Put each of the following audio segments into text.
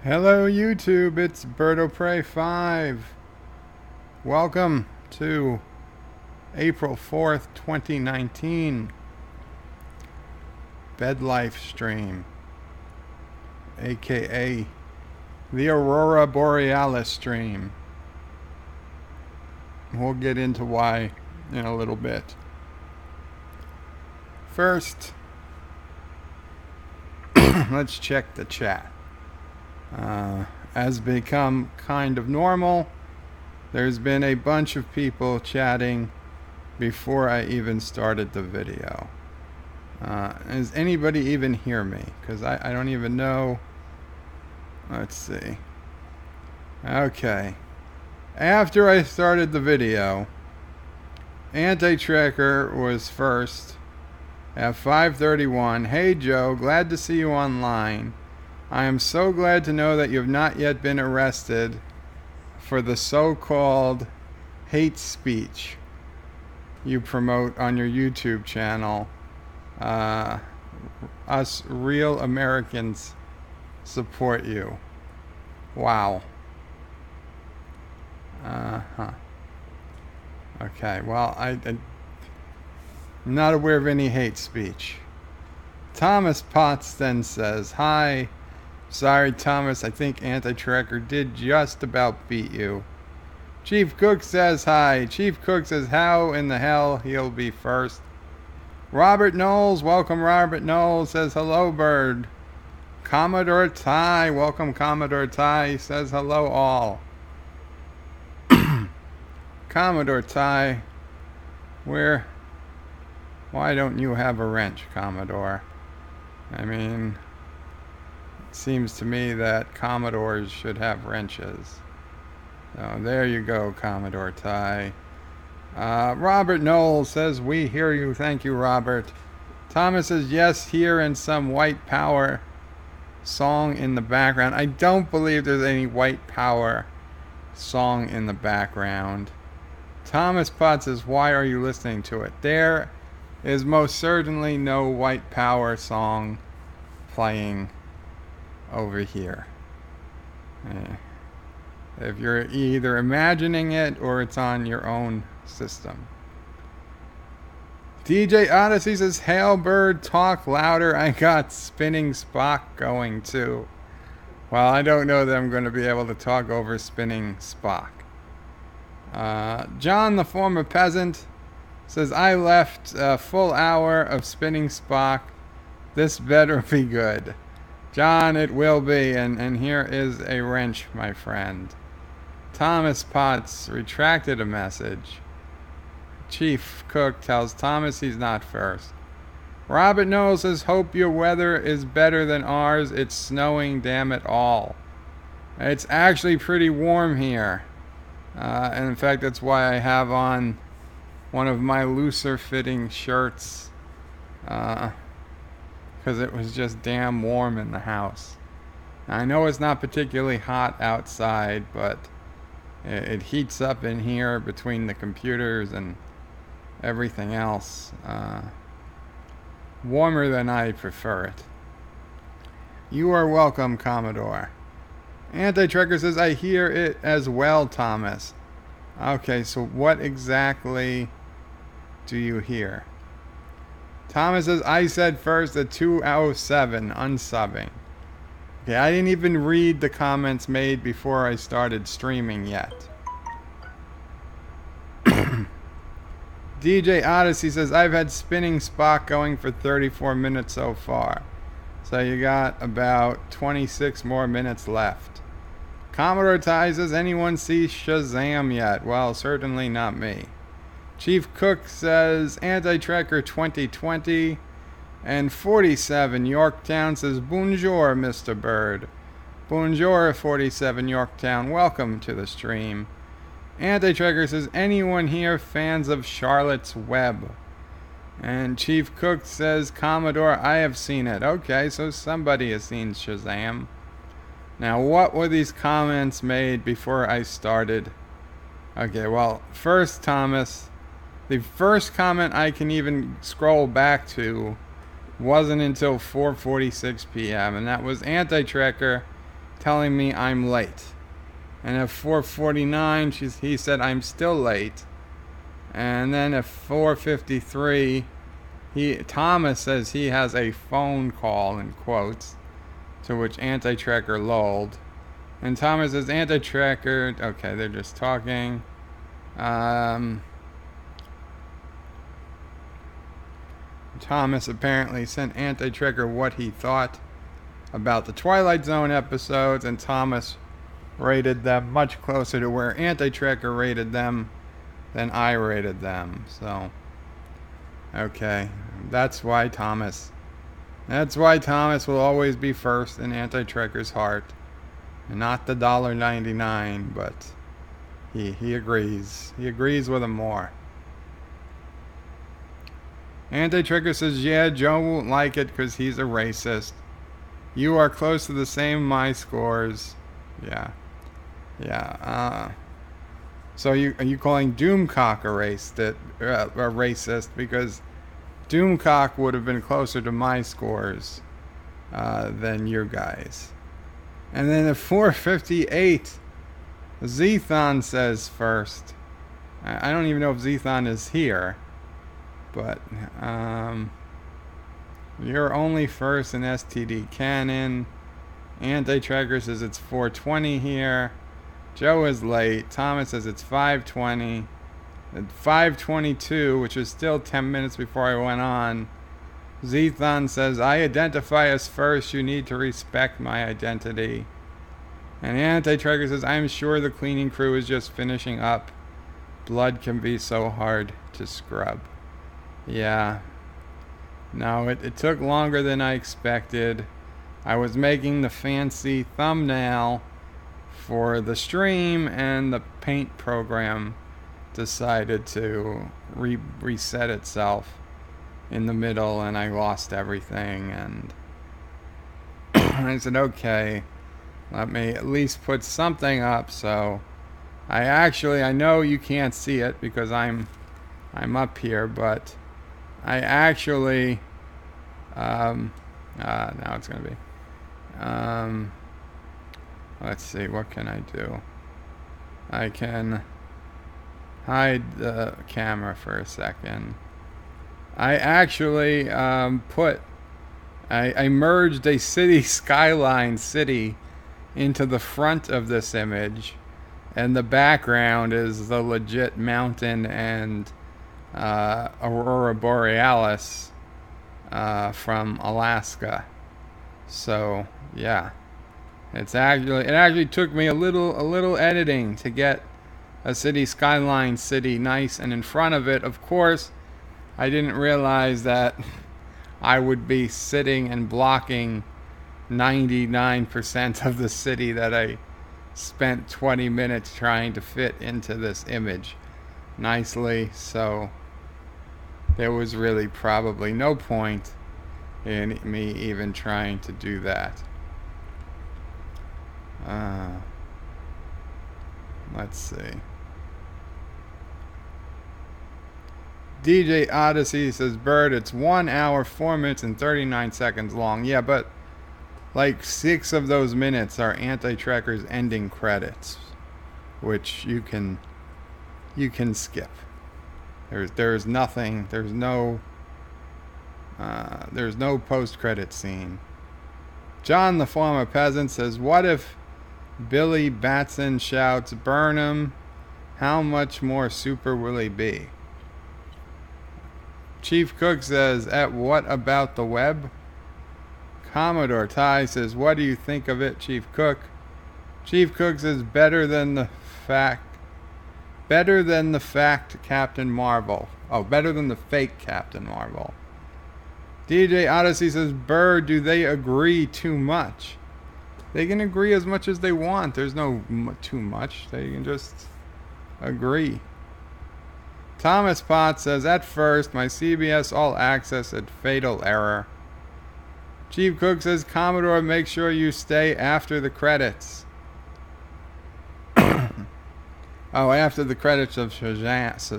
Hello YouTube, it's BirdOPrey5. Welcome to April 4th, 2019 Bed Life stream, aka the Aurora Borealis stream. We'll get into why in a little bit. First, let's check the chat. As become kind of normal, there's been a bunch of people chatting before I even started the video. Does anybody even hear me? Because I don't even know. Let's see. Okay. After I started the video, Anti-Tracker was first at 5:31. Hey Joe, glad to see you online. I am so glad to know that you have not yet been arrested for the so-called hate speech you promote on your YouTube channel. Us real Americans support you. Wow. Okay, well, I'm not aware of any hate speech. Thomas Potts then says, hi. Sorry, Thomas, I think Anti-Tracker did just about beat you. Chief Cook says hi. Chief Cook says how in the hell he'll be first. Robert Knowles, welcome Robert Knowles, says hello, bird. Commodore Ty, welcome Commodore Ty, says hello all. Commodore Ty, why don't you have a wrench, Commodore? I mean, seems to me that Commodores should have wrenches. So there you go, Commodore Ty. Robert Knowles says, we hear you. Thank you, Robert. Thomas says, yes, here and some white power song in the background. I don't believe there's any white power song in the background. Thomas Potts says, why are you listening to it? There is most certainly no white power song playing over here. If you're either imagining it or it's on your own system. DJ Odyssey says, hail bird, talk louder. I got spinning Spock going too. Well, I don't know that I'm going to be able to talk over spinning Spock. John, the former peasant, says, I left a full hour of spinning Spock. This better be good. John, it will be, and here is a wrench, my friend. Thomas Potts retracted a message. Chief Cook tells Thomas he's not first. Robert Knowles says, hope your weather is better than ours. It's snowing, damn it all. It's actually pretty warm here. And in fact, that's why I have on one of my looser fitting shirts. Because it was just damn warm in the house. I know it's not particularly hot outside, but it heats up in here between the computers and everything else. Warmer than I prefer it. You are welcome, Commodore. Anti-Tracker says, I hear it as well, Thomas. Okay, so what exactly do you hear? Thomas says, I said first at 2:07, unsubbing. Okay, I didn't even read the comments made before I started streaming yet. DJ Odyssey says, I've had spinning Spock going for 34 minutes so far. So you got about 26 more minutes left. Commodore Ty says, anyone see Shazam yet? Well, certainly not me. Chief Cook says, Anti-Tracker 2020. And 47 Yorktown says, bonjour, Mr. Bird. Bonjour, 47 Yorktown. Welcome to the stream. Anti-Tracker says, anyone here fans of Charlotte's Web? And Chief Cook says, Commodore, I have seen it. Okay, so somebody has seen Shazam. Now, what were these comments made before I started? Okay, well, first, Thomas, the first comment I can even scroll back to wasn't until 4:46 p.m. and that was Anti-Tracker telling me I'm late. And at 4:49, he said I'm still late. And then at 4:53, Thomas says he has a phone call in quotes, to which Anti-Tracker lolled. And Thomas says Anti-Tracker, okay, they're just talking. Thomas apparently sent Anti-Tracker what he thought about the Twilight Zone episodes, and Thomas rated them much closer to where Anti-Tracker rated them than I rated them. So, okay, that's why Thomas will always be first in Anti-Tracker's heart, and not the $1.99, but he agrees. He agrees with him more. Anti-Tracker says, yeah, Joe won't like it because he's a racist. You are close to the same my scores. Yeah. So are you calling Doomcock a racist because Doomcock would have been closer to my scores than you guys. And then at 4:58, Zethon says first. I don't even know if Zethon is here, but you're only first in STD Canon. Anti-Tracker says it's 4:20 here. Joe is late. Thomas says it's 5:20. At 5:22, which is still 10 minutes before I went on, Zethon says, I identify as first. You need to respect my identity. And Anti-Tracker says, I'm sure the cleaning crew is just finishing up. Blood can be so hard to scrub. Yeah. No, it took longer than I expected. I was making the fancy thumbnail for the stream, and the paint program decided to reset itself in the middle, and I lost everything. And I said, okay, let me at least put something up. So I know you can't see it because I'm up here, but I actually now it's gonna be let's see, what can I do? I can hide the camera for a second. I actually I merged a city skyline city into the front of this image, and the background is the legit mountain and Aurora Borealis from Alaska. So yeah, it actually took me a little editing to get a city skyline city nice and in front of it. Of course, I didn't realize that I would be sitting and blocking 99% of the city that I spent 20 minutes trying to fit into this image nicely. So there was really probably no point in me even trying to do that. Let's see. DJ Odyssey says, Bird, it's 1 hour, 4 minutes, and 39 seconds long. Yeah, but like 6 of those minutes are Anti-Tracker's ending credits, which you can skip. There's nothing. There's no post-credit scene. John the Former Peasant says, what if Billy Batson shouts, burn him? How much more super will he be? Chief Cook says, at what about the web? Commodore Ty says, what do you think of it, Chief Cook? Chief Cook says, better than the fact Captain Marvel. Oh, better than the fake Captain Marvel. DJ Odyssey says, Bird, do they agree too much? They can agree as much as they want. There's no too much. They can just agree. Thomas Potts says, at first, my CBS All Access had fatal error. Chief Cook says, Commodore, make sure you stay after the credits. Oh, after the credits of Shazam.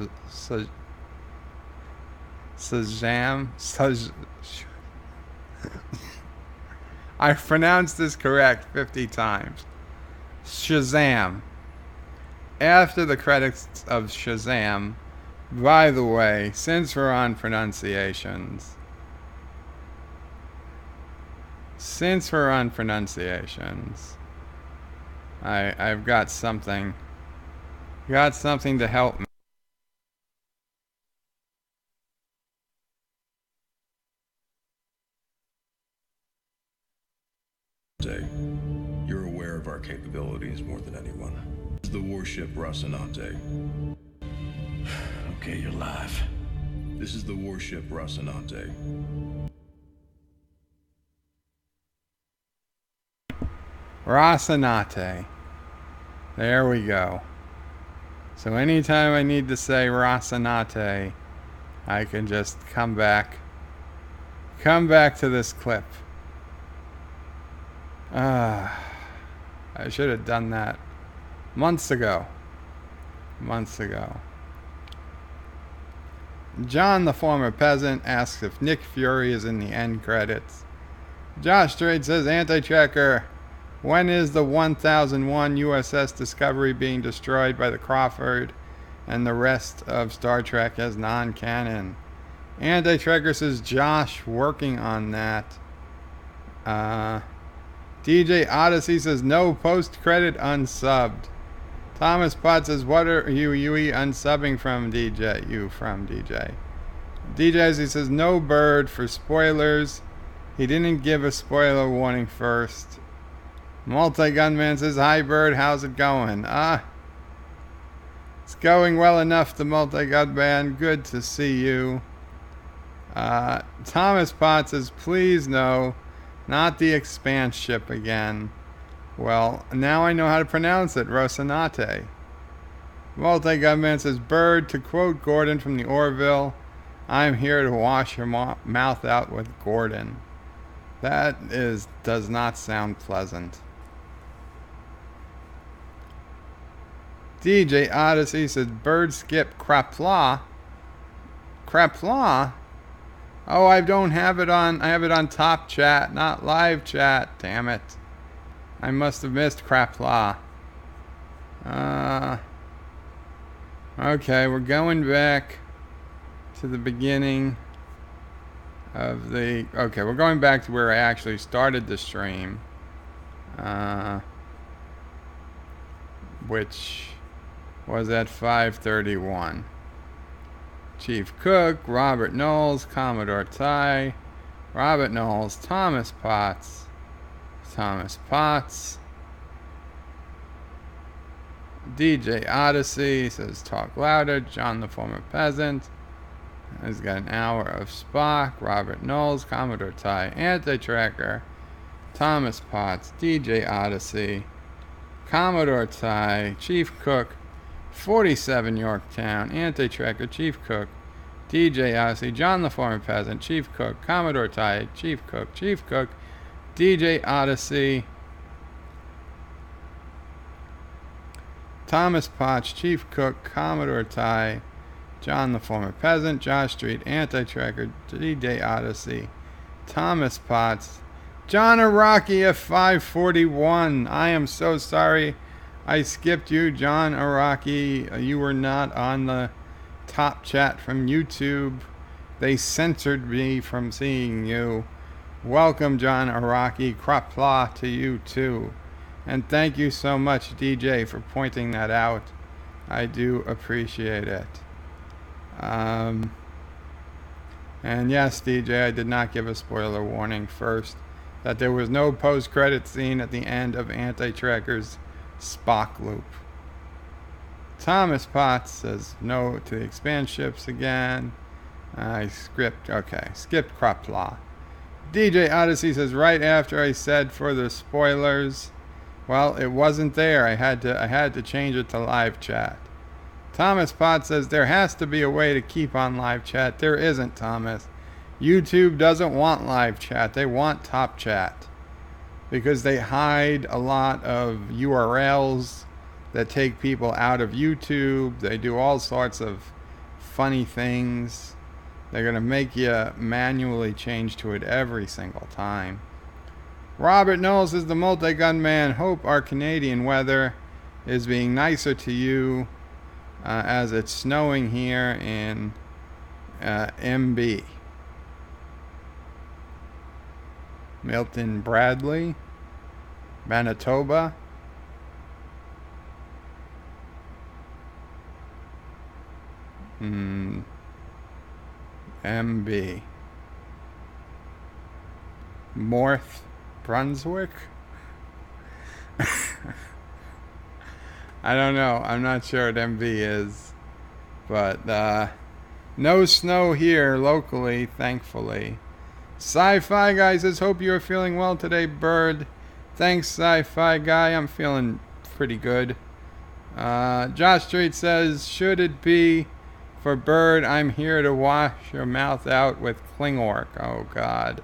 I've pronounced this correct 50 times. Shazam. After the credits of Shazam, by the way, since we're on pronunciations, I've got something to help me. You're aware of our capabilities more than anyone. The warship Rocinante. Okay, you're live. This is the warship Rocinante. Rocinante. There we go. So anytime I need to say Rocinante, I can just come back to this clip. I should have done that months ago. John, the former peasant, asks if Nick Fury is in the end credits. Josh Trade says, Anti-Tracker, when is the 1001 USS Discovery being destroyed by the Crawford and the rest of Star Trek as non-canon? Anti-Tracker says, Josh, working on that. DJ Odyssey says, no post-credit unsubbed. Thomas Potts says, what are you unsubbing from, DJ? You from DJ. DJ, he says, no bird for spoilers. He didn't give a spoiler warning first. Multi-Gunman says, hi bird, how's it going? It's going well enough, the Multi-Gunman. Good to see you. Thomas Potts says, please no. Not the Expanse ship again. Well, now I know how to pronounce it. Rocinante. Multi-Gunman says, bird, to quote Gordon from the Orville, I'm here to wash your mouth out with Gordon. That does not sound pleasant. DJ Odyssey says, bird skip Qapla. Qapla? Oh, I don't have it on. I have it on top chat, not live chat. Damn it. I must have missed Qapla. Okay, we're going back to the beginning of the... Okay, we're going back to where I actually started the stream. Which was at 5:31. Chief Cook, Robert Knowles, Commodore Ty, Robert Knowles, Thomas Potts, DJ Odyssey says talk louder, John the former peasant, he's got an hour of Spock, Robert Knowles, Commodore Ty, Anti-Tracker, Thomas Potts, DJ Odyssey, Commodore Ty, Chief Cook, 47 Yorktown, Anti-Tracker, Chief Cook, DJ Odyssey, John the former peasant, Chief Cook, Commodore Ty, Chief Cook, DJ Odyssey, Thomas Potts, Chief Cook, Commodore Ty, John the former peasant, Josh Street, Anti-Tracker, DJ Odyssey, Thomas Potts, John Araki at 541. I am so sorry I skipped you, John Araki. You were not on the top chat from YouTube. They censored me from seeing you. Welcome, John Araki. Qapla to you too. And thank you so much, DJ, for pointing that out. I do appreciate it. And yes, DJ, I did not give a spoiler warning first. That there was no post-credit scene at the end of Anti-Tracker's Spock loop. Thomas Potts says no to the Expanse ships again. Skipped Qapla. DJ Odyssey says right after I said for the spoilers. Well, it wasn't there. I had to change it to live chat. Thomas Potts says there has to be a way to keep on live chat. There isn't, Thomas. YouTube doesn't want live chat. They want top chat. Because they hide a lot of URLs that take people out of YouTube. They do all sorts of funny things. They're going to make you manually change to it every single time. Robert Knowles is the multi-gun man. Hope our Canadian weather is being nicer to you as it's snowing here in MB. Milton Bradley, Manitoba. MB. North Brunswick? I don't know. I'm not sure what MB is. But no snow here locally, thankfully. Sci-Fi Guy says, hope you are feeling well today, Bird. Thanks, Sci-Fi Guy. I'm feeling pretty good. Josh Street says, should it be for Bird, I'm here to wash your mouth out with Klingork. Oh, God.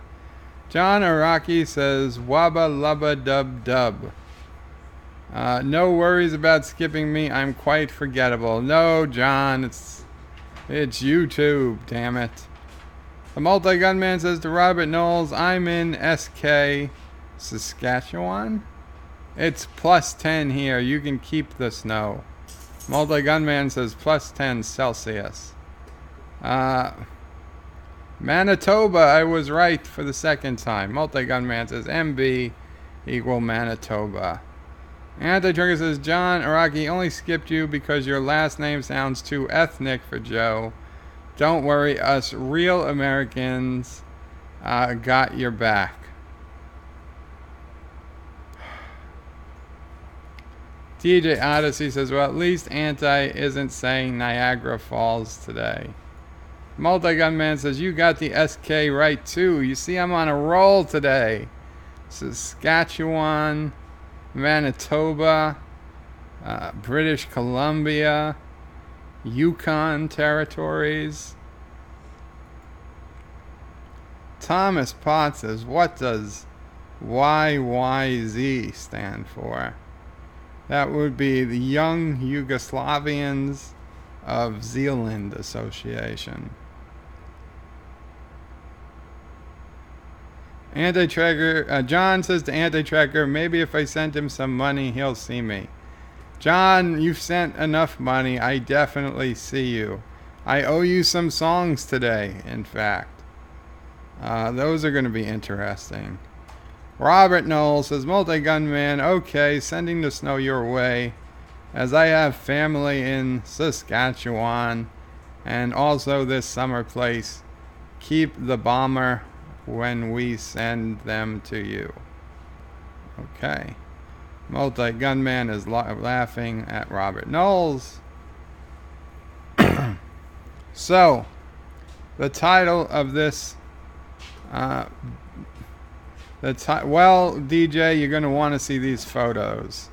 John Araki says, wabba lubba dub dub. No worries about skipping me. I'm quite forgettable. No, John, it's YouTube, damn it. The multi-gun man says to Robert Knowles, I'm in SK, Saskatchewan. It's plus 10 here. You can keep the snow. Multi-gun man says plus 10 Celsius. Manitoba, I was right for the second time. Multi-gun man says MB equal Manitoba. Anti-Trigger says, John Araki only skipped you because your last name sounds too ethnic for Joe. Don't worry, us real Americans got your back. TJ Odyssey says, well, at least Anti isn't saying Niagara Falls today. Multi-Gun Man says, you got the SK right too. You see, I'm on a roll today. Saskatchewan, Manitoba, British Columbia, Yukon territories. Thomas Potts says, what does YYZ stand for? That would be the Young Yugoslavians of Zealand Association. Anti-Tracker, John says to Anti-Tracker, maybe if I sent him some money, he'll see me. John, you've sent enough money. I definitely see you. I owe you some songs today, in fact. Those are going to be interesting. Robert Knowles says, Multi-Gun Man, okay, sending the snow your way, as I have family in Saskatchewan, and also this summer place. Keep the bomber when we send them to you. Okay. Multi-Gun Man is laughing at Robert Knowles. So, the title of this... well, DJ, you're going to want to see these photos.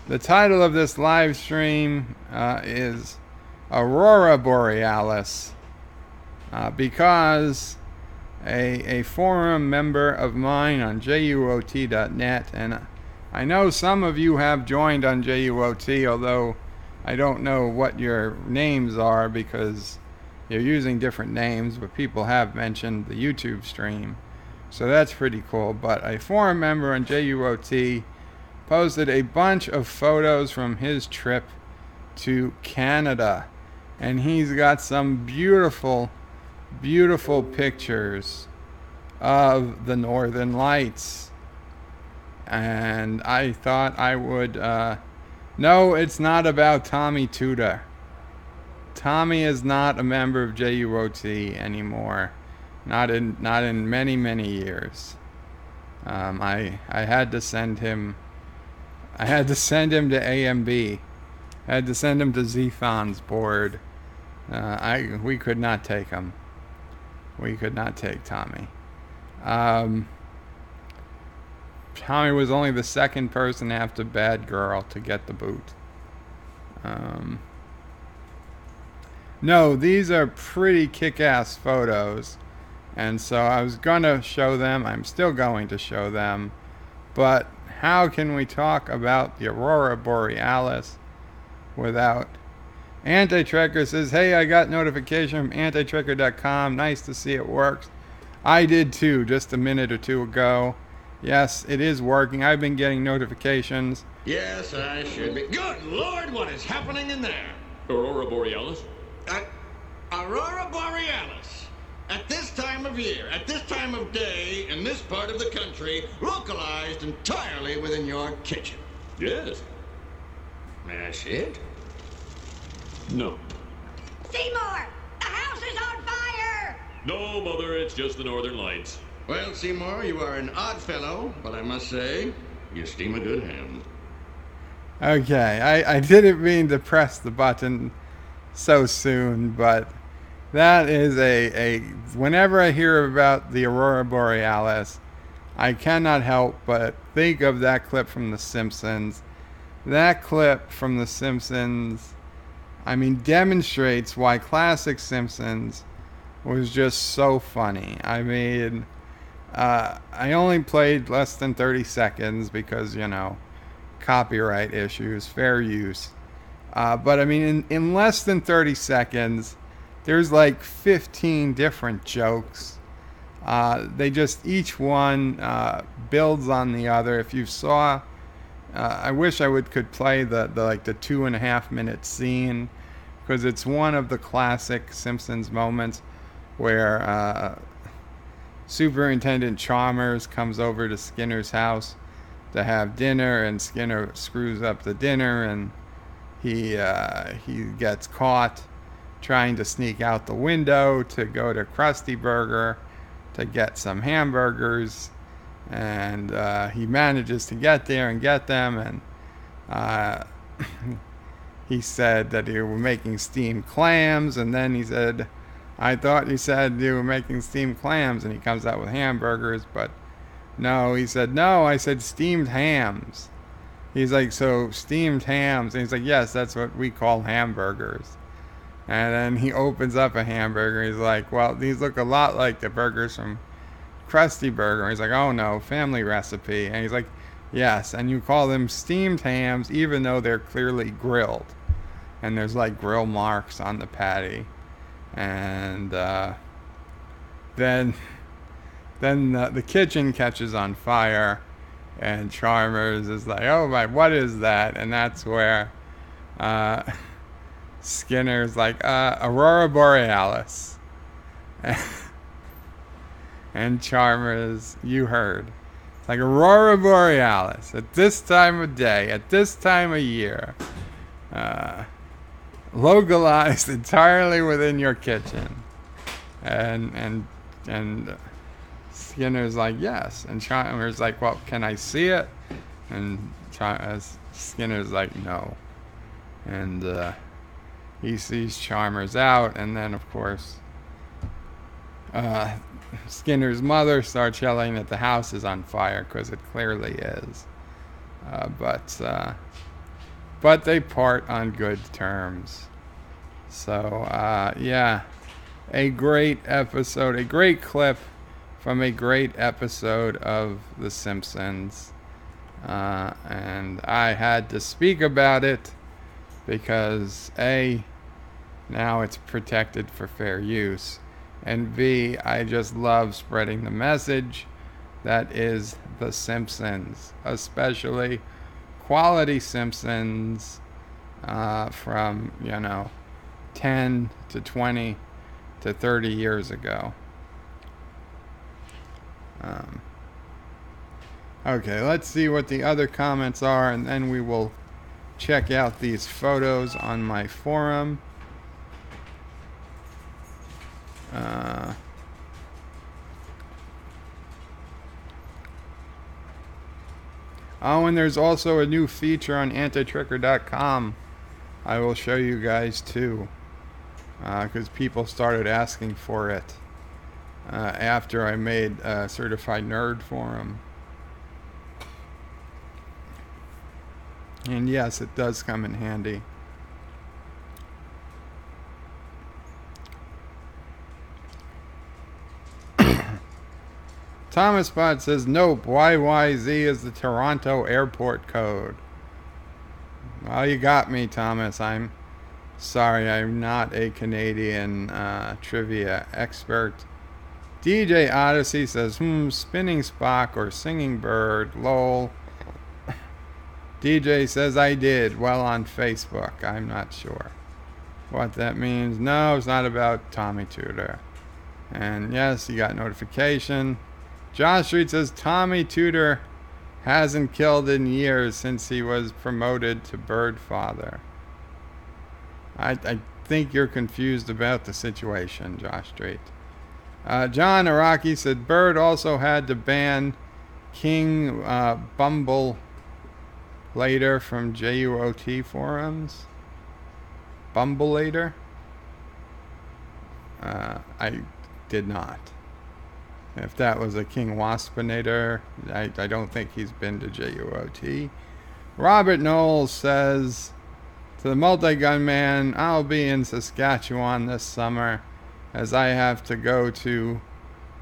The title of this live stream is Aurora Borealis, because a forum member of mine on JUOT.net, and I know some of you have joined on JUOT, although I don't know what your names are because you're using different names, but people have mentioned the YouTube stream. So that's pretty cool. But a forum member on JUOT posted a bunch of photos from his trip to Canada. And he's got some beautiful, beautiful pictures of the Northern Lights. And I thought I would... no, it's not about Tommy Tudor. Tommy is not a member of JUOT anymore. Not in many, many years. I had to send him. I had to send him to AMB. I had to send him to Zethon's board. We could not take him. We could not take Tommy. Tommy was only the second person after Bad Girl to get the boot. No, these are pretty kick-ass photos. And so I was going to show them. I'm still going to show them. But how can we talk about the Aurora Borealis without... Anti-Trekker says, hey, I got notification from antitrekker.com. Nice to see it works. I did too, just a minute or two ago. Yes, it is working. I've been getting notifications. Yes, I should be. Good Lord, what is happening in there? Aurora Borealis? Aurora Borealis. At this time of year, at this time of day, in this part of the country, localized entirely within your kitchen. Yes. That's it? No. Seymour! The house is on fire! No, Mother, it's just the Northern Lights. Well, Seymour, you are an odd fellow, but I must say, you steam a good ham. Okay, I didn't mean to press the button so soon, but that is whenever I hear about the Aurora Borealis, I cannot help but think of that clip from The Simpsons. That clip from The Simpsons, I mean, demonstrates why classic Simpsons was just so funny. I mean, I only played less than 30 seconds because, you know, copyright issues, fair use. But I mean, in less than 30 seconds, there's like 15 different jokes. They just, each one builds on the other. If you saw, I wish I could play the 2.5 minute scene, because it's one of the classic Simpsons moments where Superintendent Chalmers comes over to Skinner's house to have dinner, and Skinner screws up the dinner, and he gets caught trying to sneak out the window to go to Krusty Burger to get some hamburgers, and he manages to get there and get them, and he said that you were making steamed clams, and then he said, I thought you said you were making steamed clams, and he comes out with hamburgers, but no, he said, no, I said steamed hams. He's like, so steamed hams, and he's like, yes, that's what we call hamburgers. And then he opens up a hamburger, he's like, well, these look a lot like the burgers from Krusty Burger. He's like, oh no, family recipe. And he's like, yes, and you call them steamed hams even though they're clearly grilled. And there's like grill marks on the patty. And then the kitchen catches on fire, and Chalmers is like, oh my, what is that? And that's where Skinner's like, Aurora Borealis. And Chalmers, you heard, like, Aurora Borealis at this time of day, at this time of year, localized entirely within your kitchen. And Skinner's like, yes. And Chalmers like, well, can I see it? And Skinner's like, no. And he sees Chalmers out, and then of course Skinner's mother starts yelling that the house is on fire, because it clearly is. But they part on good terms. So yeah, a great episode, a great clip from a great episode of The Simpsons. And I had to speak about it because A, now it's protected for fair use, and B, I just love spreading the message that is The Simpsons, especially quality Simpsons from, 10 to 20 to 30 years ago. Okay, let's see what the other comments are, and then we will check out these photos on my forum. Oh, and there's also a new feature on antitricker.com I will show you guys too, because people started asking for it after I made a Certified Nerd forum. And yes, it does come in handy. Thomas Bot says, nope, YYZ is the Toronto airport code. Well, you got me, Thomas. I'm sorry, I'm not a Canadian trivia expert. DJ Odyssey says, spinning Spock or singing bird, lol. DJ says, I did. Well, on Facebook. I'm not sure what that means. No, it's not about Tommy Tudor. And yes, you got notification. Josh Street says, Tommy Tudor hasn't killed in years since he was promoted to bird father. I think you're confused about the situation, Josh Street. John Araki said, Bird also had to ban King Bumble later from JUOT forums. Bumblelator? I did not. If that was a King Waspinator, I don't think he's been to JUOT. Robert Knowles says, to the multi-gun man, I'll be in Saskatchewan this summer as I have to go to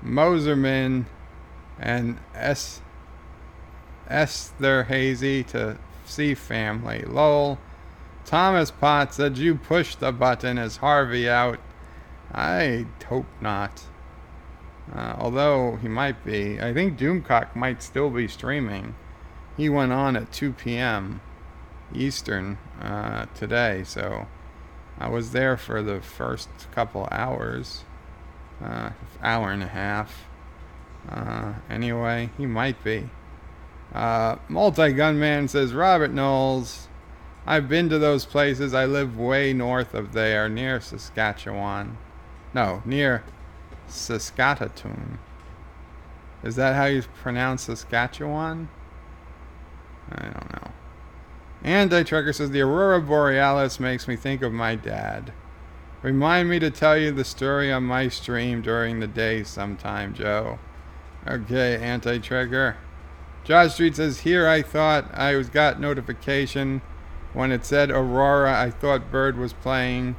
Moserman and Esterhazy to see family. Lol. Thomas Potts said, you push the button. Is Harvey out? I hope not. Although he might be. I think Doomcock might still be streaming. He went on at 2 p.m. Eastern today, so I was there for the first couple hours. Hour and a half. Anyway, he might be. Multi-Gunman says, Robert Knowles, I've been to those places. I live way north of there, near Saskatchewan. No, near Saskatoon. Is that how you pronounce Saskatchewan? I don't know. Anti-Trucker says, the Aurora Borealis makes me think of my dad. Remind me to tell you the story on my stream during the day sometime, Joe. Okay, Anti-Trucker. Josh Street says, here I thought I got notification when it said Aurora. I thought Bird was playing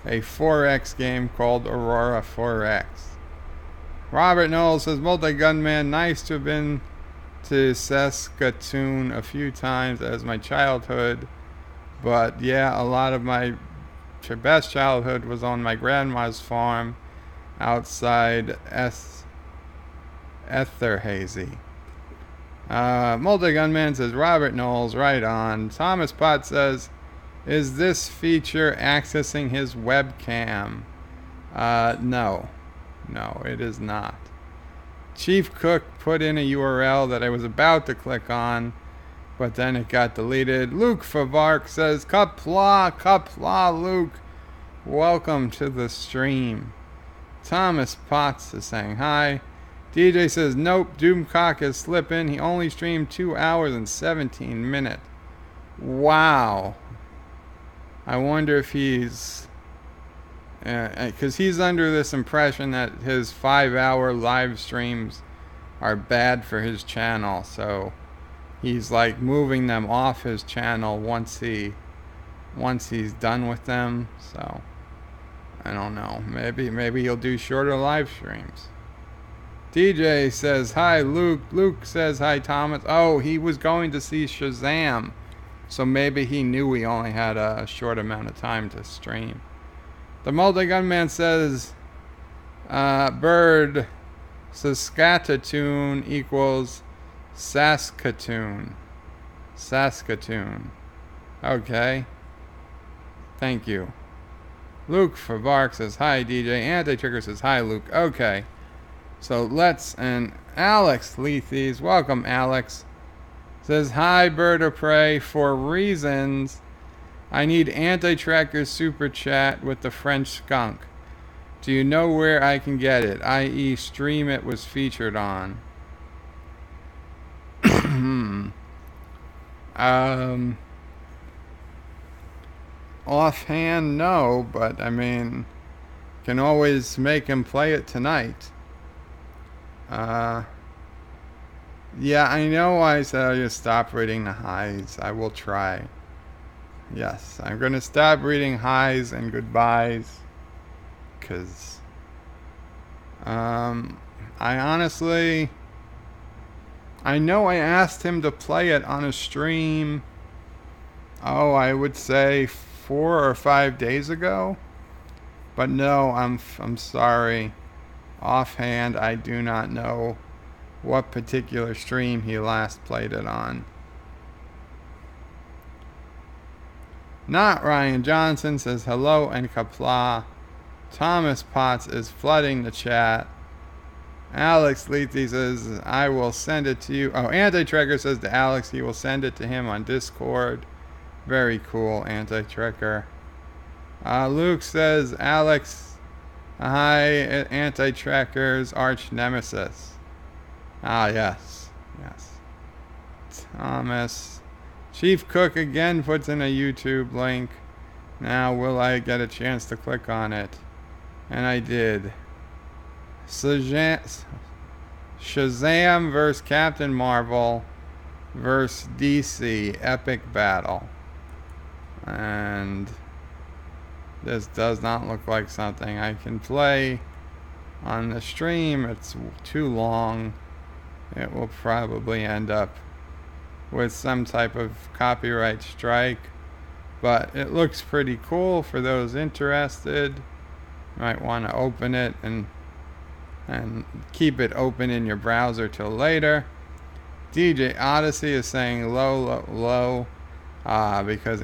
a 4X game called Aurora 4X. Robert Knowles says, Multi-Gunman, nice to have been to Saskatoon a few times as my childhood. But yeah, a lot of my best childhood was on my grandma's farm outside Esterhazy. Multi-Gunman says, Robert Knowles, right on. Thomas Potts says, is this feature accessing his webcam? No. No, it is not. Chief Cook put in a URL that I was about to click on, but then it got deleted. Luke Favark says, Qapla, Luke. Welcome to the stream. Thomas Potts is saying hi. DJ says, nope, Doomcock is slipping. He only streamed 2 hours and 17 minutes. Wow. I wonder if he's... because he's under this impression that his 5-hour live streams are bad for his channel. So he's like moving them off his channel once he's done with them. So I don't know. Maybe he'll do shorter live streams. DJ says, hi, Luke. Luke says, hi, Thomas. Oh, he was going to see Shazam. So maybe he knew he only had a short amount of time to stream. The Multi-Gunman says, Bird, Saskatoon equals Saskatoon. Saskatoon. Okay. Thank you. Luke Favark says, hi, DJ. Anti-Trigger says, hi, Luke. Okay. So and Alex Lethes, welcome Alex, says, hi Bird of Prey, for reasons I need Anti-Tracker's super chat with the French skunk. Do you know where I can get it? I.e. stream it was featured on. Offhand, no, but I mean, can always make him play it tonight. Yeah, I know I said I'll just stop reading the highs. I will try. Yes, I'm going to stop reading highs and goodbyes. Because, I honestly, I know I asked him to play it on a stream, I would say 4 or 5 days ago. But no, I'm sorry. Offhand, I do not know what particular stream he last played it on. Not Ryan Johnson says hello and Qapla. Thomas Potts is flooding the chat. Alex Leethy says, I will send it to you. Oh, Anti-Trekker says to Alex he will send it to him on Discord. Very cool, Anti-Trekker. Luke says, Alex, hi, Anti-Trekker's arch nemesis. Ah, yes. Yes. Thomas. Chief Cook again puts in a YouTube link. Now, will I get a chance to click on it? And I did. Shazam vs. Captain Marvel vs. DC epic battle. And this does not look like something I can play on the stream. It's too long. It will probably end up with some type of copyright strike. But it looks pretty cool for those interested. You might want to open it and keep it open in your browser till later. DJ Odyssey is saying low, because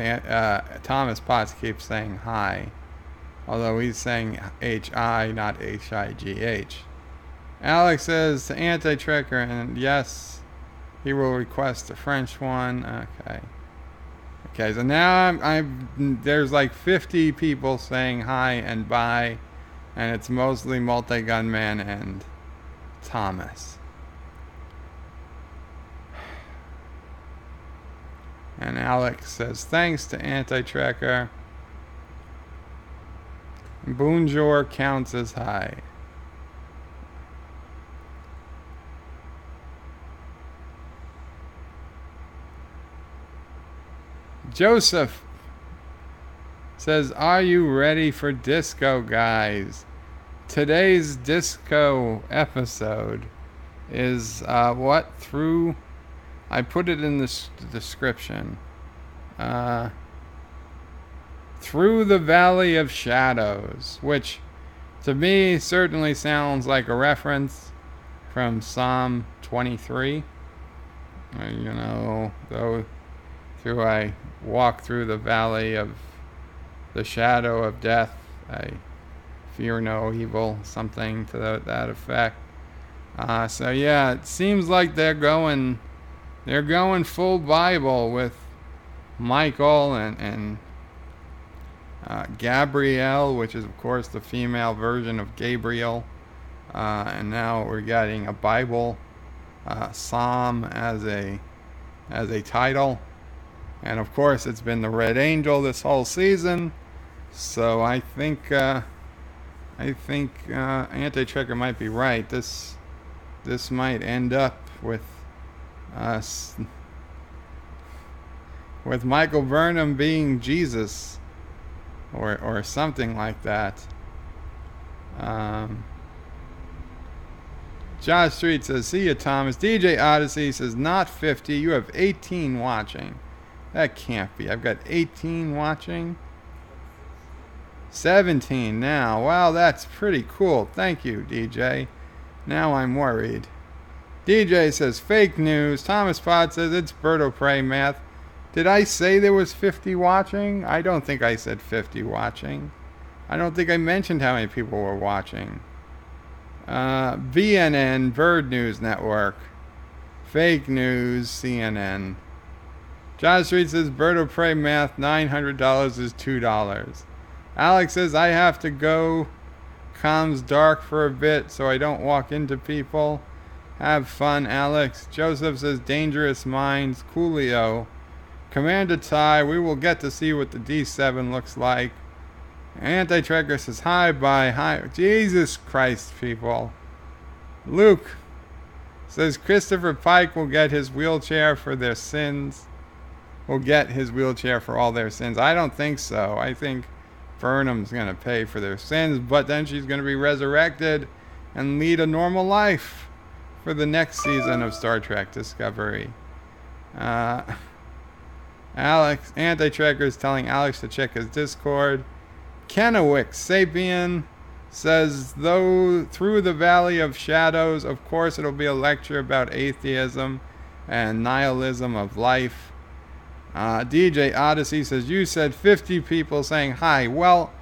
Thomas Potts keeps saying hi. Although he's saying H-I, not H-I-G-H. Alex says to Anti-Trekker, and yes, he will request a French one. Okay. Okay, so now there's like 50 people saying hi and bye. And it's mostly Multi-Gunman and Thomas. And Alex says, thanks to Anti-Trekker. Bonjour counts as hi. Joseph says, are you ready for disco, guys? Today's disco episode is I put it in the description. Through the Valley of Shadows, which to me certainly sounds like a reference from Psalm 23. Though I walk through the valley of the shadow of death, I fear no evil, something to that effect. So yeah, it seems like they're going full Bible with Michael and Gabrielle, which is of course the female version of Gabriel, and now we're getting a Bible psalm as a title, and of course it's been the Red Angel this whole season. So I think Anti-Trekker might be right. This might end up with Michael Burnham being Jesus, or something like that. Josh Street says, see ya, Thomas. DJ Odyssey says, not 50. You have 18 watching. That can't be. I've got 18 watching. 17 now. Wow, that's pretty cool. Thank you, DJ. Now I'm worried. DJ says, fake news. Thomas Potts says, it's Bird of Prey math. Did I say there was 50 watching? I don't think I said 50 watching. I don't think I mentioned how many people were watching. BNN, Bird News Network. Fake news, CNN. John Street says, Bird of Prey math, $900 is $2. Alex says, I have to go. Comms dark for a bit so I don't walk into people. Have fun, Alex. Joseph says, Dangerous Minds. Coolio. Commander Ty, we will get to see what the D7 looks like. Anti-Trekker says, hi, bye, hi. Jesus Christ, people. Luke says, Christopher Pike will get his wheelchair for their sins. Will get his wheelchair for all their sins. I don't think so. I think Burnham's going to pay for their sins, but then she's going to be resurrected and lead a normal life for the next season of Star Trek Discovery. Alex, Anti-Trekker is telling Alex to check his Discord. Kennewick Sapien says, though through the valley of shadows, of course it'll be a lecture about atheism and nihilism of life. DJ Odyssey says, you said 50 people saying hi. Well,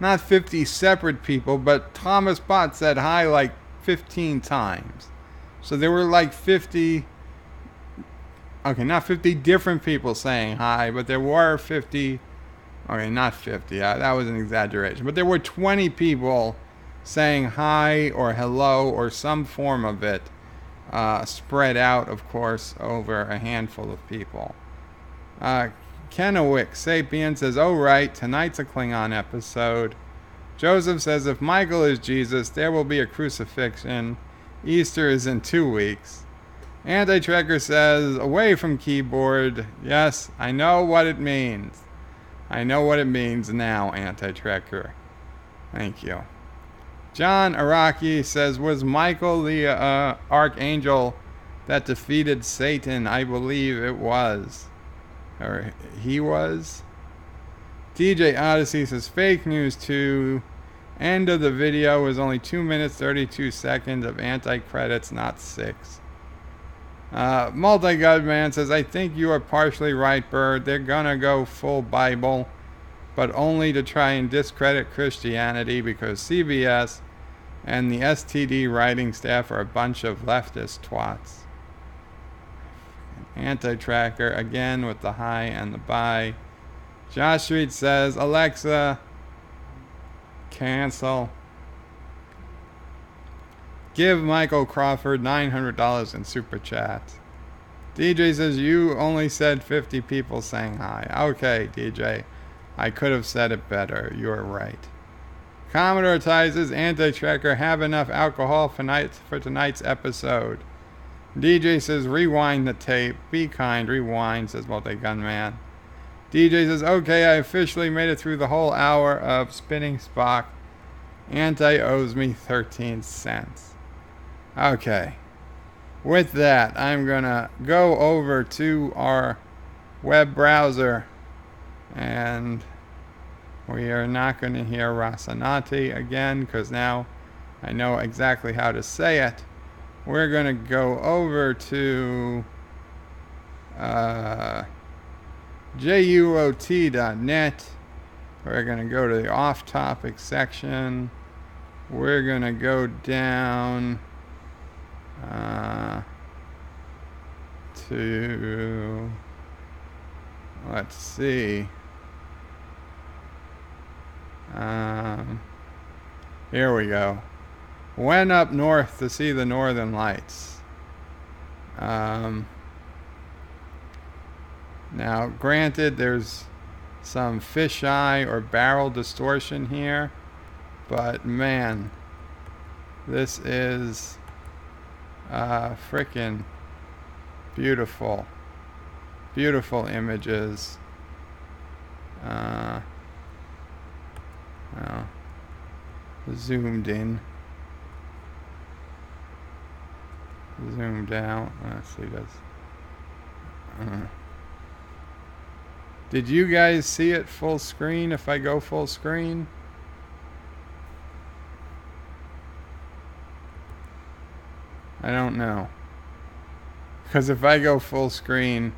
not 50 separate people, but Thomas Bott said hi like 15 times. So there were like 50, okay, not 50 different people saying hi, but there were 50, okay, not 50, that was an exaggeration, but there were 20 people saying hi or hello or some form of it, spread out, of course, over a handful of people. Kennewick Sapien says, oh right, tonight's a Klingon episode. Joseph says, if Michael is Jesus, there will be a crucifixion. Easter is in 2 weeks. Anti-Trekker says, away from keyboard. Yes, I know what it means. I know what it means now, Anti-Trekker. Thank you. John Araki says, was Michael the archangel that defeated Satan? I believe it was. Or he was. DJ Odyssey says, fake news too. End of the video was only 2 minutes 32 seconds of anti-credits, not 6. Multi-God-Man says, I think you are partially right, Bird. They're gonna go full Bible, but only to try and discredit Christianity because CBS and the STD writing staff are a bunch of leftist twats. Anti-Tracker again with the hi and the bye. Josh Street says, Alexa, cancel. Give Michael Crawford $900 in super chat. DJ says, you only said 50 people saying hi. Okay, DJ, I could have said it better. You're right. Commodore Ty says, Anti-Tracker, have enough alcohol for tonight's episode. DJ says, rewind the tape. Be kind, rewind, says Multi-Gunman. DJ says, okay, I officially made it through the whole hour of Spinning Spock. Anti owes me 13 cents. Okay. With that, I'm going to go over to our web browser. And we are not going to hear Rasanati again because now I know exactly how to say it. We're going to go over to JUOT.net. We're going to go to the off-topic section. We're going to go down to, let's see. Here we go. Went up north to see the northern lights. Now, granted, there's some fisheye or barrel distortion here, but man, this is frickin' beautiful. Beautiful images. Zoomed in. Zoomed out. Let's see this. Did you guys see it full screen if I go full screen? I don't know. Because if I go full screen,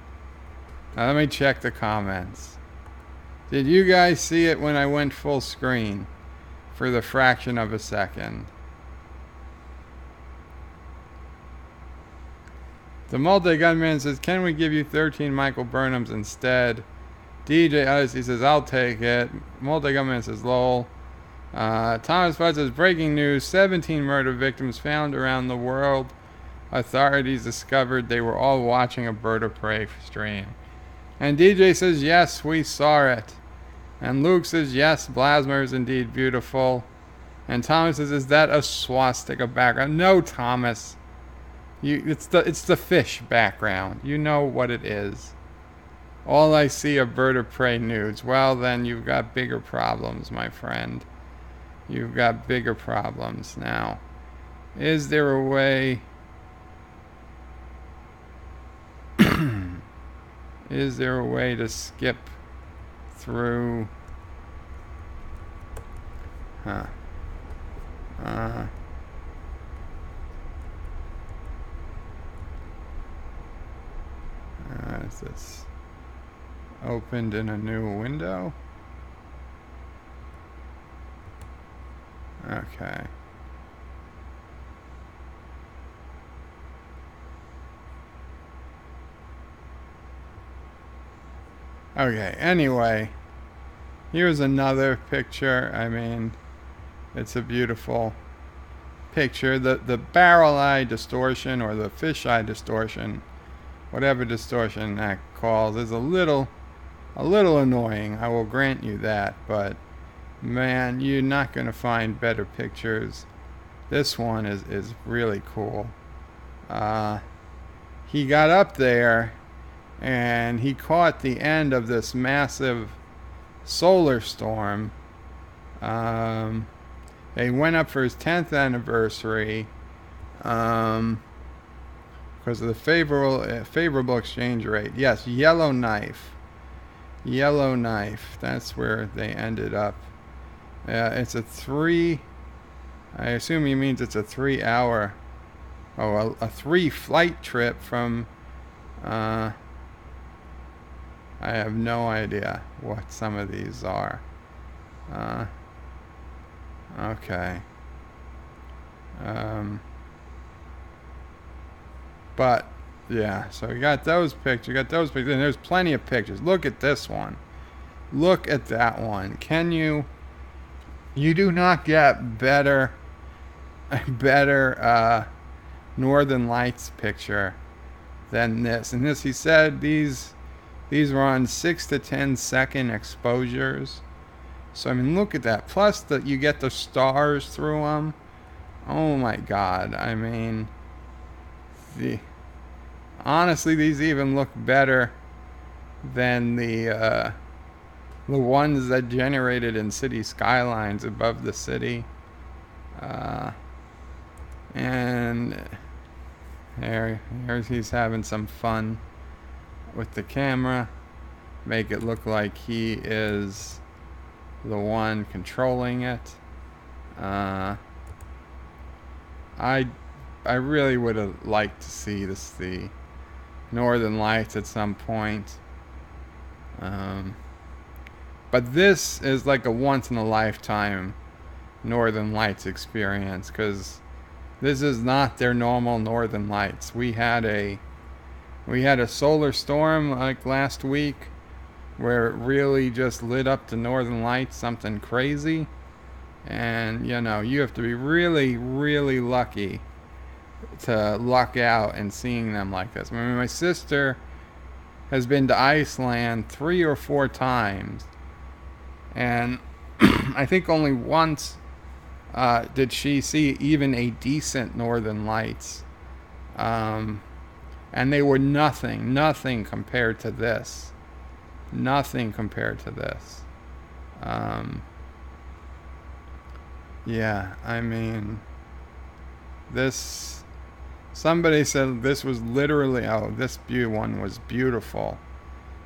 now let me check the comments. Did you guys see it when I went full screen for the fraction of a second? The Multi-Gunman says, can we give you 13 Michael Burnhams instead? DJ Odyssey says, I'll take it. Multi-Gunman says, lol. Thomas Bud says, breaking news, 17 murder victims found around the world. Authorities discovered they were all watching a Bird of Prey stream. And DJ says, yes, we saw it. And Luke says, yes, Blasmer is indeed beautiful. And Thomas says, is that a swastika background? No, Thomas. It's the fish background. You know what it is. All I see are Bird of Prey nudes. Well, then you've got bigger problems, my friend. You've got bigger problems. Now, is there a way... is there a way to skip through... Is this opened in a new window? Okay. Okay, anyway, here's another picture. I mean, it's a beautiful picture. The barrel eye distortion, or the fish eye distortion, whatever distortion that calls, is a little annoying. I will grant you that, but man, you're not going to find better pictures. This one is really cool. He got up there and he caught the end of this massive solar storm. They went up for his 10th anniversary because of the favorable exchange rate. Yes, Yellowknife. That's where they ended up. It's a 3. I assume he means it's a 3-hour. Oh, a 3-flight trip from. I have no idea what some of these are. Okay. But yeah, so you got those pictures. And there's plenty of pictures. Look at this one. Look at that one. Can you? You do not get better Northern Lights picture than this. And this, he said, these were on 6 to 10 second exposures. So I mean, look at that. Plus you get the stars through them. Oh my God! I mean, honestly, these even look better than the ones that generated in city skylines above the city. And here's he's having some fun with the camera. Make it look like he is the one controlling it. I really would have liked to see the Northern Lights at some point. But this is like a once in a lifetime Northern Lights experience, because this is not their normal Northern Lights. We had a solar storm like last week where it really just lit up the Northern Lights, something crazy. And you know, you have to be really, really lucky to luck out in seeing them like this. I mean, my sister has been to Iceland 3 or 4 times, and I think only once did she see even a decent Northern Lights, and they were nothing compared to this. Nothing compared to this. Yeah, I mean, this. Somebody said this was literally, oh, this one was beautiful.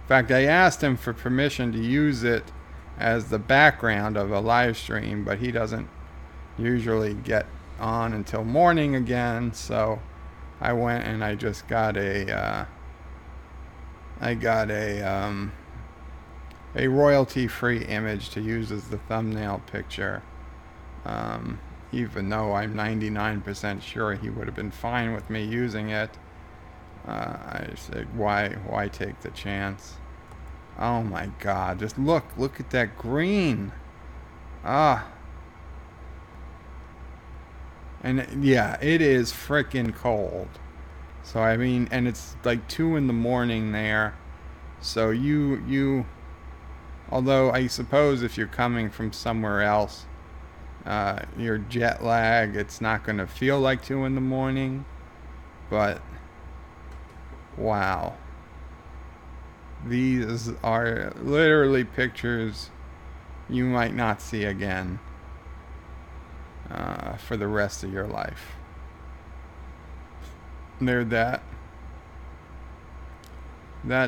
In fact, I asked him for permission to use it as the background of a live stream, but he doesn't usually get on until morning again. So I went and I just got a royalty-free image to use as the thumbnail picture. Even though I'm 99% sure he would have been fine with me using it. I said, why take the chance? Oh my God, just look at that green. And yeah, it is frickin' cold. So I mean, and it's like 2 in the morning there. So you although I suppose if you're coming from somewhere else, your jet lag, it's not going to feel like 2 in the morning, but wow, these are literally pictures you might not see again for the rest of your life. They're that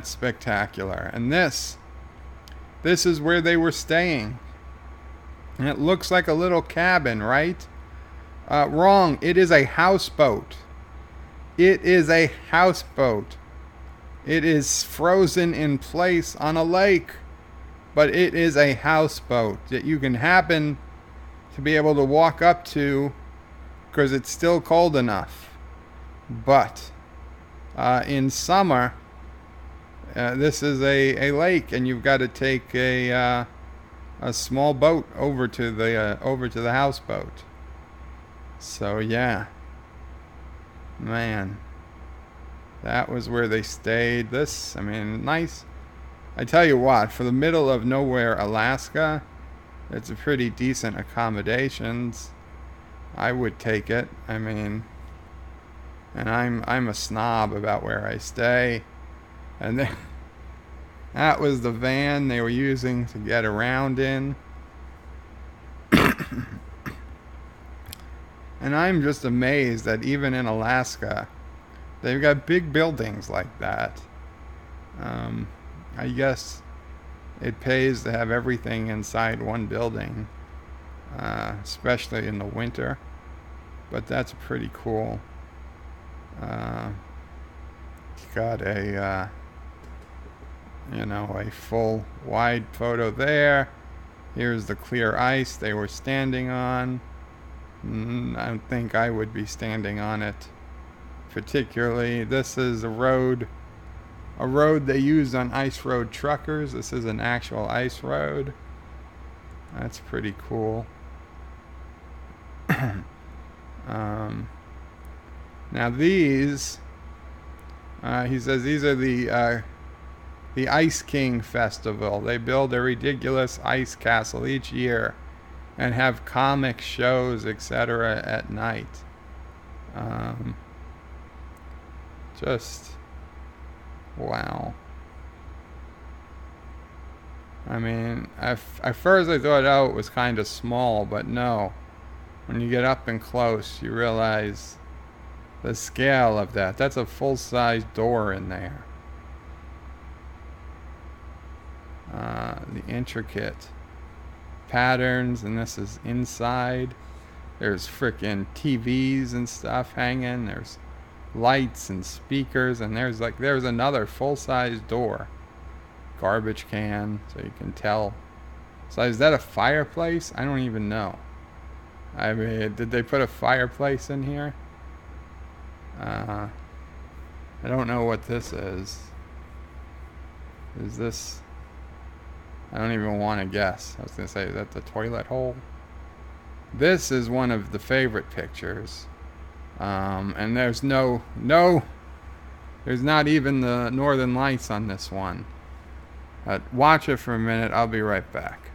spectacular. And this is where they were staying. And it looks like a little cabin, right? Wrong. It is a houseboat. It is a houseboat. It is frozen in place on a lake, but it is a houseboat that you can happen to be able to walk up to because it's still cold enough. But in summer, this is a lake, and you've got to take a small boat over to the houseboat. So yeah, man, that was where they stayed. This, I mean, nice. I tell you what, for the middle of nowhere, Alaska, it's a pretty decent accommodations. I would take it. I mean, and I'm a snob about where I stay. And then, that was the van they were using to get around in. And I'm just amazed that even in Alaska, they've got big buildings like that. I guess it pays to have everything inside one building, especially in the winter. But that's pretty cool. Got a, a full wide photo there. Here's the clear ice they were standing on. I don't think I would be standing on it particularly. This is a road they used on ice road truckers. This is an actual ice road. That's pretty cool. Now these, he says these are the Ice King Festival. They build a ridiculous ice castle each year and have comic shows, etc. at night. Just wow. I mean, at first I thought, oh, it was kind of small, but no. When you get up and close, you realize the scale of that. That's a full-size door in there. The intricate patterns, and this is inside. There's frickin' TVs and stuff hanging. There's lights and speakers, and there's another full-size door. Garbage can, so you can tell. So is that a fireplace? I don't even know. I mean, did they put a fireplace in here? I don't know what this is. Is this... I don't even want to guess. I was going to say, is that the toilet hole? This is one of the favorite pictures. And there's there's not even the Northern Lights on this one. Watch it for a minute. I'll be right back.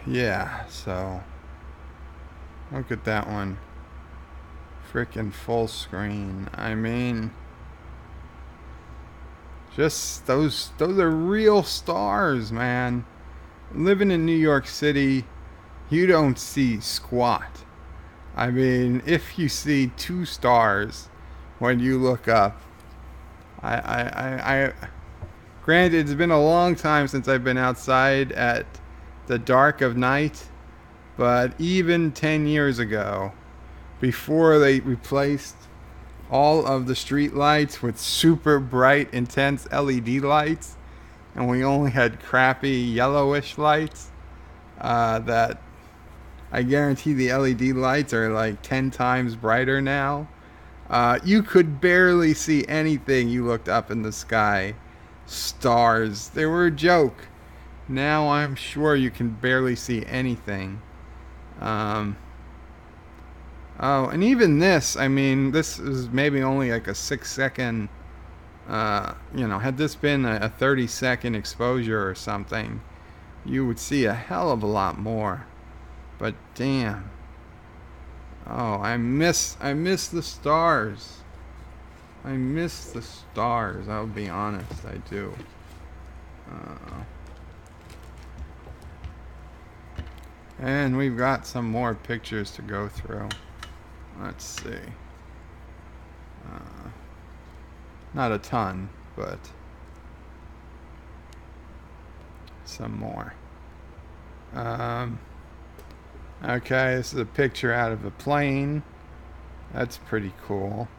Yeah, so look at that one. Freaking full screen. I mean, just those are real stars, man. Living in New York City, you don't see squat. I mean, if you see 2 stars when you look up, granted, it's been a long time since I've been outside at the dark of night, but even 10 years ago, before they replaced all of the street lights with super bright, intense LED lights, and we only had crappy yellowish lights, that I guarantee the LED lights are like 10 times brighter now. You could barely see anything you looked up in the sky. Stars, they were a joke. Now I'm sure you can barely see anything. Oh, and even this, I mean, this is maybe only like a 6-second, had this been a 30-second exposure or something, you would see a hell of a lot more. But damn. Oh, I miss the stars. I miss the stars, I'll be honest, I do. And we've got some more pictures to go through. Let's see. Not a ton, but some more. Okay, this is a picture out of a plane. That's pretty cool.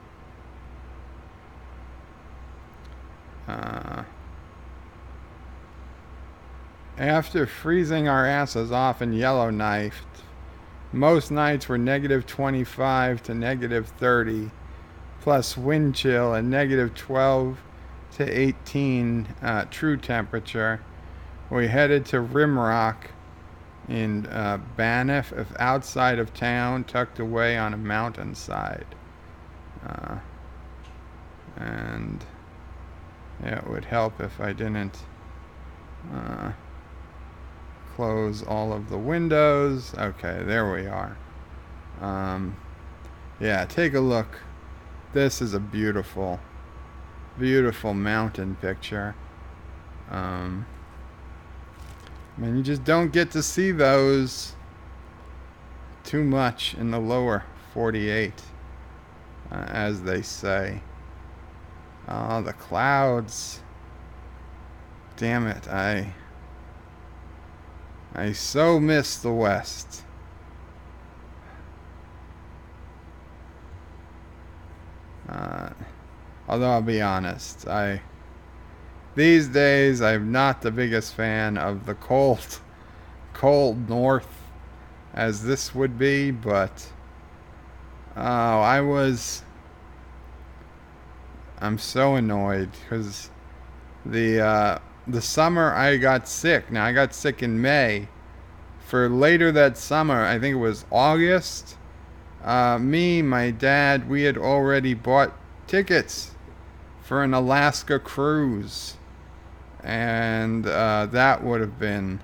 After freezing our asses off in Yellowknife, most nights were -25 to -30, plus wind chill and -12 to 18 true temperature. We headed to Rimrock in Banff, outside of town, tucked away on a mountainside. And it would help if I didn't close all of the windows. Okay, there we are. Yeah, take a look. This is a beautiful, beautiful mountain picture. I mean, you just don't get to see those too much in the lower 48, as they say. Oh, the clouds. Damn it, I so miss the West. Although I'll be honest, these days I'm not the biggest fan of the cold north as this would be, but I'm so annoyed because the summer I got sick. Now I got sick in May. For later that summer, I think it was August, me, my dad, we had already bought tickets for an Alaska cruise. And that would have been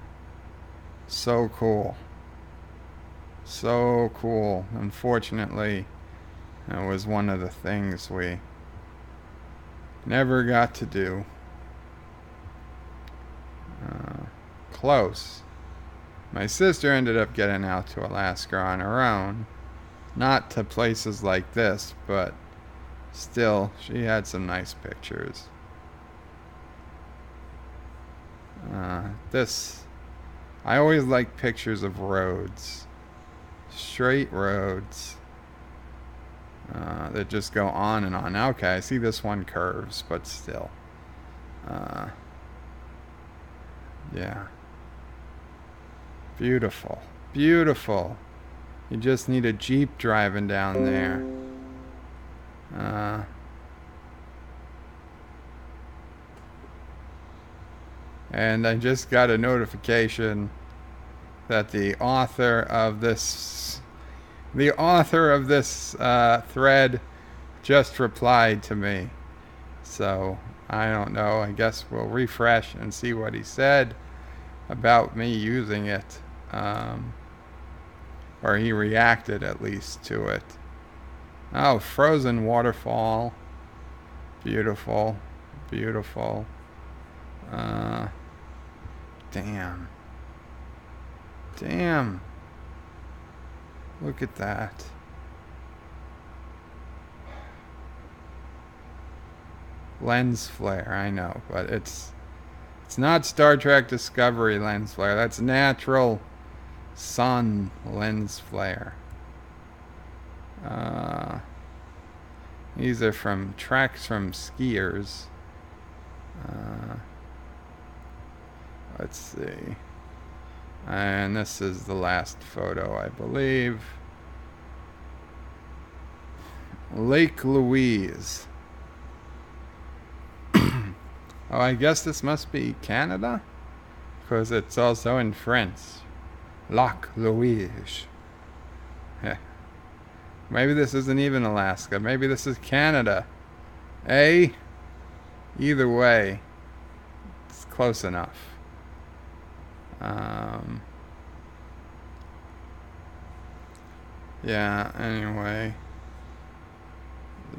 so cool. So cool. Unfortunately, it was one of the things we never got to do. Close. My sister ended up getting out to Alaska on her own. Not to places like this, but still, she had some nice pictures. I always like pictures of roads. Straight roads. That just go on and on. Okay, I see this one curves, but still. Yeah. Beautiful. Beautiful. You just need a Jeep driving down there. And I just got a notification that the author of this thread just replied to me. So I don't know. I guess we'll refresh and see what he said about me using it. Or he reacted at least to it. Oh, frozen waterfall. Beautiful. Beautiful. Damn. Damn. Look at that. Lens flare, I know, but it's not Star Trek Discovery lens flare. That's natural sun lens flare. These are from tracks from skiers. Let's see. And this is the last photo, I believe. Lake Louise. Oh, I guess this must be Canada, because it's also in French. Lac Louise. Yeah. Maybe this isn't even Alaska. Maybe this is Canada. Eh? Either way, it's close enough. Yeah, anyway.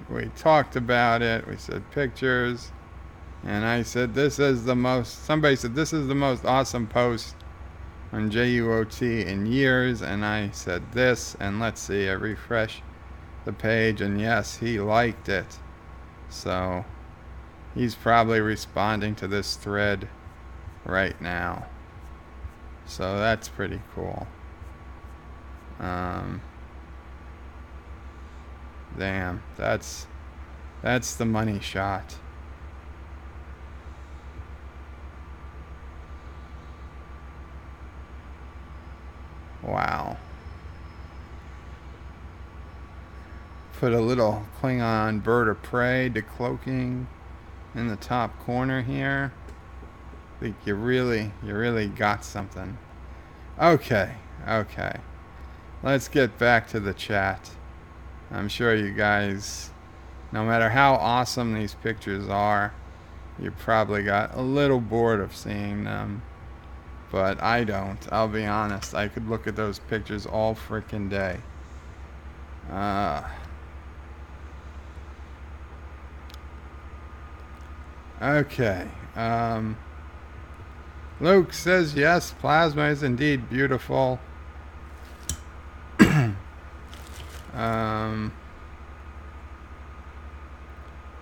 We talked about it. We said pictures. And I said, this is the most, somebody said, this is the most awesome post on JUOT in years. And I said this, and let's see, I refresh the page, and yes, he liked it. So he's probably responding to this thread right now. So that's pretty cool. Damn, that's the money shot. Wow. Put a little Klingon bird of prey decloaking in the top corner here. I think you really got something. Okay. Let's get back to the chat. I'm sure you guys, no matter how awesome these pictures are, you probably got a little bored of seeing them. But I don't. I'll be honest. I could look at those pictures all frickin' day. Okay. Luke says, yes, plasma is indeed beautiful.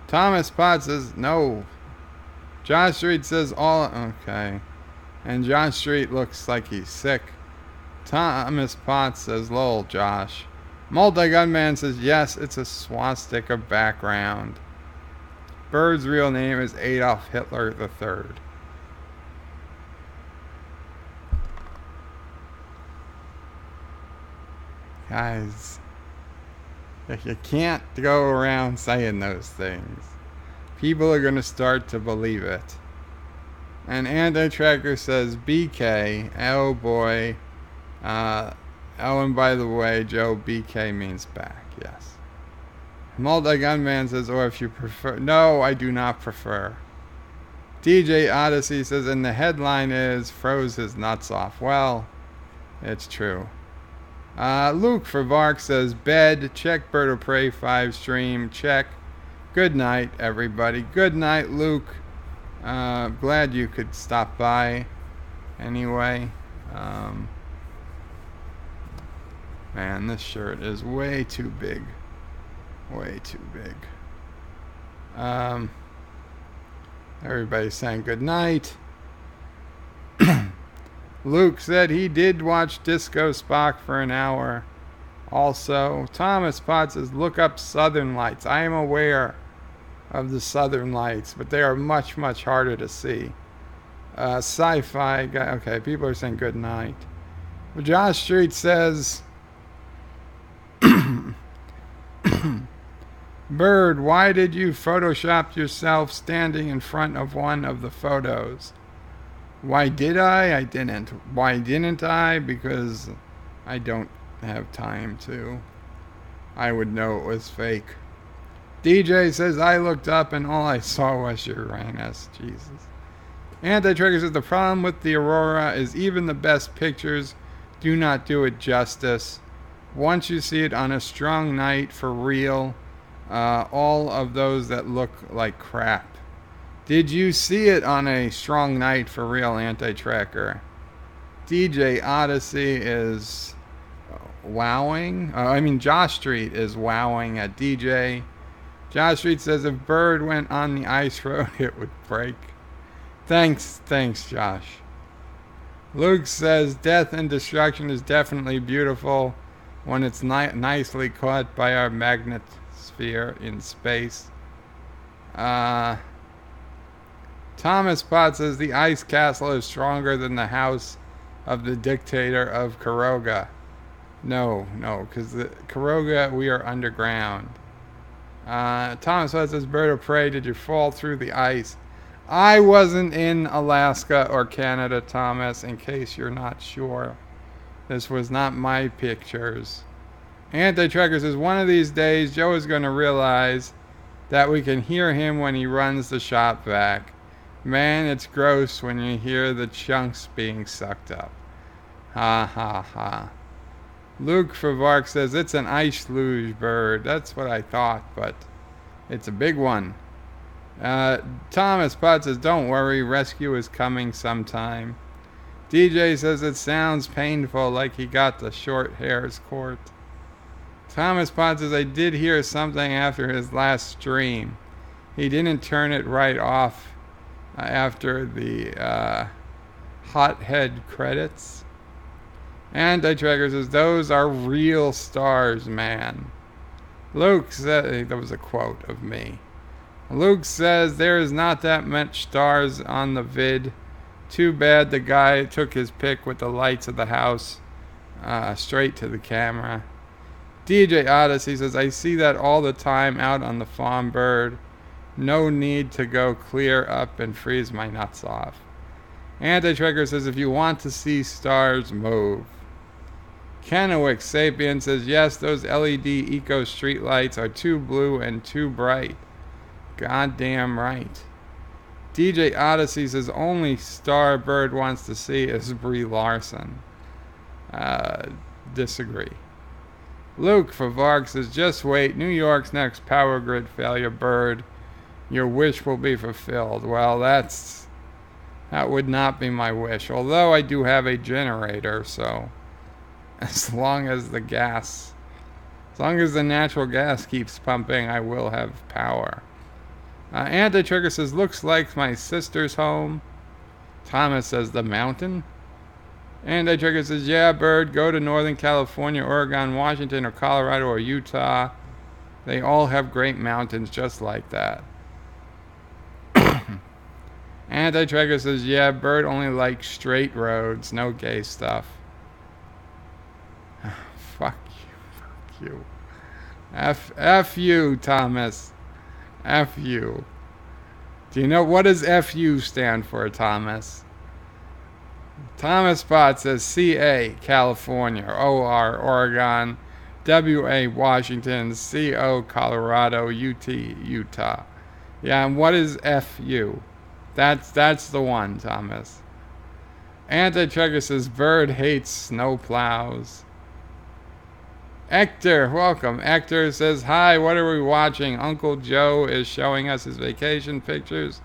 Thomas Potts says, no. Josh Street says, all... Okay. And John Street looks like he's sick. Thomas Potts says, lol, Josh. Multi-Gunman says, yes, it's a swastika background. Bird's real name is Adolf Hitler III. Guys, you can't go around saying those things. People are going to start to believe it. And Anti-Tracker says, BK, oh boy. Oh, and by the way, Joe, BK means back, yes. Multi-Gunman says, or if you prefer. No, I do not prefer. DJ Odyssey says, and the headline is, froze his nuts off. Well, it's true. Luke for Vark says, bed, check Bird of Prey 5 stream, check. Good night, everybody. Good night, Luke. Glad you could stop by anyway. Man, this shirt is way too big. Way too big. Everybody's saying good night. Luke said he did watch Disco Spock for an hour. Also, Thomas Potts says, look up Southern Lights. I am aware of the Southern Lights, but they are much, much harder to see. Sci-fi guy. Okay, people are saying good night. Josh Street says, Bird, why did you Photoshop yourself standing in front of one of the photos? Why did I? I didn't. Why didn't I? Because I don't have time to. I would know it was fake. DJ says, I looked up and all I saw was Uranus. Jesus. Anti-Trigger says, the problem with the Aurora is even the best pictures do not do it justice. Once you see it on a strong night for real, all of those that look like crap. Did you see it on a strong night for real, Anti-Tracker? DJ Odyssey is wowing. Josh Street is wowing at DJ. Josh Street says if Bird went on the ice road, it would break. Thanks, Josh. Luke says death and destruction is definitely beautiful when it's nicely caught by our magnetosphere in space. Thomas Potts says the ice castle is stronger than the house of the dictator of Karoga. No, because the Karoga, we are underground. Thomas Potts says, Bird of Prey, did you fall through the ice? I wasn't in Alaska or Canada, Thomas, in case you're not sure. This was not my pictures. Anti-Tracker says, one of these days, Joe is going to realize that we can hear him when he runs the shop vac. Man, it's gross when you hear the chunks being sucked up. Ha ha ha. Luke Favark says, it's an ice luge, Bird. That's what I thought, but it's a big one. Thomas Potts says, don't worry, rescue is coming sometime. DJ says, it sounds painful, like he got the short hairs court. Thomas Potts says, I did hear something after his last stream. He didn't turn it right off after the hothead credits. Anti-Tracker says, those are real stars, man. Luke said, that was a quote of me. Luke says, there is not that much stars on the vid. Too bad the guy took his pic with the lights of the house straight to the camera. DJ Odyssey says, I see that all the time out on the farm, Bird. No need to go clear up and freeze my nuts off. Anti-Tracker says, if you want to see stars, move. Kennewick Sapien says, yes, those LED eco streetlights are too blue and too bright. Goddamn right. DJ Odyssey says, only star Bird wants to see is Brie Larson. Disagree. Luke Favark says, just wait, New York's next power grid failure, Bird. Your wish will be fulfilled. Well, that would not be my wish. Although I do have a generator, so as long as the natural gas keeps pumping, I will have power. Anti-Trigger says, looks like my sister's home. Thomas says, the mountain. Anti-Trigger says, yeah, Bird, go to Northern California, Oregon, Washington, or Colorado, or Utah. They all have great mountains just like that. Anti-Trigger says, yeah, Bird only likes straight roads, no gay stuff. Fuck you. F you, Thomas. F you. Do you know what does FU stand for, Thomas? Thomas Spot says CA, California, OR, Oregon, WA, Washington, CO, Colorado, UT, Utah. Yeah, and what is FU? That's the one, Thomas. Anti-Trigger says Bird hates snow plows. Hector, welcome. Hector says, hi, what are we watching? Uncle Joe is showing us his vacation pictures.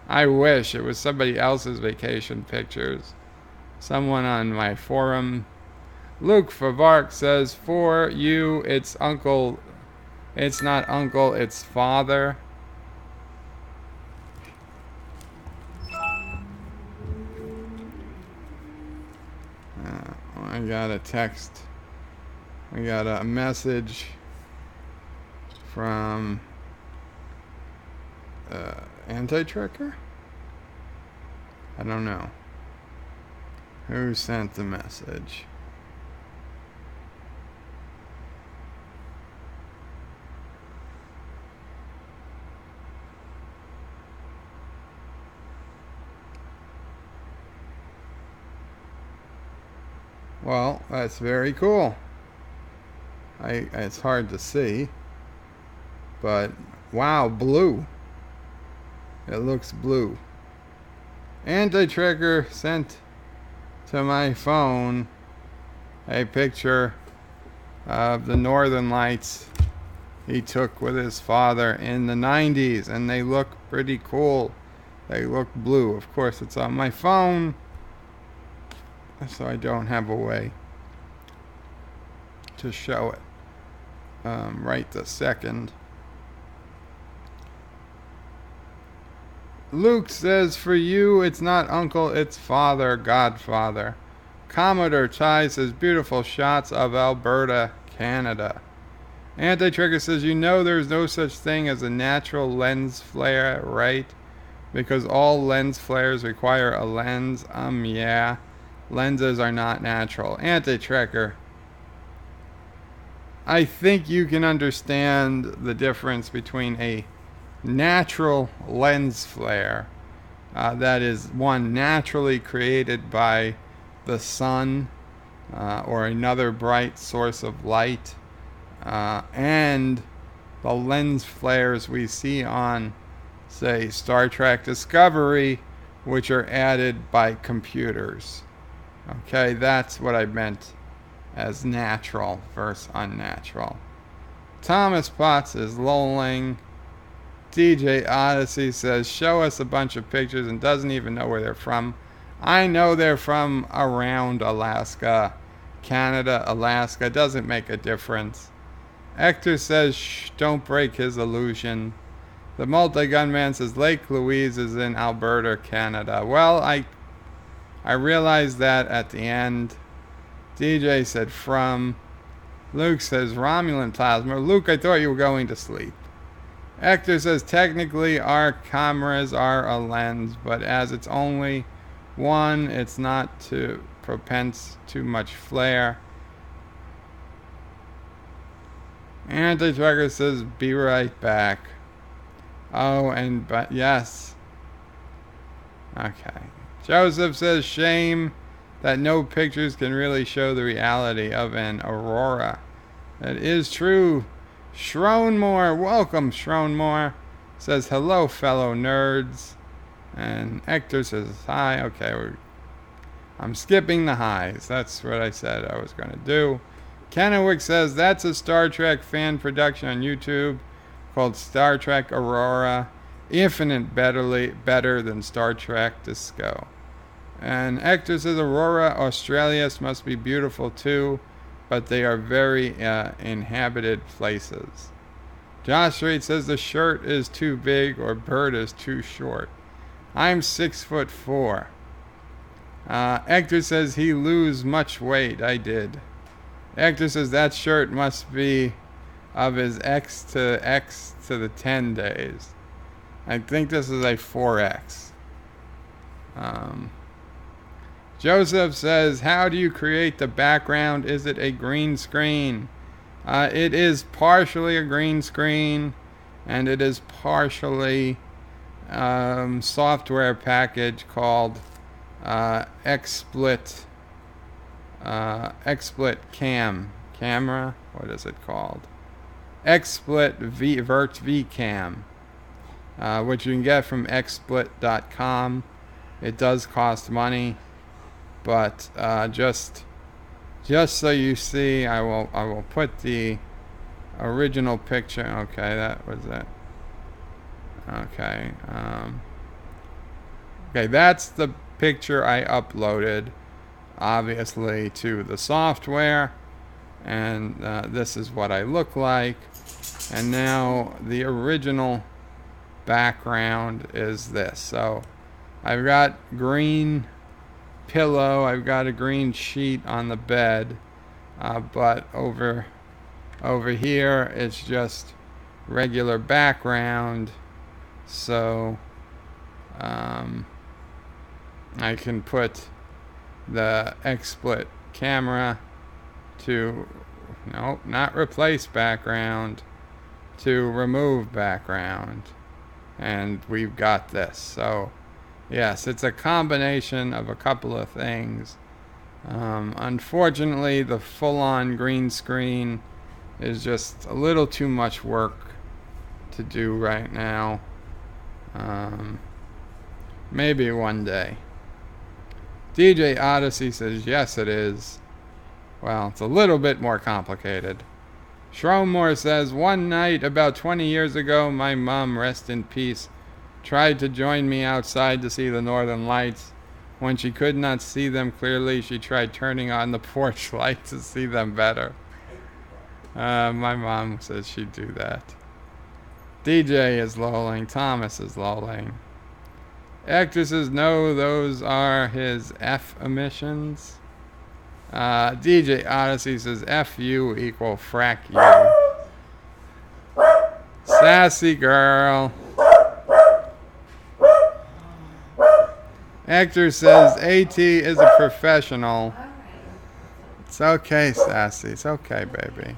I wish it was somebody else's vacation pictures. Someone on my forum. Luke Favark says, for you, it's uncle. It's not uncle, it's father. I got a text. I got a message from Anti-Tracker? I don't know. Who sent the message? Well, that's very cool. It's hard to see, but wow, blue. It looks blue. Anti-Tracker sent to my phone a picture of the Northern Lights he took with his father in the 90s, and they look pretty cool. They look blue. Of course, it's on my phone, so I don't have a way to show it right this second. Luke says, for you, it's not uncle, it's father, godfather. Commodore Chai says, beautiful shots of Alberta, Canada. Anti-Trigger says, you know there's no such thing as a natural lens flare, right? Because all lens flares require a lens. Yeah. Lenses are not natural. Anti-Trigger, I think you can understand the difference between a natural lens flare, that is one naturally created by the sun or another bright source of light, and the lens flares we see on, say, Star Trek Discovery, which are added by computers. Okay, that's what I meant as natural versus unnatural. Thomas Potts is lolling. DJ Odyssey says, show us a bunch of pictures, and doesn't even know where they're from. I know they're from around Alaska, Canada, Alaska. Doesn't make a difference. Hector says, shh, don't break his illusion. The Multi-Gunman says, Lake Louise is in Alberta, Canada. Well, I realized that at the end. DJ said from. Luke says, Romulan plasma. Luke, I thought you were going to sleep. Hector says, technically our cameras are a lens, but as it's only one, it's not to propense too much flare. Anti-Tracker says, be right back. Oh, but yes. Okay. Joseph says, shame that no pictures can really show the reality of an aurora. That is true. Shronmore, welcome Shronmore. Says, hello fellow nerds. And Hector says, hi. Okay, I'm skipping the highs. That's what I said I was going to do. Kennewick says, that's a Star Trek fan production on YouTube called Star Trek Aurora. Infinite better than Star Trek Disco. And Hector says, Aurora Australis must be beautiful too, but they are very inhabited places. Josh Reed says, the shirt is too big or bird is too short. I'm 6'4". Hector says, he lose much weight. I did. Hector says, that shirt must be of his X to the 10 days. I think this is a 4X. Joseph says, how do you create the background? Is it a green screen? It is partially a green screen, and it is partially software package called XSplit camera. What is it called? XSplit Vert VCam, which you can get from xsplit.com. It does cost money, but just so you see, I will put the original picture. Okay, that was it. Okay, okay, that's the picture I uploaded, obviously, to the software, and this is what I look like. And now the original background is this. So I've got green pillow, I've got a green sheet on the bed, but over here it's just regular background. So I can put the XSplit camera to, no, not replace background, to remove background, and we've got this. So yes, it's a combination of a couple of things. Unfortunately, the full-on green screen is just a little too much work to do right now. Maybe one day. DJ Odyssey says, yes, it is. Well, it's a little bit more complicated. Shromore says, one night about 20 years ago, my mom, rest in peace, tried to join me outside to see the northern lights. When she could not see them clearly, she tried turning on the porch light to see them better. My mom says she'd do that. DJ is lolling. Thomas is lolling. Hector says, no, those are his F emissions. DJ Odyssey says, FU equal frack you. Sassy girl. Hector says, AT is a professional. It's okay, Sassy. It's okay, baby.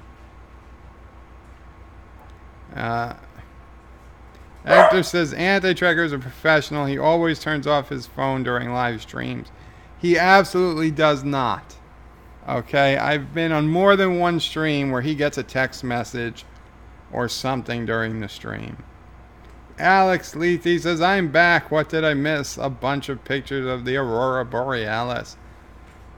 Hector says, Anti-Tracker is a professional. He always turns off his phone during live streams. He absolutely does not. Okay, I've been on more than one stream where he gets a text message or something during the stream. Alex Lethe says, I'm back. What did I miss? A bunch of pictures of the Aurora Borealis.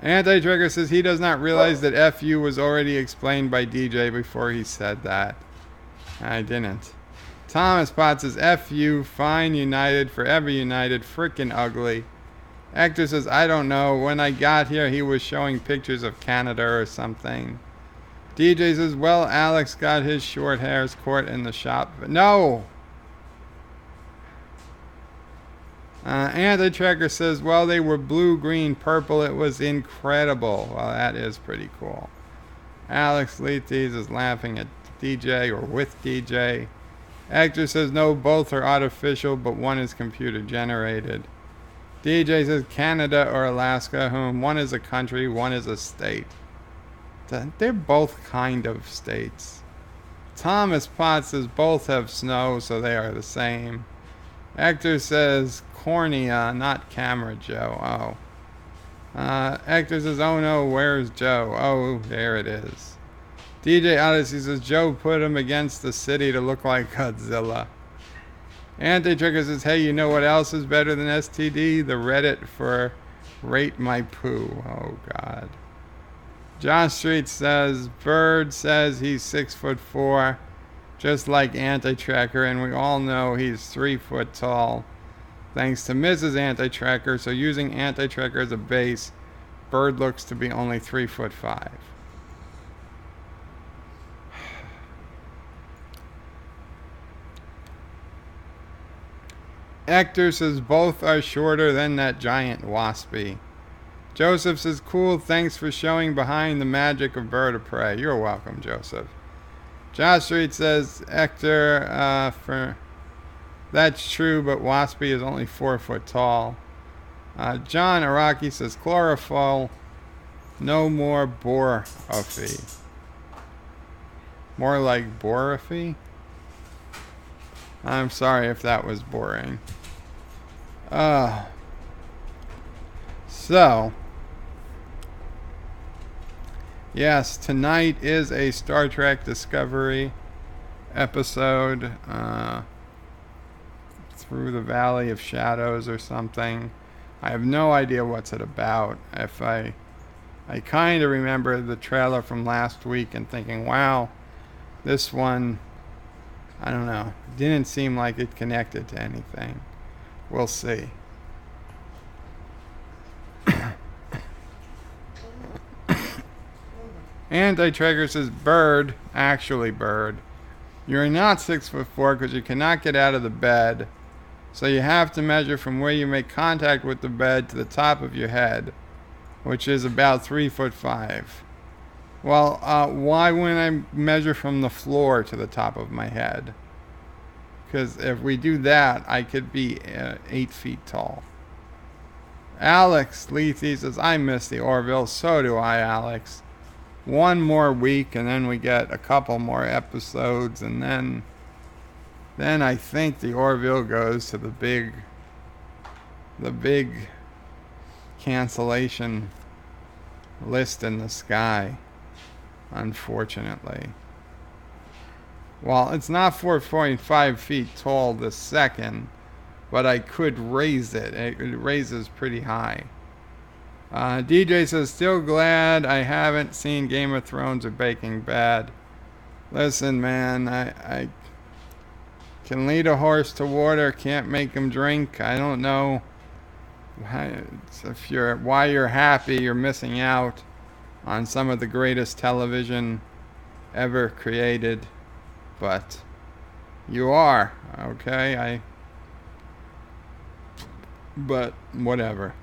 Anti-Trigger says he does not realize that FU was already explained by DJ before he said that. I didn't. Thomas Potts says, FU, fine, united, forever united, frickin' ugly. Hector says, I don't know. When I got here, he was showing pictures of Canada or something. DJ says, well, Alex got his short hairs caught in the shop. No! Anti-Tracker says, well, they were blue, green, purple. It was incredible. Well, that is pretty cool. Alex Lethes is laughing at DJ or with DJ. Hector says, no, both are artificial, but one is computer generated. DJ says Canada or Alaska, one is a country, one is a state. They're both kind of states. Thomas Potts says both have snow, so they are the same. Hector says cornea, not camera, Joe. Oh. Hector says, oh no, where's Joe? Oh, there it is. DJ Odyssey says, Joe put him against the city to look like Godzilla. Anti-Trigger says, hey, you know what else is better than STD? The Reddit for Rate My Poo. Oh, God. Josh Street says, Bird says he's 6'4", just like Anti-Tracker, and we all know he's 3 foot tall. Thanks to Mrs. Anti-Tracker, so using Anti-Tracker as a base, Bird looks to be only 3'5". Hector says both are shorter than that giant waspy. Joseph says, cool, thanks for showing behind the magic of Bird of Prey. You're welcome, Joseph. Josh Street says, Hector, that's true, but waspy is only 4 foot tall. John Araki says, chlorophyll, no more borophy. More like borophy? I'm sorry if that was boring. So, yes, tonight is a Star Trek Discovery episode, Through the Valley of Shadows or something. I have no idea what's it about. If I kind of remember the trailer from last week and thinking, wow, this one, I don't know, didn't seem like it connected to anything. We'll see. Anti-Tracker says, Bird, actually Bird, you're not 6'4" because you cannot get out of the bed, so you have to measure from where you make contact with the bed to the top of your head, which is about 3'5". Well, why wouldn't I measure from the floor to the top of my head? Because if we do that, I could be 8 feet tall. Alex Lethe says, I miss the Orville. So do I, Alex. One more week, and then we get a couple more episodes, and then I think the Orville goes to the big cancellation list in the sky, unfortunately. Well, it's not 4.5 feet tall this second, but I could raise it. It raises pretty high. DJ says, still glad I haven't seen Game of Thrones or Breaking Bad. Listen, man, I can lead a horse to water, can't make him drink. I don't know why you're happy you're missing out on some of the greatest television ever created, but you are, okay? But whatever.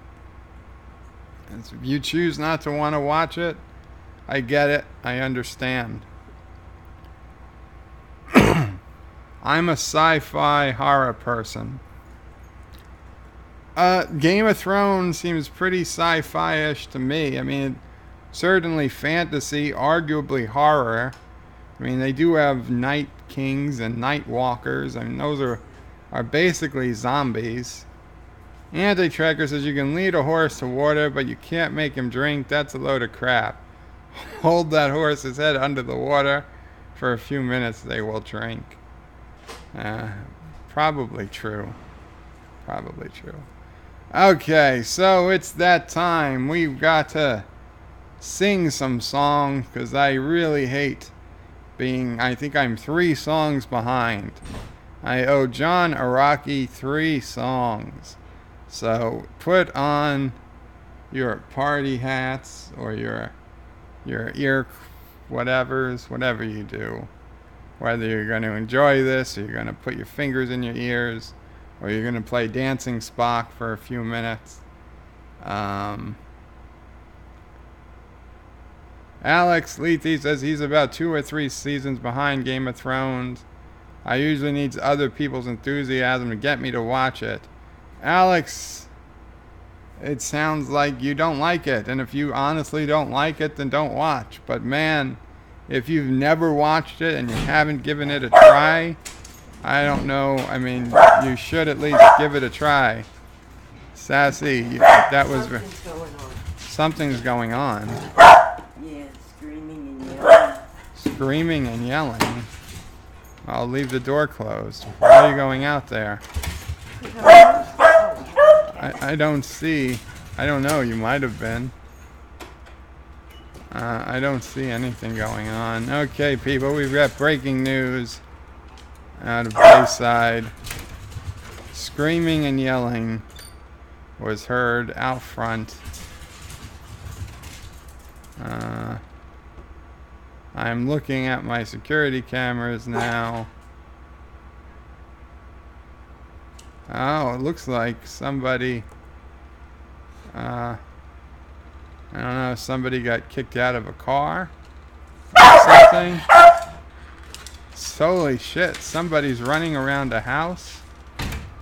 If you choose not to want to watch it, I get it. I understand. I'm a sci-fi horror person. Game of Thrones seems pretty sci-fi-ish to me. I mean, certainly fantasy, arguably horror. I mean, they do have Night Kings and Night Walkers. I mean, those are basically zombies. Anti-Tracker says you can lead a horse to water, but you can't make him drink. That's a load of crap. Hold that horse's head under the water for a few minutes, they will drink. Probably true. Probably true. Okay, so it's that time. We've got to sing some songs because I really hate I think I'm 3 songs behind. I owe John Araki 3 songs. So put on your party hats or your ear whatever you do. Whether you're going to enjoy this or you're going to put your fingers in your ears or you're going to play Dancing Spock for a few minutes. Alex Lethe says he's about 2 or 3 seasons behind Game of Thrones. I usually need other people's enthusiasm to get me to watch it. Alex, it sounds like you don't like it. And if you honestly don't like it, then don't watch. But man, if you've never watched it and you haven't given it a try, I don't know. I mean, you should at least give it a try. Sassy, that was... Something's going on. Yeah, screaming and yelling. Screaming and yelling? I'll leave the door closed. Why are you going out there? I don't see. I don't know. You might have been. I don't see anything going on. Okay, people, we've got breaking news out of Bayside. Screaming and yelling was heard out front. I'm looking at my security cameras now. Oh, it looks like somebody, I don't know, somebody got kicked out of a car or something. Holy shit, somebody's running around a house.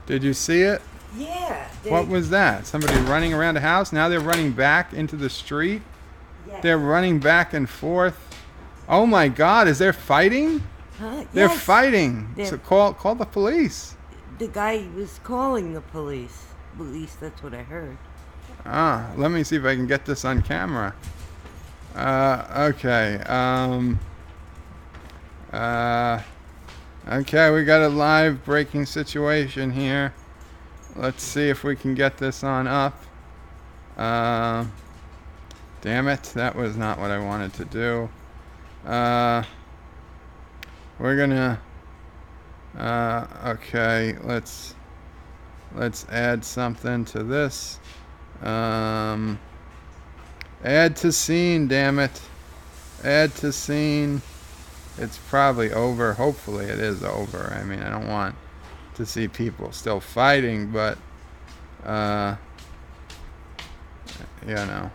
Did you see it? Yeah. What was that? Somebody running around a house? Now they're running back into the street? Yeah. They're running back and forth. Oh my God, is there fighting? Huh? They're Yes. fighting. They're- So call the police. The guy was calling the police. At least that's what I heard. Let me see if I can get this on camera. Okay. Okay, we got a live breaking situation here. Let's see if we can get this on up. Damn it, that was not what I wanted to do. We're gonna okay, let's add something to this. Add to scene, damn it. Add to scene. It's probably over. Hopefully it is over. I mean, I don't want to see people still fighting, but you know,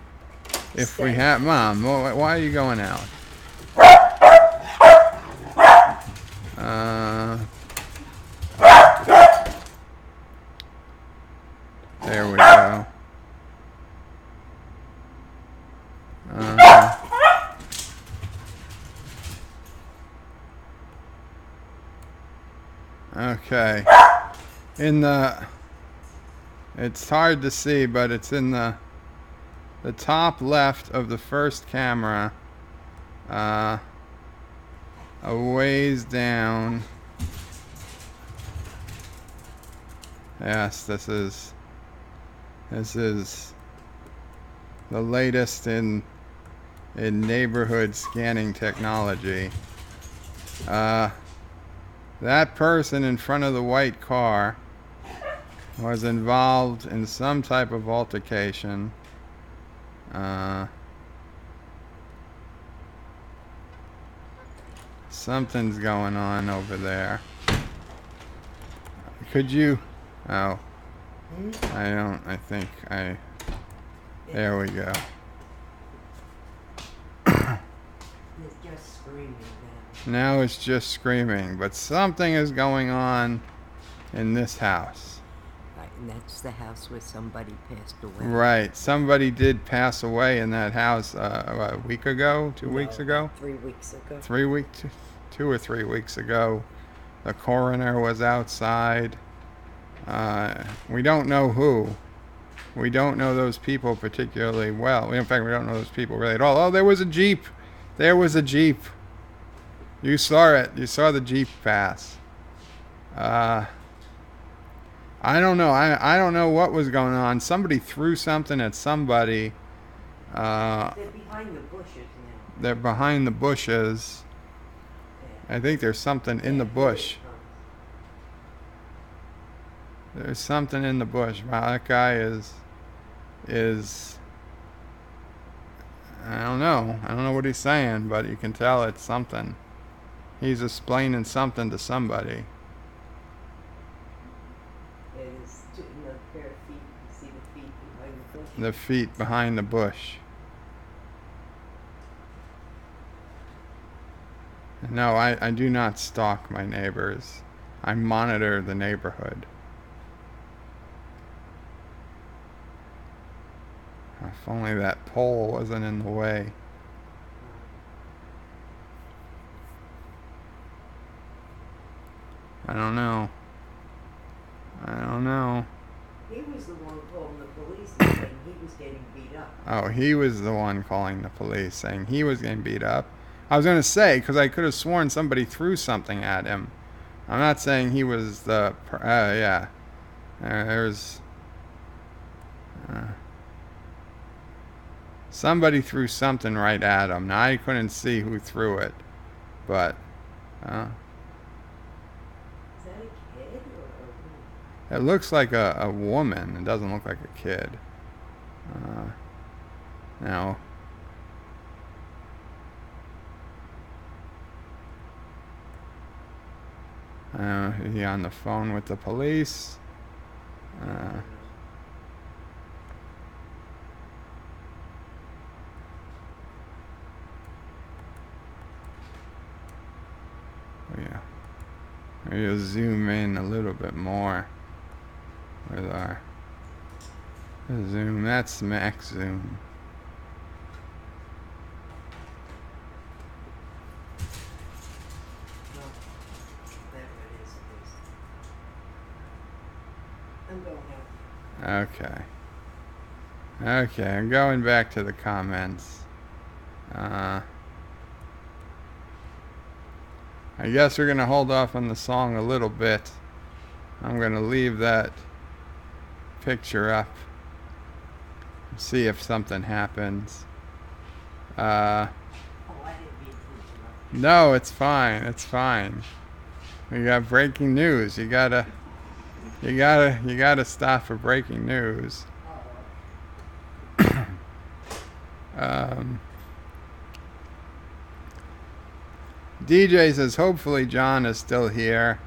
if we have... Mom, why are you going out? There we go. Okay. It's hard to see, but it's in the top left of the first camera. A ways down. Yes, this is the latest in neighborhood scanning technology. That person in front of the white car was involved in some type of altercation. Something's going on over there. Could you... Oh. There we go. It's just screaming now. Now it's just screaming, but something is going on in this house. Right, and that's the house where somebody passed away. Right, somebody did pass away in that house a week ago, 2 weeks ago? 3 weeks ago. 3 weeks, 2 or 3 weeks ago. The coroner was outside. We don't know who. We don't know those people particularly well. In fact, we don't know those people really at all. Oh, there was a Jeep. There was a Jeep. You saw it. You saw the Jeep pass. I don't know. I don't know what was going on. Somebody threw something at somebody. They're behind the bushes now. They're behind the bushes. I think there's something in the bush. There's something in the bush. Wow, that guy is I don't know. I don't know what he's saying, but you can tell it's something. He's explaining something to somebody. It is in the bare feet. You see the feet behind the bush. The feet behind the bush. No, I do not stalk my neighbors. I monitor the neighborhood. If only that pole wasn't in the way. I don't know. I don't know. He was the one calling the police and saying he was getting beat up. Oh, he was the one calling the police saying he was getting beat up. I was going to say, because I could have sworn somebody threw something at him. I'm not saying he was the... yeah. There's... somebody threw something right at him. Now, I couldn't see who threw it. But... Is that a kid or a... It looks like a woman. It doesn't look like a kid. Now... is he on the phone with the police? Yeah. Maybe we'll zoom in a little bit more with our zoom. That's max zoom. Okay. Okay, I'm going back to the comments. I guess we're going to hold off on the song a little bit. I'm going to leave that picture up. See if something happens. No, it's fine. It's fine. We got breaking news. You gotta stop for breaking news. DJ says, hopefully John is still here.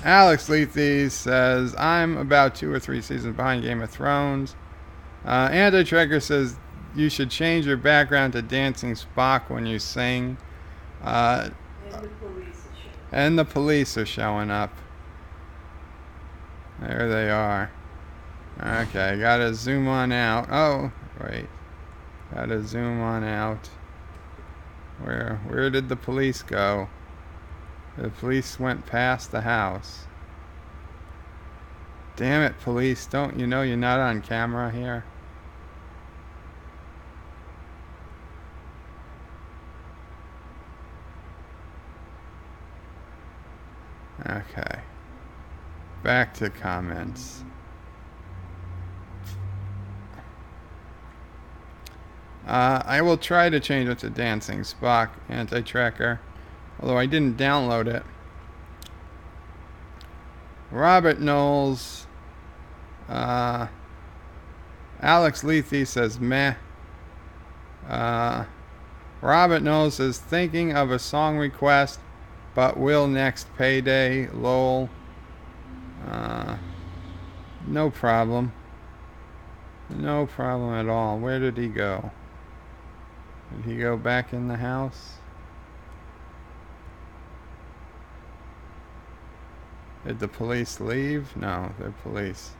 Alex Lethes says, I'm about 2 or 3 seasons behind Game of Thrones. Anti-Tracker says, you should change your background to Dancing Spock when you sing. And the police are showing up. There they are. Okay, gotta zoom on out. Oh, wait. Gotta zoom on out. Where did the police go? The police went past the house. Damn it, police. Don't you know you're not on camera here? Okay. Back to comments. I will try to change it to Dancing Spock Anti-Tracker, although I didn't download it. Robert Knowles. Alex Lethe says meh. Robert Knowles says thinking of a song request, but will next payday. Lol. No problem. No problem at all. Where did he go? Did he go back in the house? Did the police leave? No, they're police.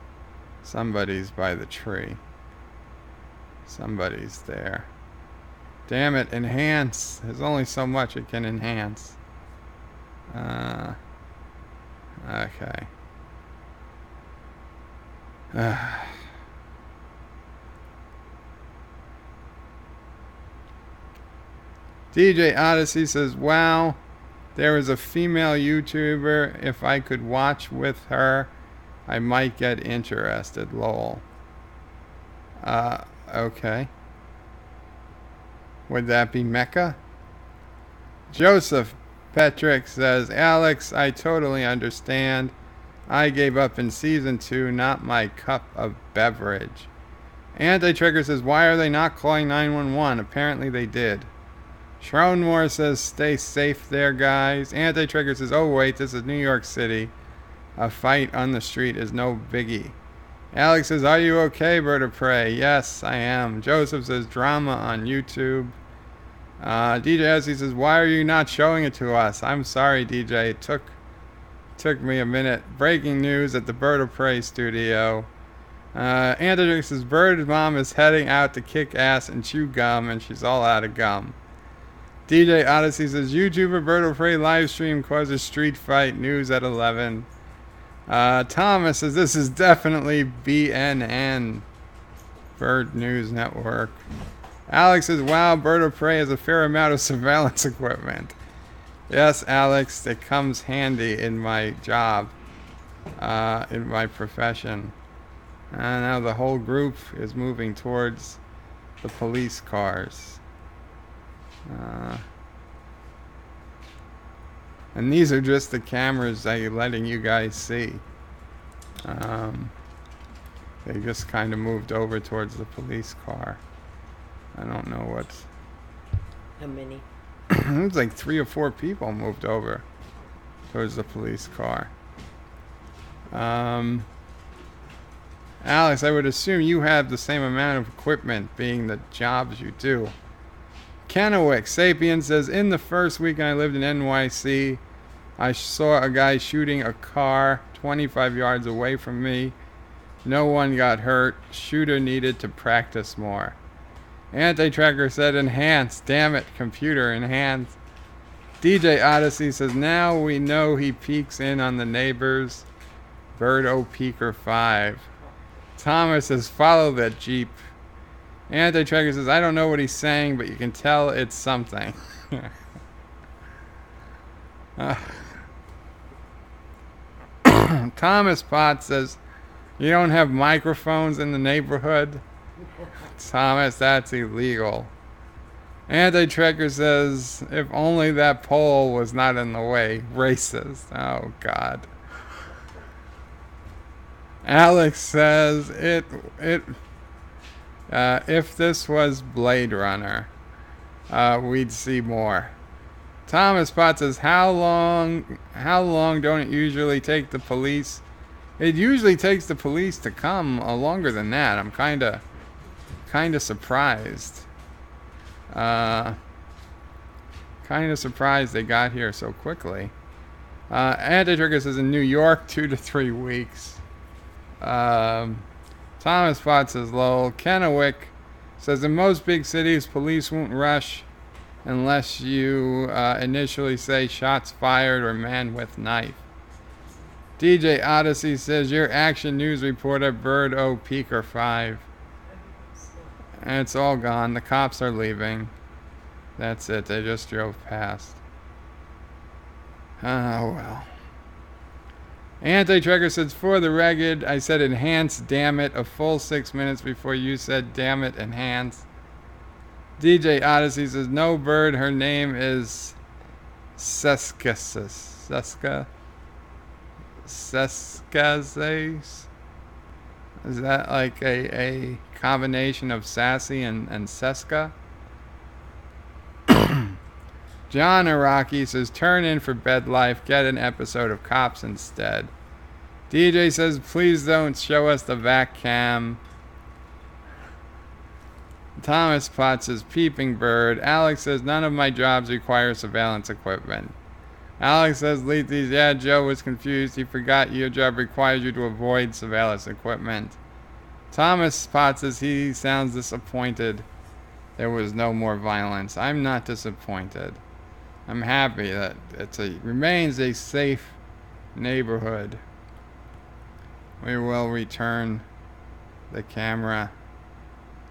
Somebody's by the tree. Somebody's there. Damn it, enhance. There's only so much it can enhance. Okay. DJ Odyssey says, wow, there is a female YouTuber. If I could watch with her, I might get interested. Lol. Okay. Would that be Mecca? Joseph Petrick says, Alex, I totally understand. I gave up in season 2, not my cup of beverage. Anti-Trigger says, why are they not calling 911? Apparently they did. Schronmore says, stay safe there, guys. Anti-Trigger says, oh wait, this is New York City. A fight on the street is no biggie. Alex says, are you okay, Bird of Prey? Yes, I am. Joseph says, drama on YouTube. DJ Essie says, why are you not showing it to us? I'm sorry, DJ. It took me a minute. Breaking news at the Bird of Prey studio. Anti-Trigger says, Bird's mom is heading out to kick ass and chew gum, and she's all out of gum. DJ Odyssey says, YouTuber Bird of Prey live stream causes street fight. News at 11. Thomas says, this is definitely BNN. Bird News Network. Alex says, wow, Bird of Prey has a fair amount of surveillance equipment. Yes, Alex, it comes handy in my job, in my profession. And now the whole group is moving towards the police cars. And these are just the cameras I'm letting you guys see. They just kind of moved over towards the police car. I don't know what. How many? It was like 3 or 4 people moved over towards the police car. Alex, I would assume you have the same amount of equipment, being the jobs you do. Kennewick Sapien says, in the first weekend I lived in NYC, I saw a guy shooting a car 25 yards away from me. No one got hurt. Shooter needed to practice more. Anti-Tracker said, enhance. Damn it, computer, enhance. DJ Odyssey says, now we know he peeks in on the neighbors. Bird O Peeker 5. Thomas says, follow that Jeep. Anti-Tracker says, I don't know what he's saying, but you can tell it's something. Thomas Potts says, you don't have microphones in the neighborhood? Thomas, that's illegal. Anti-Tracker says, if only that pole was not in the way. Racist. Oh, God. Alex says, if this was Blade Runner, we'd see more. Thomas Potts says, how long don't it usually take the police? It usually takes the police to come longer than that. I'm kind of surprised. Kind of surprised they got here so quickly. Anti-Trigger says in New York, 2 to 3 weeks. Thomas Potts says lol. Kennewick says in most big cities, police won't rush unless you initially say shots fired or man with knife. DJ Odyssey says your action news reporter Bird O Peeker 5. And it's all gone. The cops are leaving. That's it. They just drove past. Oh well. Anti-Tracker says, for the record, I said enhance, damn it, a full 6 minutes before you said damn it, enhance. DJ Odyssey says, no bird, her name is Seska. Seskazes? Is that like a combination of sassy and Seska? John Araki says, turn in for bed life, get an episode of Cops instead. DJ says, please don't show us the vac cam. Thomas Potts says, peeping bird. Alex says, none of my jobs require surveillance equipment. Alex says, Leethies, yeah, Joe was confused. He forgot your job requires you to avoid surveillance equipment. Thomas Potts says he sounds disappointed there was no more violence. I'm not disappointed. I'm happy that remains a safe neighborhood. We will return the camera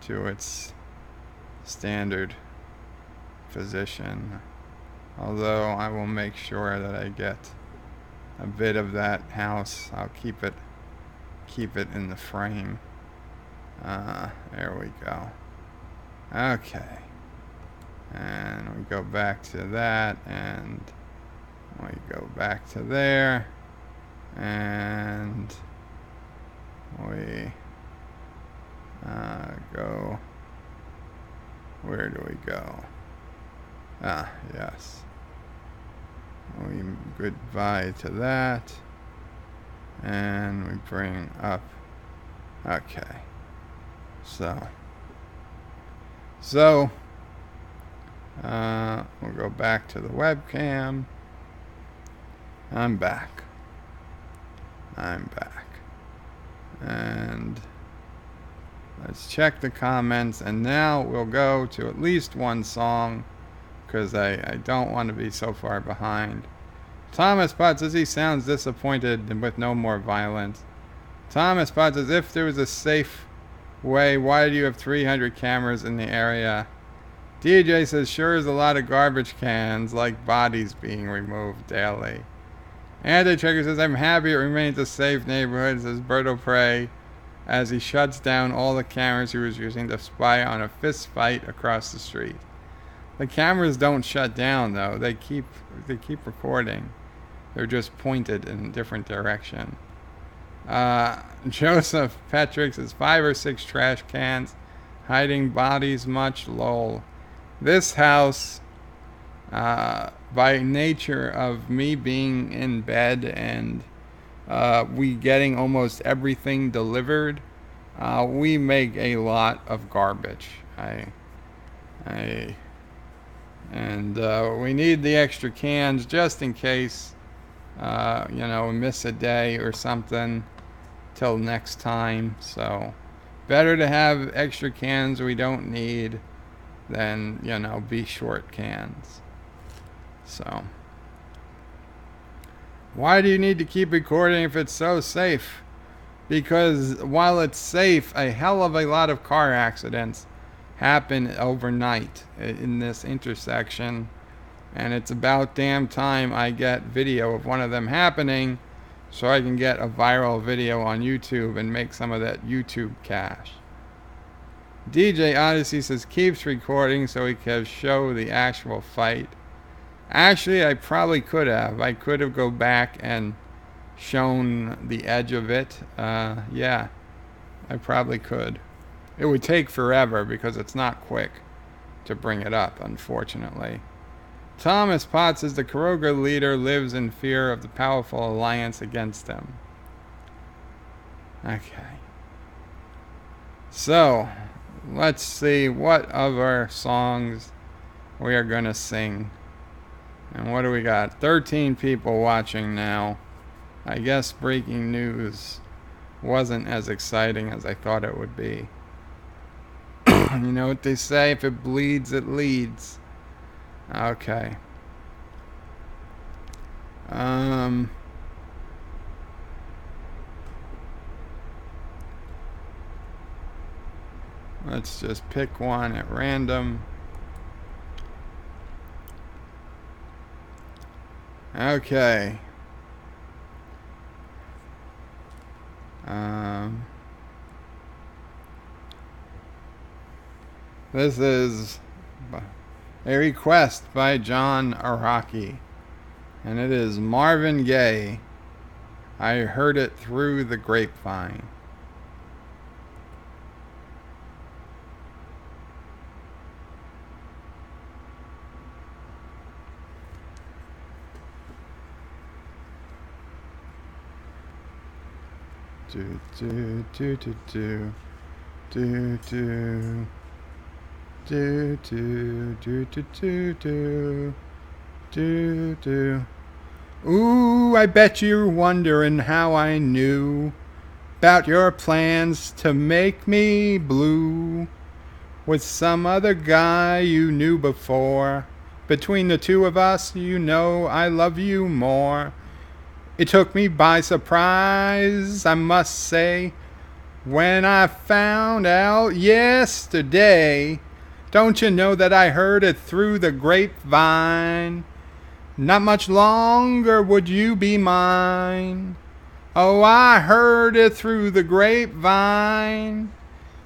to its standard position. Although I will make sure that I get a bit of that house. I'll keep it in the frame. There we go. Okay. And we go back to that, and we go back to there, and we go. Where do we go? Ah, yes. We goodbye to that, and we bring up. Okay. So we'll go back to the webcam. I'm back. And let's check the comments, and now we'll go to at least one song, because I don't want to be so far behind. Thomas Potts says he sounds disappointed with no more violence. Thomas Potts says, if there was a safe way, why do you have 300 cameras in the area? DJ says, sure is a lot of garbage cans, like bodies being removed daily. Anti-Checker says, I'm happy it remains a safe neighborhood, says Berto Prey, as he shuts down all the cameras he was using to spy on a fist fight across the street. The cameras don't shut down, though. They keep recording. They're just pointed in a different direction. Joseph Petrick says, 5 or 6 trash cans hiding bodies much, lol. This house, by nature of me being in bed and we getting almost everything delivered, we make a lot of garbage. We need the extra cans just in case, we miss a day or something till next time. So better to have extra cans we don't need than, be short cans. So why do you need to keep recording if it's so safe? Because while it's safe, a hell of a lot of car accidents happen overnight in this intersection, and it's about damn time I get video of one of them happening so I can get a viral video on YouTube and make some of that YouTube cash. DJ Odyssey says keeps recording so he can show the actual fight. Actually, I probably could have. I could have go back and shown the edge of it. Yeah, I probably could. It would take forever because it's not quick to bring it up, unfortunately. Thomas Potts says the Karoga leader lives in fear of the powerful alliance against him. Okay. So, let's see what other songs we are going to sing. And what do we got? 13 people watching now. I guess breaking news wasn't as exciting as I thought it would be. You know what they say, if it bleeds, it leads. Okay. Let's just pick one at random. Okay. This is A request by John Araki. And it is Marvin Gaye. I heard it through the grapevine. Do do do do do do do do do do do do do do. Ooh, I bet you're wondering how I knew about your plans to make me blue with some other guy you knew before. Between the two of us, you know I love you more. It took me by surprise, I must say, when I found out yesterday. Don't you know that I heard it through the grapevine? Not much longer would you be mine. Oh, I heard it through the grapevine.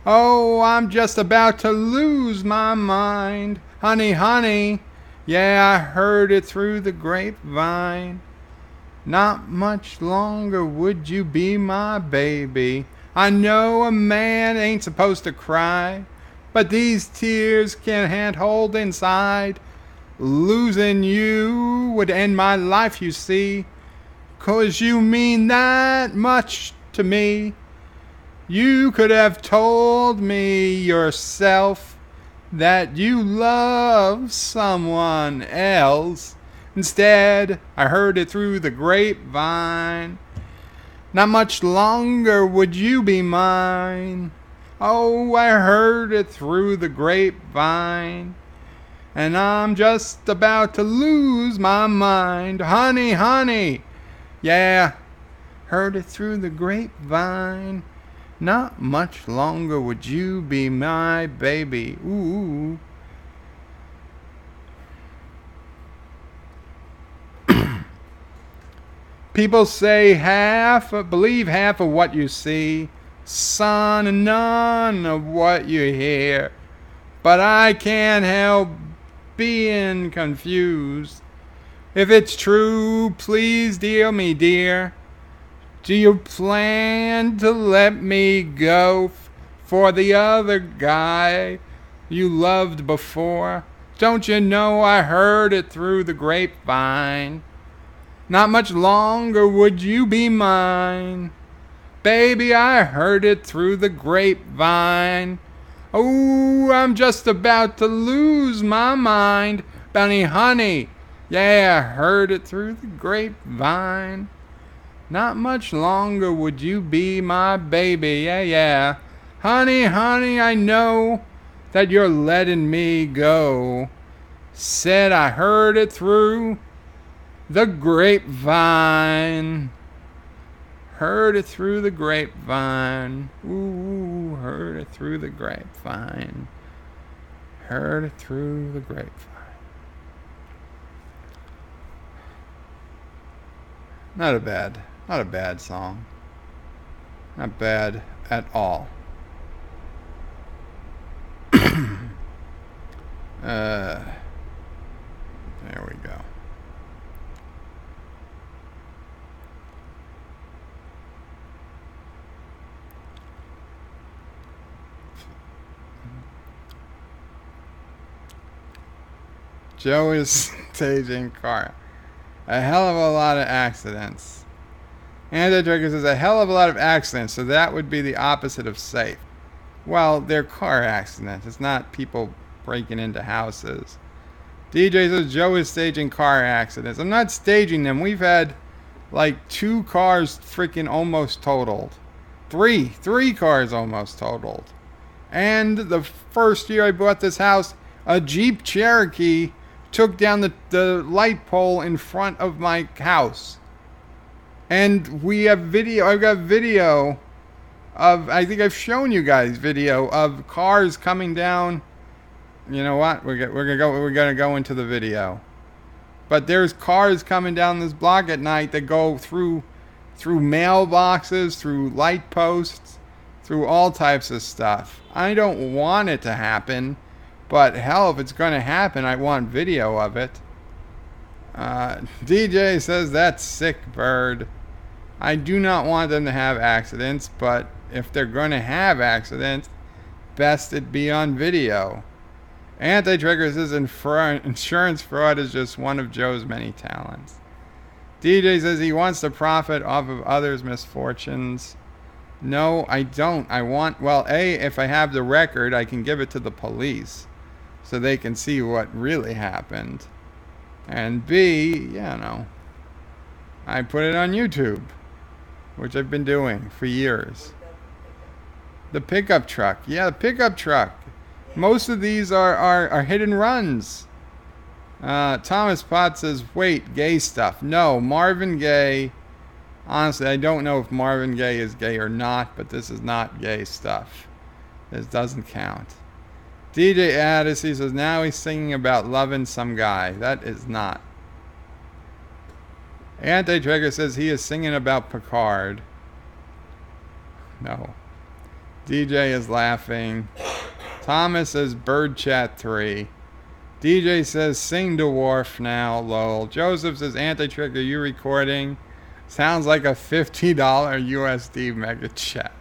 Oh, I'm just about to lose my mind. Honey, honey, yeah, I heard it through the grapevine. Not much longer would you be my baby. I know a man ain't supposed to cry, but these tears can't hold inside. Losing you would end my life, you see, 'cause you mean that much to me. You could have told me yourself that you love someone else. Instead, I heard it through the grapevine. Not much longer would you be mine. Oh, I heard it through the grapevine. And I'm just about to lose my mind. Honey, honey, yeah, heard it through the grapevine. Not much longer would you be my baby. Ooh. People say believe half of what you see, son, and none of what you hear. But I can't help being confused. If it's true, please deal me, dear. Do you plan to let me go for the other guy you loved before? Don't you know I heard it through the grapevine? Not much longer would you be mine. Baby, I heard it through the grapevine. Oh, I'm just about to lose my mind. Bunny, honey, yeah, I heard it through the grapevine. Not much longer would you be my baby, yeah, yeah. Honey, honey, I know that you're letting me go. Said I heard it through the grapevine. Heard it through the grapevine. Ooh, heard it through the grapevine. Heard it through the grapevine. Not a bad song. Not bad at all. There we go. Joe is staging car. A hell of a lot of accidents. Andy Trigger says a hell of a lot of accidents, so that would be the opposite of safe. Well, they're car accidents. It's not people breaking into houses. DJ says Joe is staging car accidents. I'm not staging them. We've had like 2 cars freaking almost totaled. Three cars almost totaled. And the first year I bought this house, a Jeep Cherokee took down the light pole in front of my house. And we have video. I've got video of, I think I've shown you guys video of cars coming down. You know what? We're gonna go into the video. But there's cars coming down this block at night that go through mailboxes, through light posts, through all types of stuff. I don't want it to happen, But hell, if it's going to happen, I want video of it. DJ says, that's sick, Bird. I do not want them to have accidents, but if they're going to have accidents, best it be on video. Anti-Trigger says insurance fraud is just one of Joe's many talents. DJ says he wants to profit off of others' misfortunes. No, I don't. I want, well, A, if I have the record, I can give it to the police so they can see what really happened. And B, you know, I put it on YouTube, which I've been doing for years. The pickup truck. Yeah, the pickup truck. Most of these are hit and runs. Thomas Potts says, wait, gay stuff. No, Marvin Gaye. Honestly, I don't know if Marvin Gaye is gay or not, but this is not gay stuff. This doesn't count. DJ Addis, he says, now he's singing about loving some guy. That is not. Anti-Trigger says he is singing about Picard. No. DJ is laughing. Thomas says Bird Chat 3. DJ says sing to Wharf now, lol. Joseph says Anti-Trigger, you recording? Sounds like a $50 USD mega chat.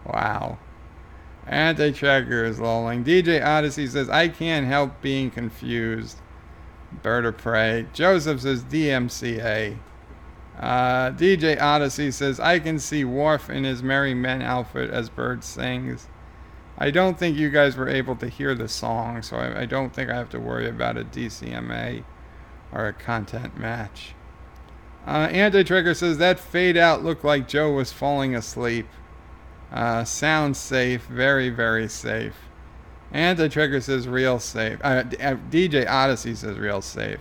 Wow. Anti-Trigger is lolling. DJ Odyssey says I can't help being confused. Bird of Prey. Joseph says DMCA. DJ Odyssey says I can see Worf in his Merry Men outfit as Bird sings. I don't think you guys were able to hear the song, so I don't think I have to worry about a DCMA or a content match. Anti-Trigger says that fade out looked like Joe was falling asleep. Sounds safe, very, very safe. Anti-Trigger says real safe. DJ Odyssey says real safe.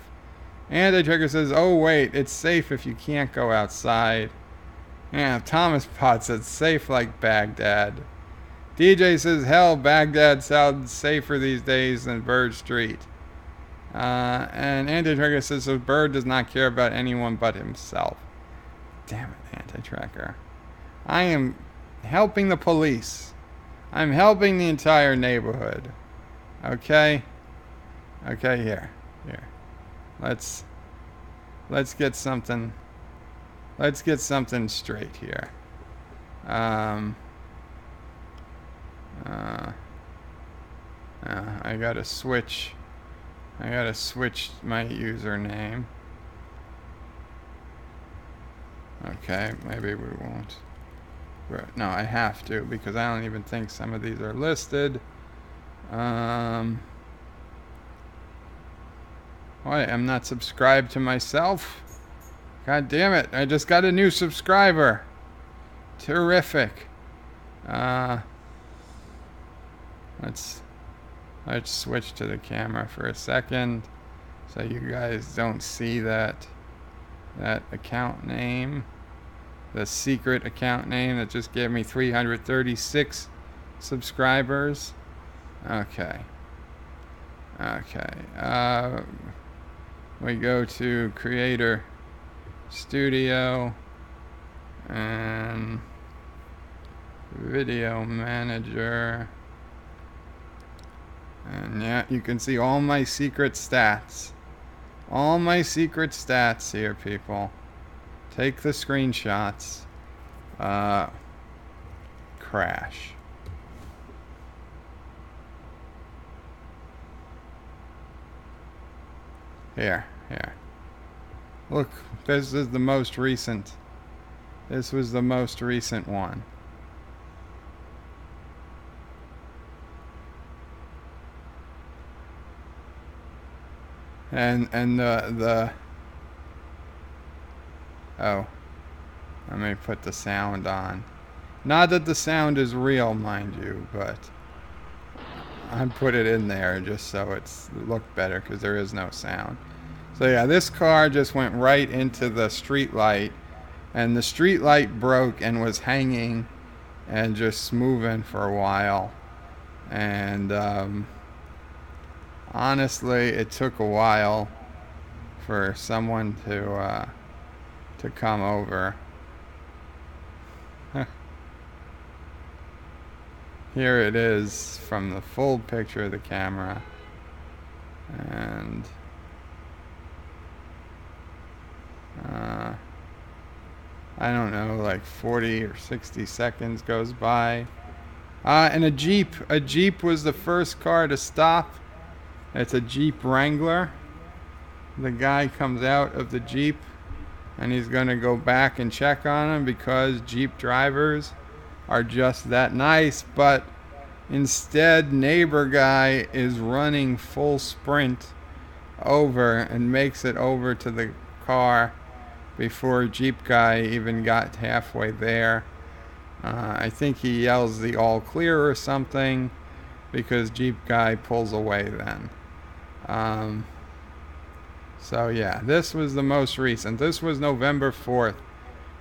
Anti-Trigger says, oh wait, it's safe if you can't go outside. Yeah, Thomas Potts says safe like Baghdad. DJ says, hell, Baghdad sounds safer these days than Bird Street. And Anti-Trigger says, so Bird does not care about anyone but himself. Damn it, Anti-Trigger. I am helping the police. I'm helping the entire neighborhood. Okay? Okay, here. Let's get something. Let's get something straight here. I gotta switch my username. Okay, maybe we won't. No, I have to because I don't even think some of these are listed. Wait, I'm not subscribed to myself? God damn it, I just got a new subscriber. Terrific. Let's switch to the camera for a second so you guys don't see that account name. The secret account name that just gave me 336 subscribers. Okay. We go to Creator Studio and Video Manager. And yeah, you can see all my secret stats. All my secret stats here, people. Take the screenshots. Crash. Here. Look, this is the most recent. This was the most recent one. And the oh, let me put the sound on. Not that the sound is real, mind you, but I put it in there just so it's look better because there is no sound. So yeah, this car just went right into the street light, and the street light broke and was hanging and just moving for a while. And honestly, it took a while for someone to come over. here it is from the full picture of the camera. And I don't know, like 40 or 60 seconds goes by. And a Jeep. A Jeep was the first car to stop. It's a Jeep Wrangler. The guy comes out of the Jeep and he's going to go back and check on him because Jeep drivers are just that nice. But instead, neighbor guy is running full sprint over and makes it over to the car before Jeep guy even got halfway there. I think he yells the all clear or something because Jeep guy pulls away then. So yeah, this was the most recent. This was November 4th,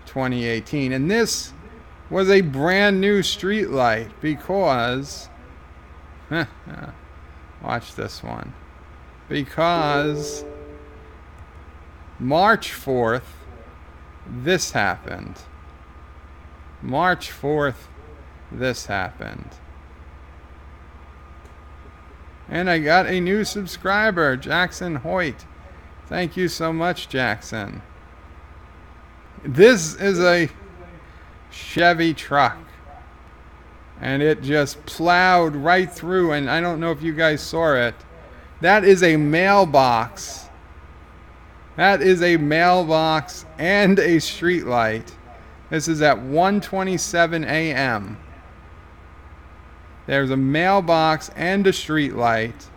2018. And this was a brand new street light because... watch this one. Because March 4th, this happened. March 4th, this happened. And I got a new subscriber, Jackson Hoyt. Thank you so much, Jackson. This is a Chevy truck. And it just plowed right through, and I don't know if you guys saw it. That is a mailbox. That is a mailbox and a street light. This is at 1:27 a.m. There's a mailbox and a street light.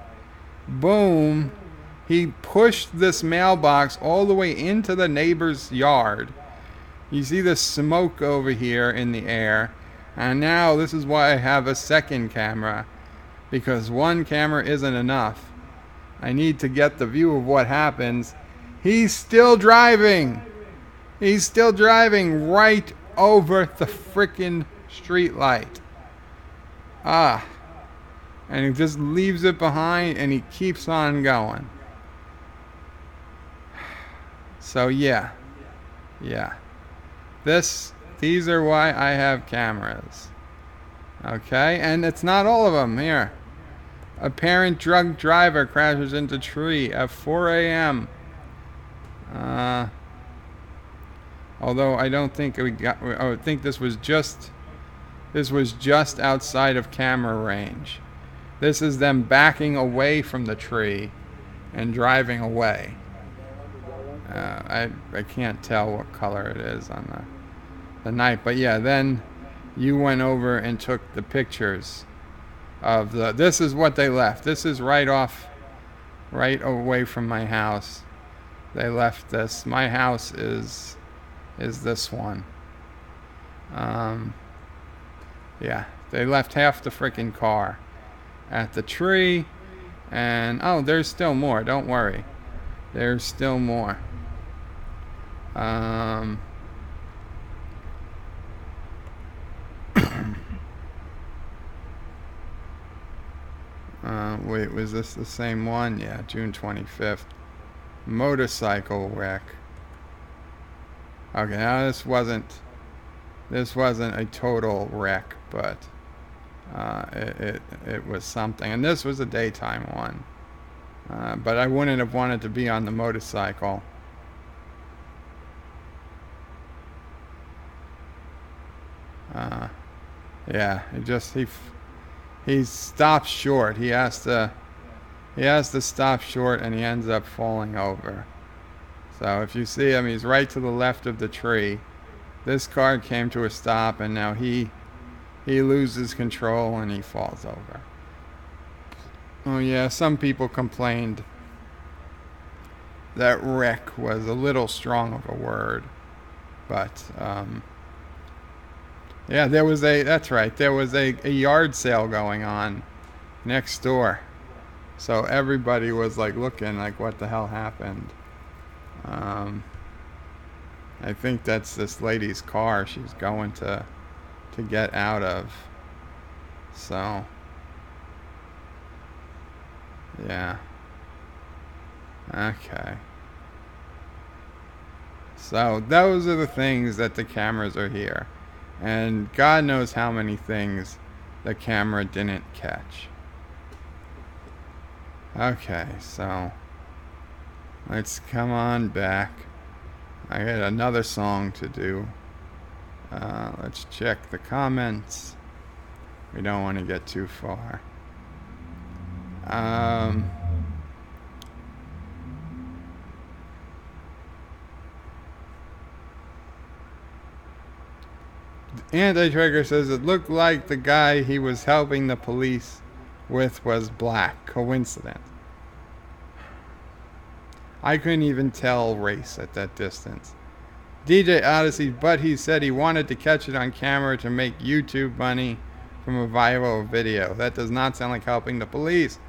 Boom. He pushed this mailbox all the way into the neighbor's yard. You see the smoke over here in the air. And now this is why I have a second camera. Because one camera isn't enough. I need to get the view of what happens. He's still driving. He's still driving right over the frickin' street light. And he just leaves it behind and he keeps on going. So yeah. Yeah. These are why I have cameras. Okay, and it's not all of them. Here. Apparent drunk driver crashes into tree at 4 a.m. Although I don't think we got. I think this was just outside of camera range. This is them backing away from the tree and driving away. I can't tell what color it is on the night, but yeah. Then you went over and took the pictures of the. This is what they left. This is right away from my house. They left this. My house is this one. Yeah, they left half the freaking car at the tree, and oh, there's still more. Don't worry, there's still more. Wait, was this the same one? Yeah, June 25th. Motorcycle wreck. Okay, now this wasn't a total wreck, but it was something. And this was a daytime one. But I wouldn't have wanted to be on the motorcycle. Yeah, he stops short. He has to stop short, and he ends up falling over. So if you see him, he's right to the left of the tree. This car came to a stop, and now he loses control and he falls over. Oh yeah, some people complained that wreck was a little strong of a word, but yeah, there was a yard sale going on next door. So everybody was like looking like, what the hell happened? I think that's this lady's car she's going to get out of. So yeah. Okay. So those are the things that the cameras are here. And God knows how many things the camera didn't catch. Okay, so let's come on back. I got another song to do. Let's check the comments. We don't want to get too far. Anti-Trigger says it looked like the guy he was helping the police with was black. Coincidence. I couldn't even tell race at that distance. DJ Odyssey, but he said he wanted to catch it on camera to make YouTube money from a viral video. That does not sound like helping the police,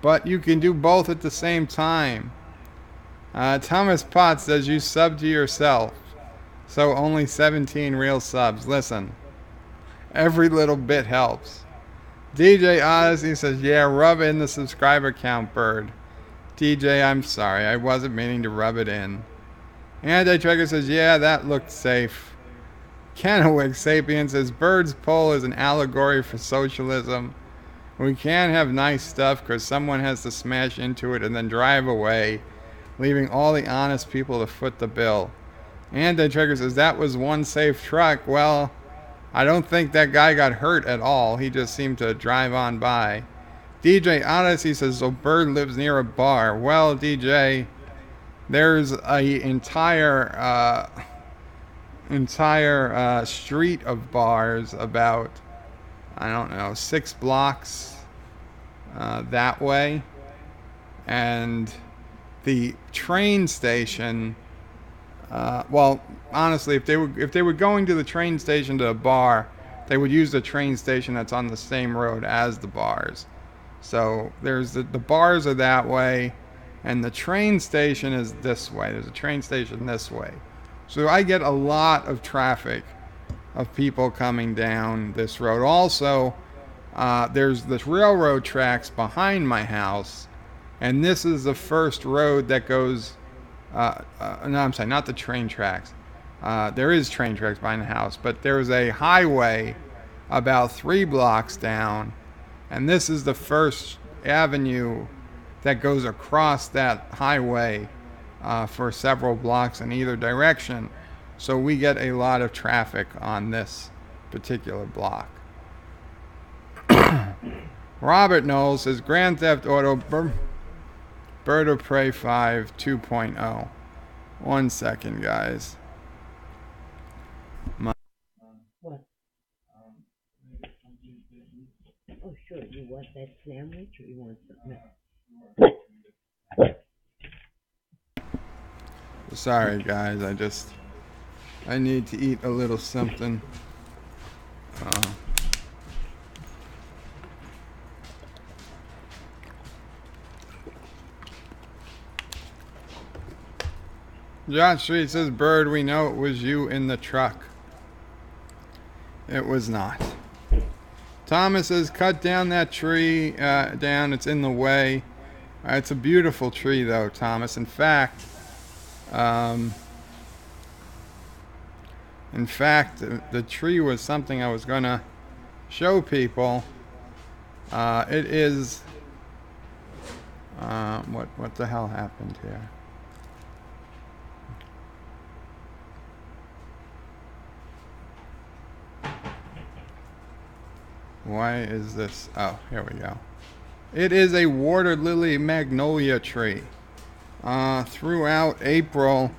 but you can do both at the same time. Thomas Potts says you sub to yourself, so only 17 real subs. Listen, every little bit helps. DJ Odyssey says, yeah, rub in the subscriber count, Bird. DJ, I'm sorry, I wasn't meaning to rub it in. Anti-Trigger says, yeah, that looked safe. Kennewick Sapien says, Bird's poll is an allegory for socialism. We can't have nice stuff because someone has to smash into it and then drive away, leaving all the honest people to foot the bill. Anti-Trigger says, that was one safe truck. Well, I don't think that guy got hurt at all. He just seemed to drive on by. DJ Odyssey says, so Bird lives near a bar. Well, DJ, there's a entire street of bars about, I don't know, 6 blocks that way. And the train station, well, honestly, if they were going to the train station to a bar, they would use the train station that's on the same road as the bars. So there's the bars are that way, and the train station is this way. There's a train station this way. So I get a lot of traffic of people coming down this road. Also, there's the railroad tracks behind my house, and this is the first road that goes, no, I'm sorry, not the train tracks. There is train tracks behind the house, but there's a highway about 3 blocks down, and this is the first avenue that goes across that highway for several blocks in either direction. So we get a lot of traffic on this particular block. Robert Knowles says Grand Theft Auto Bird of Prey 5 2.0. 1 second, guys. What? Oh, sure. You want that sandwich or you want something else? Sorry, guys. I need to eat a little something. John Street says, Bird, we know it was you in the truck. It was not. Thomas says, cut down that tree down. It's in the way. It's a beautiful tree, though, Thomas. In fact, the tree was something I was going to show people. It is... what the hell happened here? Why is this? Oh, here we go. It is a water lily magnolia tree. Throughout April,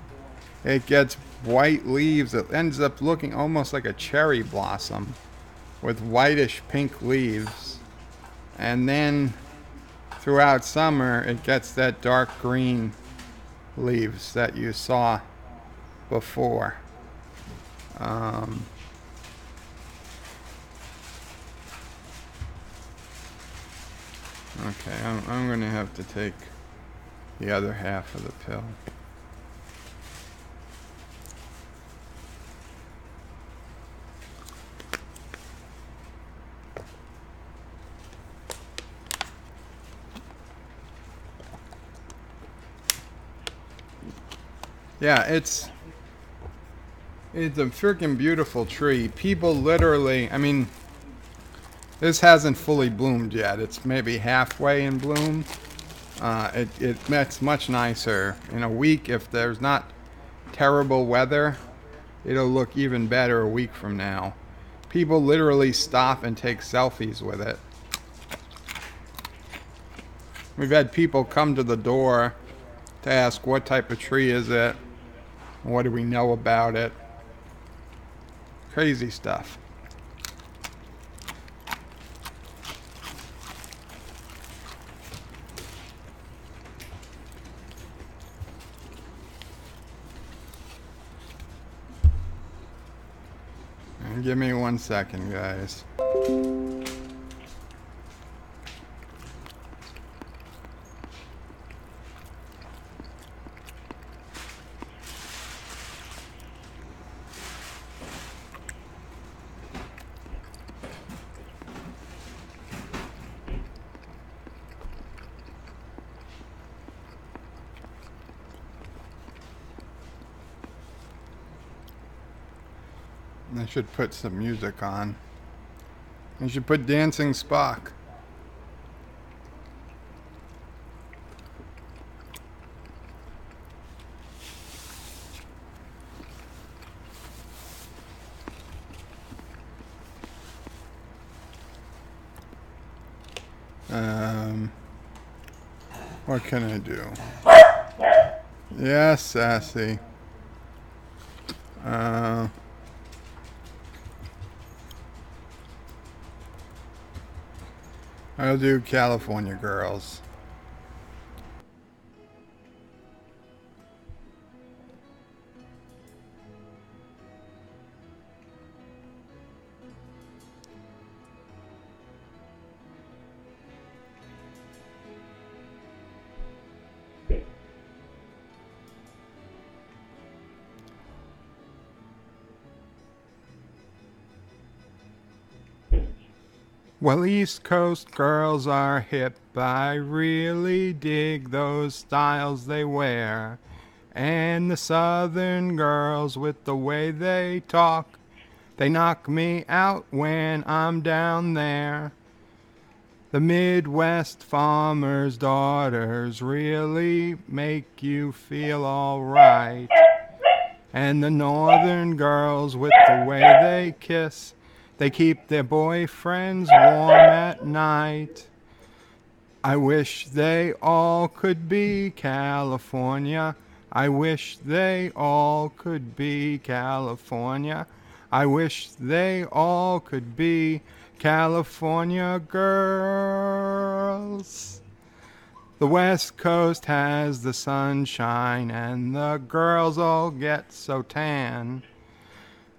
it gets white leaves. It ends up looking almost like a cherry blossom with whitish pink leaves. And then throughout summer, it gets that dark green leaves that you saw before. Okay, I'm going to have to take the other half of the pill. Yeah, it's a freaking beautiful tree. People literally, I mean, This hasn't fully bloomed yet. It's maybe halfway in bloom. It's much nicer. In a week, if there's not terrible weather, it'll look even better a week from now. People literally stop and take selfies with it. We've had people come to the door to ask what type of tree is it, what do we know about it. Crazy stuff. And give me 1 second, guys. I should put some music on. I should put Dancing Spock. What can I do? Yes, Sassy. I'll do California Girls. Well, East Coast girls are hip. I really dig those styles they wear. And the Southern girls with the way they talk, they knock me out when I'm down there. The Midwest farmers' daughters really make you feel alright. And the Northern girls with the way they kiss, they keep their boyfriends warm at night. I wish they all could be California. I wish they all could be California. I wish they all could be California girls. The West Coast has the sunshine and the girls all get so tan.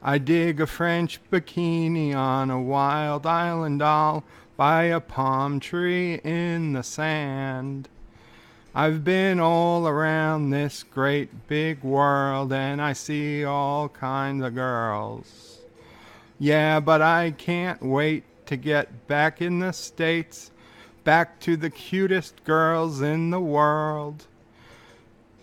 I dig a French bikini on a wild island all by a palm tree in the sand. I've been all around this great big world and I see all kinds of girls. Yeah, but I can't wait to get back in the States, back to the cutest girls in the world.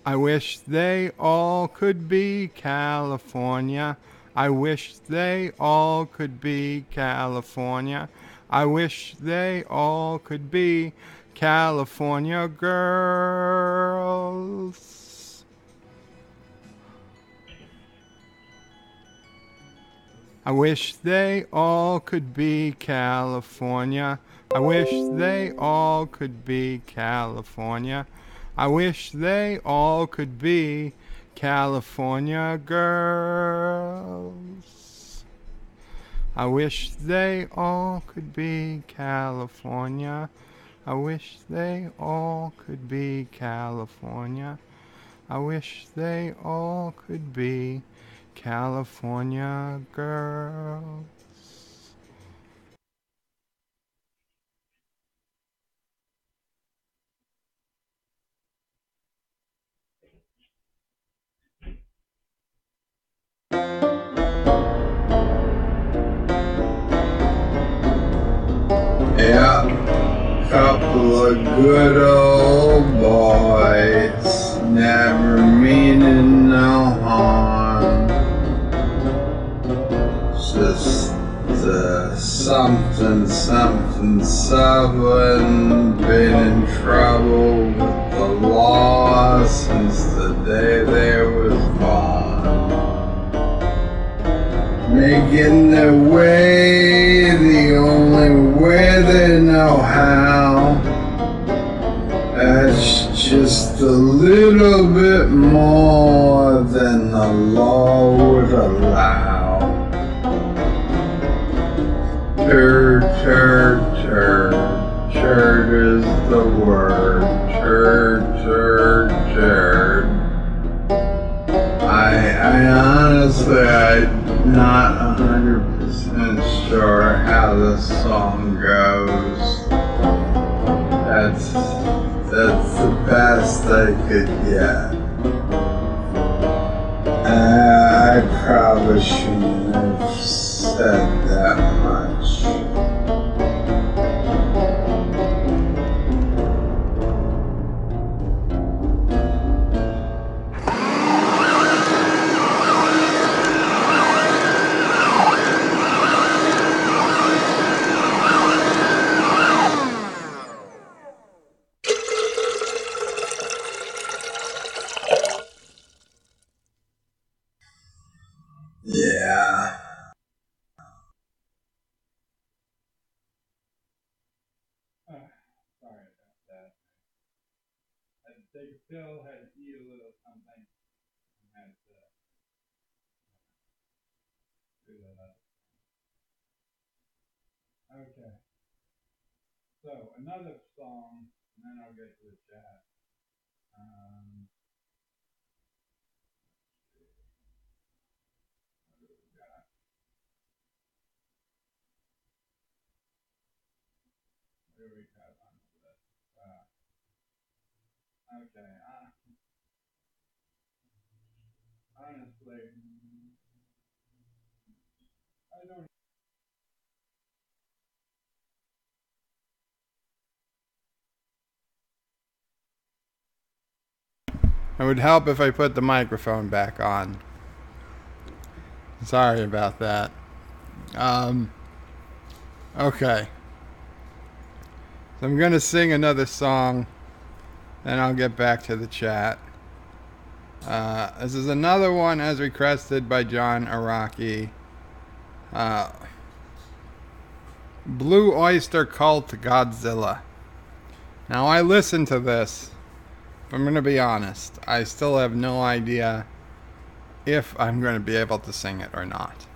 I wish they all could be California. I wish they all could be California. I wish they all could be California girls. I wish they all could be California. I wish they all could be California. I wish they all could be California girls. I wish they all could be California. I wish they all could be California. I wish they all could be California girls. Yeah, couple of good old boys, never meaning no harm. Just something, something, someone been in trouble with the law since the day they was born. Making their way the only way they know how. That's just a little bit more than the law would allow. Turd is the word. Turd. I honestly, I'm not 100% sure how the song goes. That's the best I could get. I probably shouldn't have said that much. Yeah. Sorry about that. I had to take a pill, had to eat a little something, and had to do that. Okay. So, another song, and then I'll get to the chat. What do we got? What do we got on the list? Okay. Honestly, I don't. It would help if I put the microphone back on. Sorry about that. Okay. So I'm going to sing another song, then I'll get back to the chat. This is another one as requested by John Araki. Blue Oyster Cult Godzilla. Now I listened to this. I'm going to be honest. I still have no idea if I'm going to be able to sing it or not.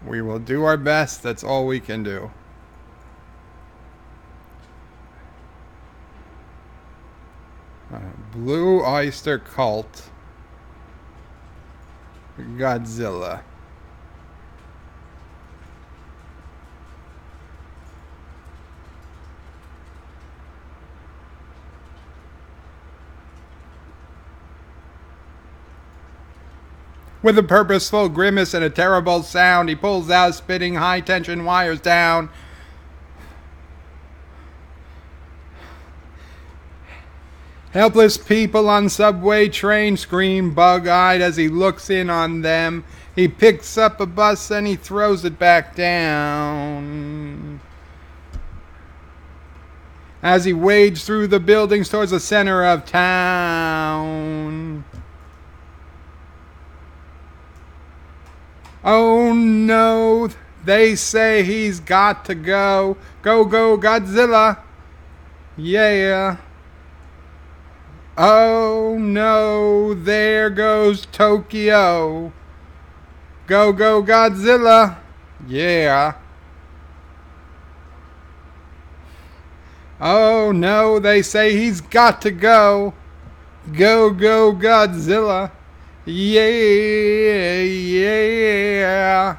We will do our best. That's all we can do. Blue Oyster Cult Godzilla. With a purposeful grimace and a terrible sound, he pulls out spinning high-tension wires down. Helpless people on subway train scream bug-eyed as he looks in on them. He picks up a bus and he throws it back down. As he wades through the buildings towards the center of town. Oh no, they say he's got to go. Go, go, Godzilla. Yeah. Oh no, there goes Tokyo. Go, go, Godzilla. Yeah. Oh no, they say he's got to go. Go, go, Godzilla. Yeah, yeah.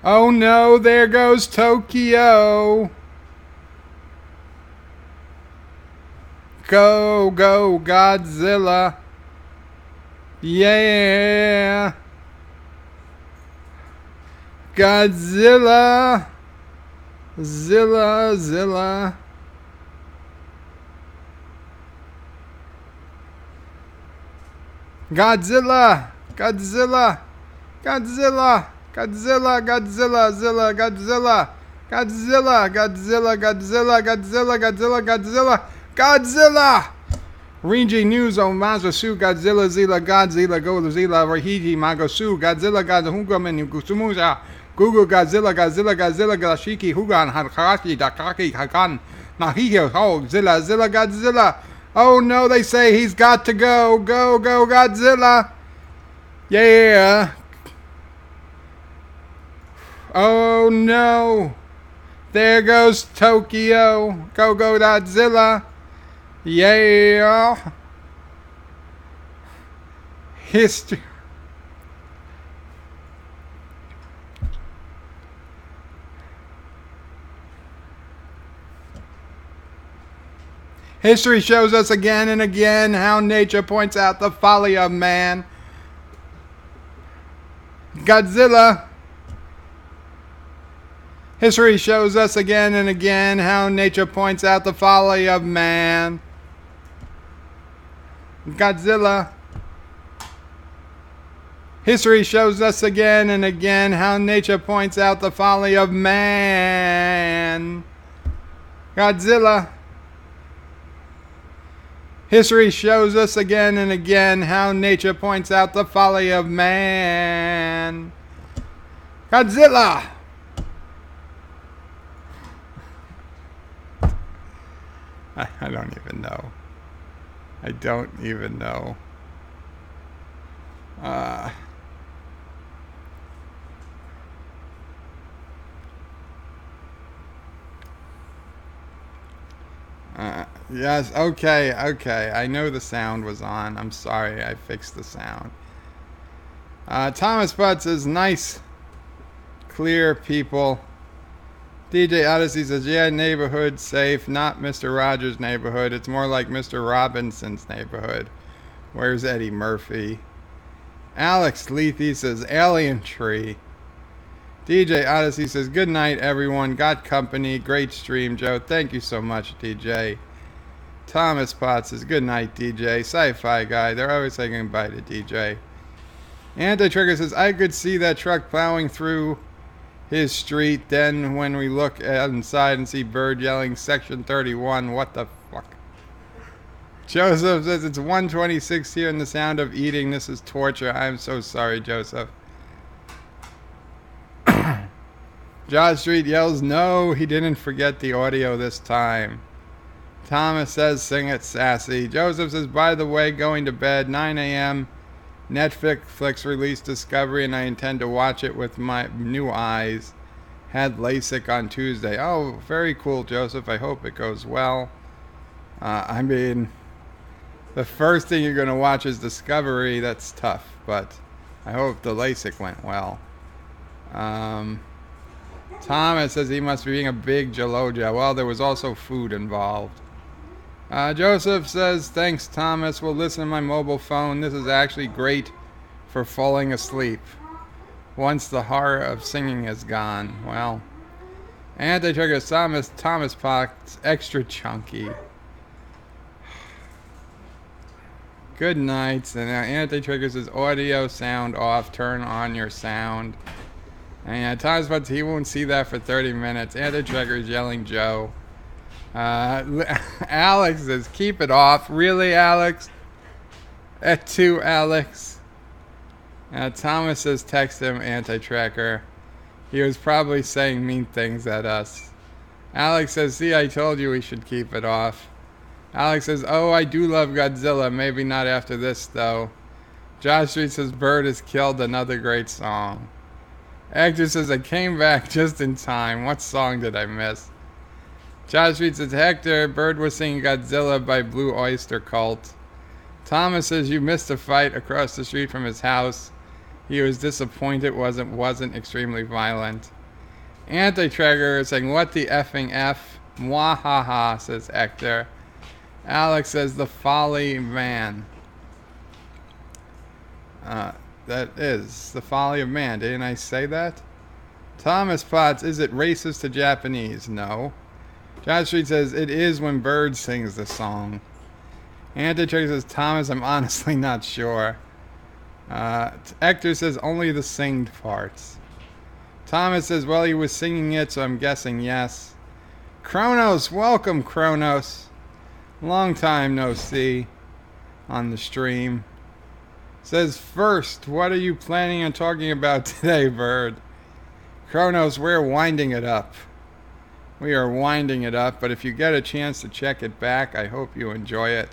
Oh no, there goes Tokyo. Go, go, Godzilla. Yeah. Godzilla. Zilla. Godzilla. Godzilla. Godzilla. Godzilla. Godzilla. Zilla. Godzilla. Godzilla. Godzilla. Godzilla. Godzilla. Godzilla. Godzilla. Godzilla. Rinji News on Mazasu Godzilla Zilla Godzilla Godzilla Rahiji Magosu Godzilla Godzilla Menu Gusumuza Google Godzilla Gashiki Hugan Hakaki Dakaki Hakan Nahihio Oh Zilla Godzilla. Oh no, they say he's got to go. Go Godzilla. Yeah. Oh no. There goes Tokyo. Go Godzilla. Yeah. History. History shows us again and again how nature points out the folly of man. Godzilla. History shows us again and again how nature points out the folly of man. Godzilla. History shows us again and again how nature points out the folly of man. Godzilla. History shows us again and again how nature points out the folly of man. Godzilla. I don't even know. I don't even know. Yes, okay. I know the sound was on. I'm sorry, I fixed the sound. Thomas Butt says, nice, clear people. DJ Odyssey says, yeah, neighborhood safe, not Mr. Rogers' neighborhood. It's more like Mr. Robinson's neighborhood. Where's Eddie Murphy? Alex Lethe says, alien tree. DJ Odyssey says, good night, everyone. Got company. Great stream, Joe. Thank you so much, DJ. Thomas Potts says, good night, DJ. Sci-fi guy. They're always saying goodbye to DJ. Anti-Trigger says, I could see that truck plowing through his street. Then when we look inside and see Bird yelling section 31, what the fuck? Joseph says it's 1:26 here and the sound of eating. This is torture. I'm so sorry, Joseph. Josh Street yells, no, he didn't forget the audio this time. Thomas says, sing it sassy. Joseph says, by the way, going to bed, 9 a.m. Netflix released Discovery, and I intend to watch it with my new eyes. Had LASIK on Tuesday. Oh, very cool, Joseph. I hope it goes well. I mean, the first thing you're going to watch is Discovery. That's tough, but I hope the LASIK went well. Thomas says he must be being a big jaloja. Well, there was also food involved. Joseph says, thanks, Thomas. We'll listen to my mobile phone. This is actually great for falling asleep once the horror of singing is gone. Well, Anti-Trigger Thomas Potts, extra chunky. Good night. And Anti-Trigger says, audio sound off. Turn on your sound. And Thomas Potts, he won't see that for 30 minutes. Anti-Trigger is yelling Joe. Alex says, keep it off. Really, Alex? At 2, Alex. Thomas says, text him, Anti-Tracker. He was probably saying mean things at us. Alex says, see, I told you we should keep it off. Alex says, oh, I do love Godzilla. Maybe not after this, though. Josh Street says, Bird has killed another great song. Hector says, I came back just in time. What song did I miss? Josh Street says, Hector, Bird was singing Godzilla by Blue Oyster Cult. Thomas says, you missed a fight across the street from his house. He was disappointed it wasn't extremely violent. Anti-Tracker is saying, what the effing F? Mwahaha, says Hector. Alex says, the folly of man. That is the folly of man. Didn't I say that? Thomas Potts, is it racist to Japanese? No. John Street says, it is when Bird sings the song. Antitrick says, Thomas, I'm honestly not sure. Hector says, only the singed parts. Thomas says, well, he was singing it, so I'm guessing yes. Kronos, welcome, Kronos. Long time no see on the stream. Says, first, what are you planning on talking about today, Bird? Kronos, we're winding it up. We are winding it up, but if you get a chance to check it back, I hope you enjoy it.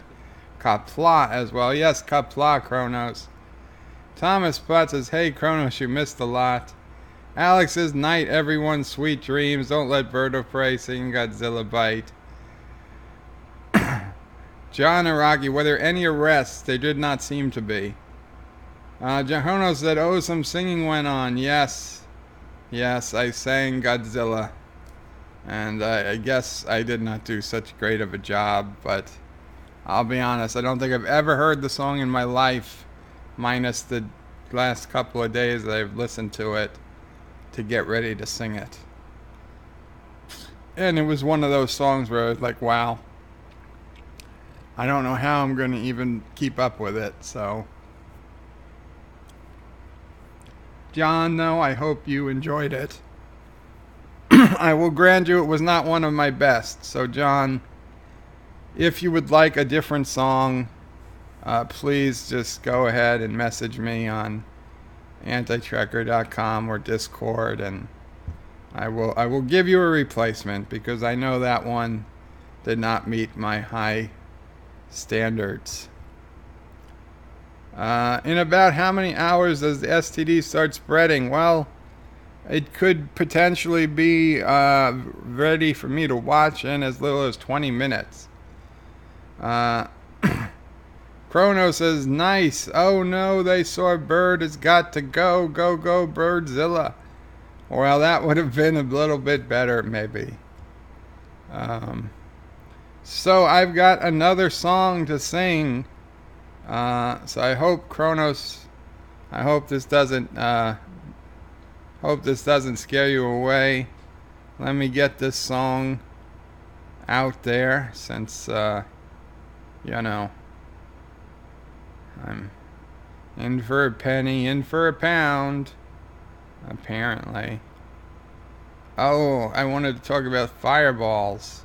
Qapla as well. Yes, Qapla, Kronos. Thomas Potts says, hey, Kronos, you missed a lot. Alex says, night, everyone, sweet dreams. Don't let Bird of Prey sing Godzilla Bite. John Araki, were there any arrests? There did not seem to be. Kronos said, oh, some singing went on. Yes. Yes, I sang Godzilla. And I guess I did not do such great of a job, but I'll be honest, I don't think I've ever heard the song in my life, minus the last couple of days that I've listened to it to get ready to sing it. And it was one of those songs where I was like, wow, I don't know how I'm going to even keep up with it, so. John, though, I hope you enjoyed it. I will grant you it was not one of my best. So, John, if you would like a different song, please just go ahead and message me on antitrekker.com or Discord, and I will give you a replacement, because I know that one did not meet my high standards. In about how many hours does the STD start spreading? Well, it could potentially be ready for me to watch in as little as 20 minutes. Chrono says, nice. Oh no, they saw Bird has got to go. Go, go, Birdzilla. Well, that would have been a little bit better, maybe. So I've got another song to sing. So I hope Kronos, I hope this doesn't scare you away. Let me get this song out there, since you know, I'm in for a penny, in for a pound, apparently. Oh, I wanted to talk about fireballs.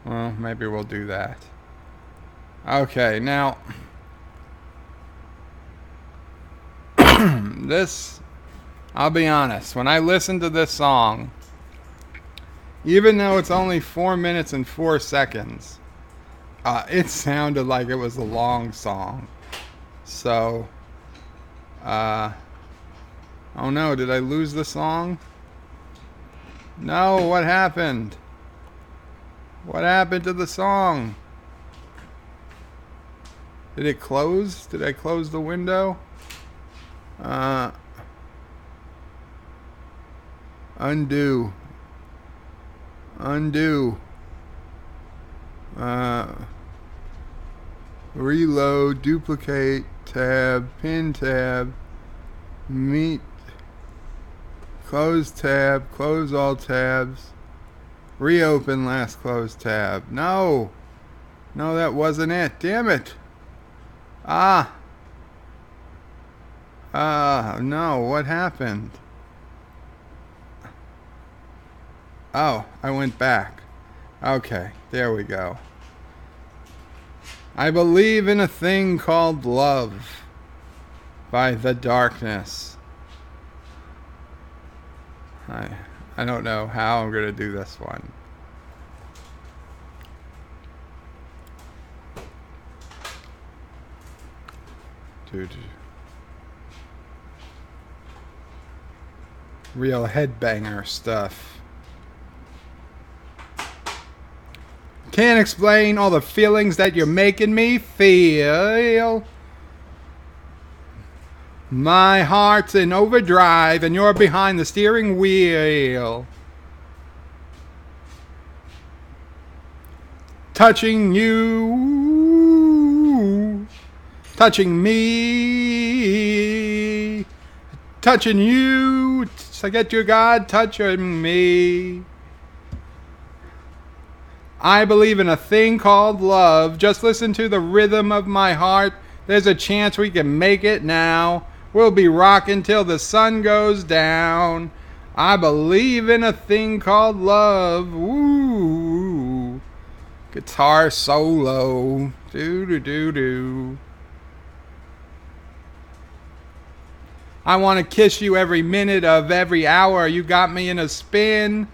Well, maybe we'll do that. Okay, now this, I'll be honest, when I listened to this song, even though it's only 4 minutes and 4 seconds, it sounded like it was a long song. So, oh no, did I lose the song? No, what happened? What happened to the song? Did it close? Did I close the window? Undo. Undo. Reload, duplicate, tab, pin tab, meet, close tab, close all tabs, reopen last closed tab. No! No, that wasn't it. Damn it! No, what happened? Oh, I went back. Okay, there we go. I believe in a thing called love by The Darkness. I don't know how I'm going to do this one. Dude. Real headbanger stuff. Can't explain all the feelings that you're making me feel. My heart's in overdrive and you're behind the steering wheel. Touching you. Touching me. Touching you. I get your God touching me. I believe in a thing called love. Just listen to the rhythm of my heart. There's a chance we can make it now. We'll be rocking till the sun goes down. I believe in a thing called love. Woo. Guitar solo. Do do do do. I want to kiss you every minute of every hour. You got me in a spin.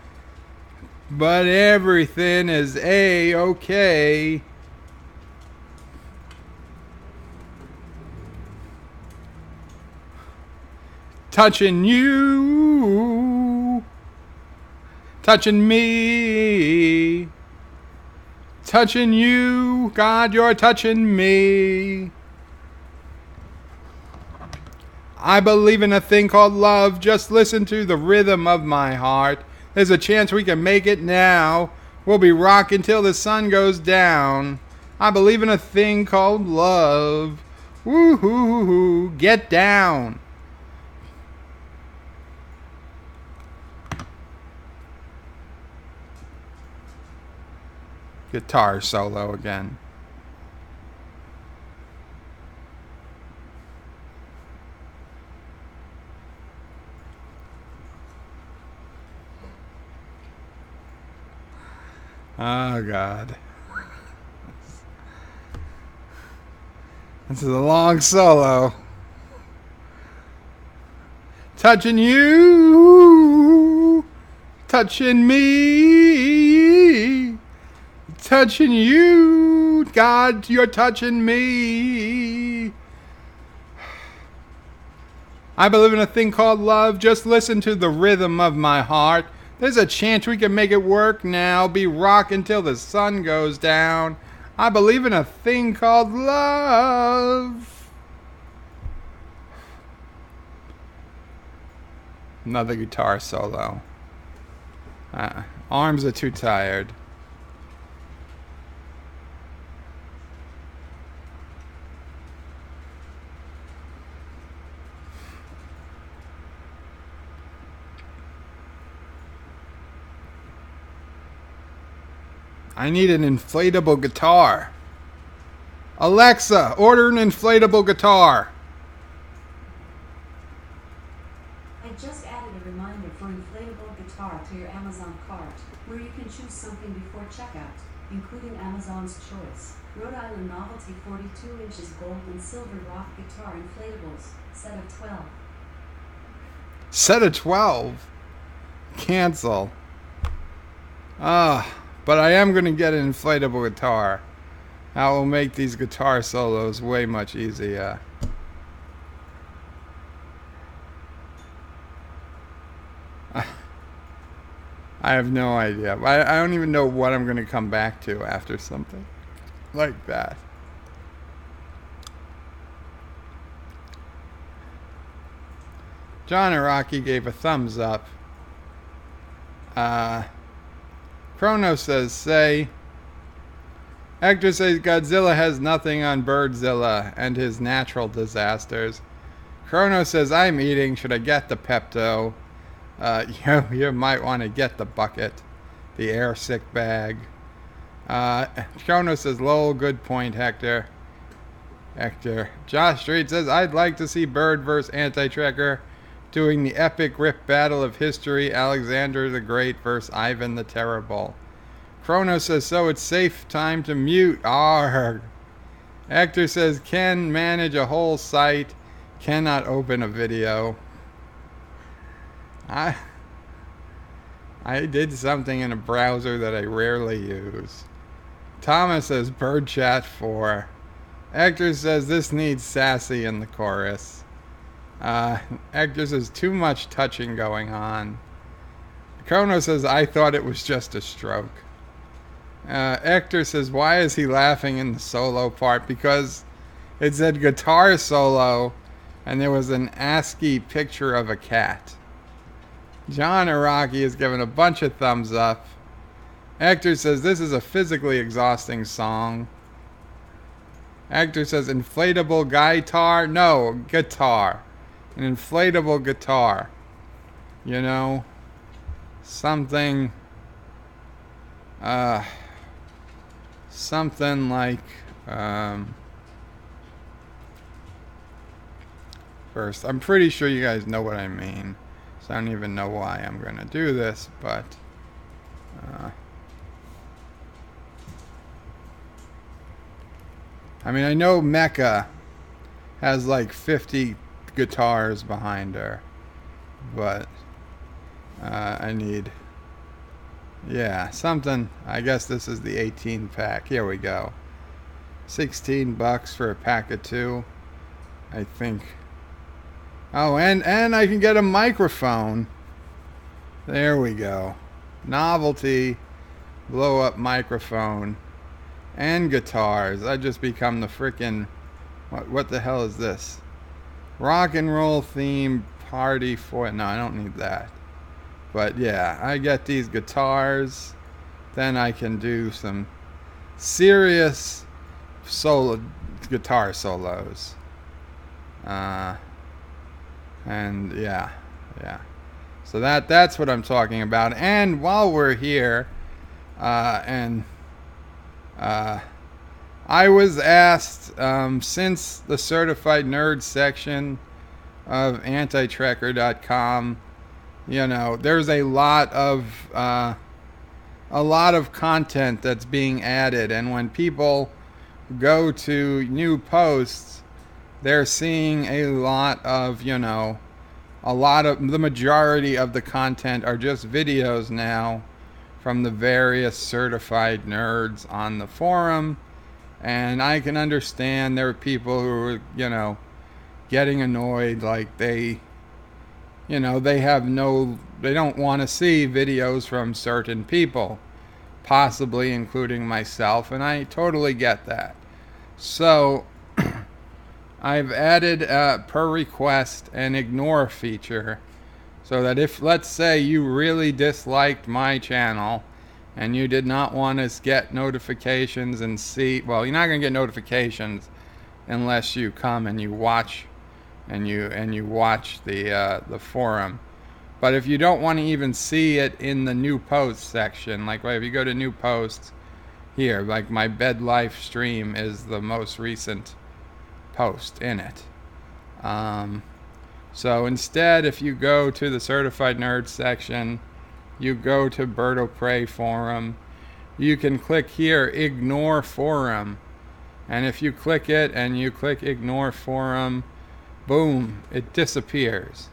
But everything is A-okay. Touching you. Touching me. Touching you. God, you're touching me. I believe in a thing called love. Just listen to the rhythm of my heart. There's a chance we can make it now. We'll be rocking till the sun goes down. I believe in a thing called love. Woo-hoo-hoo. Get down. Guitar solo again. Oh, God. This is a long solo. Touching you. Touching me. Touching you. God, you're touching me. I believe in a thing called love. Just listen to the rhythm of my heart. There's a chance we can make it work now. Be rocking till the sun goes down. I believe in a thing called love. Another guitar solo. Arms are too tired. I need an inflatable guitar. Alexa, order an inflatable guitar. I just added a reminder for inflatable guitar to your Amazon cart, where you can choose something before checkout, including Amazon's choice. Rhode Island Novelty 42 inches gold and silver rock guitar inflatables, set of 12. Set of 12? Cancel. But I am going to get an inflatable guitar. That will make these guitar solos way much easier. I have no idea. I don't even know what I'm going to come back to after something like that. John Araki gave a thumbs up. Chrono says, say. Hector says Godzilla has nothing on Birdzilla and his natural disasters. Chrono says, I'm eating. Should I get the Pepto? You might want to get the bucket. The air sick bag. Chrono says, lol, good point, Hector. Josh Street says, I'd like to see Bird vs. Anti-Tracker doing the epic rip battle of history, Alexander the Great versus Ivan the Terrible. Chrono says, so it's safe time to mute. Arrgh. Hector says, can manage a whole site, cannot open a video. I did something in a browser that I rarely use. Thomas says, bird chat 4. Hector says, this needs sassy in the chorus. Hector says, too much touching going on. Chrono says, I thought it was just a stroke. Hector says, why is he laughing in the solo part? Because it said guitar solo, and there was an ASCII picture of a cat. John Araki is giving a bunch of thumbs up. Hector says, this is a physically exhausting song. Hector says, inflatable guitar? No, guitar. An inflatable guitar. you know, something, something like, first, I'm pretty sure you guys know what I mean, so I don't even know why I'm going to do this, but, I mean, I know Mecca has like 50 guitars behind her, but I need, yeah, something. I guess this is the 18 pack. Here we go. $16 for a pack of 2, I think. Oh, and I can get a microphone. There we go. Novelty blow up microphone and guitars. I just become the frickin', what the hell is this? Rock and roll theme party for, no, I don't need that. But yeah, I get these guitars, then I can do some serious guitar solos. And yeah. So that's what I'm talking about. And while we're here, I was asked, since the Certified Nerd section of antitrekker.com, you know, there's a lot of content that's being added, and when people go to new posts, they're seeing a lot of, you know, the majority of the content are just videos now from the various certified nerds on the forum. And I can understand there are people who are, you know, getting annoyed, like they don't want to see videos from certain people, possibly including myself, and I totally get that. So I've added, per request, an ignore feature, so that if, let's say, you really disliked my channel and you did not want to get notifications and see, well, you're not going to get notifications unless you come and you watch you watch the forum. But if you don't want to even see it in the new posts section, like if you go to new posts here, like my bed life stream is the most recent post in it. So instead, if you go to the Certified Nerd section, you go to Bird of Prey forum, you can click here, ignore forum. And if you click it and you click ignore forum, boom, it disappears.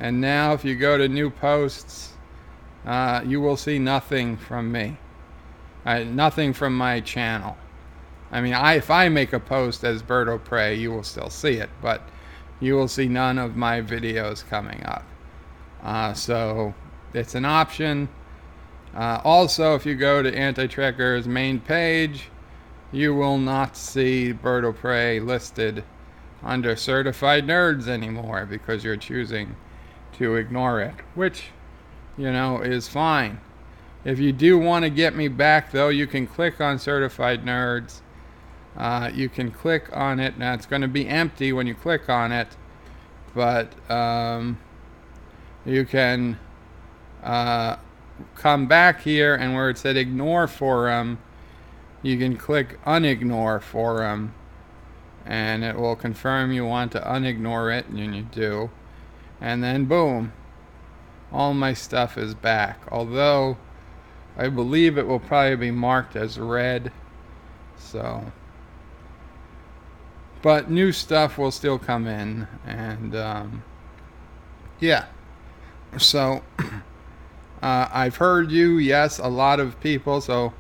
And now if you go to new posts, you will see nothing from me. Nothing from my channel. I mean, if I make a post as Bird of Prey, you will still see it, but you will see none of my videos coming up. So it's an option. Also, if you go to Antitrekker's main page, you will not see Bird of Prey listed under Certified Nerds anymore because you're choosing to ignore it, which, you know, is fine. If you do want to get me back, though, you can click on Certified Nerds. You can click on it. Now, it's going to be empty when you click on it, but you can come back here, and where it said ignore forum, you can click unignore forum, and it will confirm you want to unignore it, and you do. And then boom, all my stuff is back. Although I believe it will probably be marked as red. So, but new stuff will still come in, and yeah. So I've heard you, yes, a lot of people. So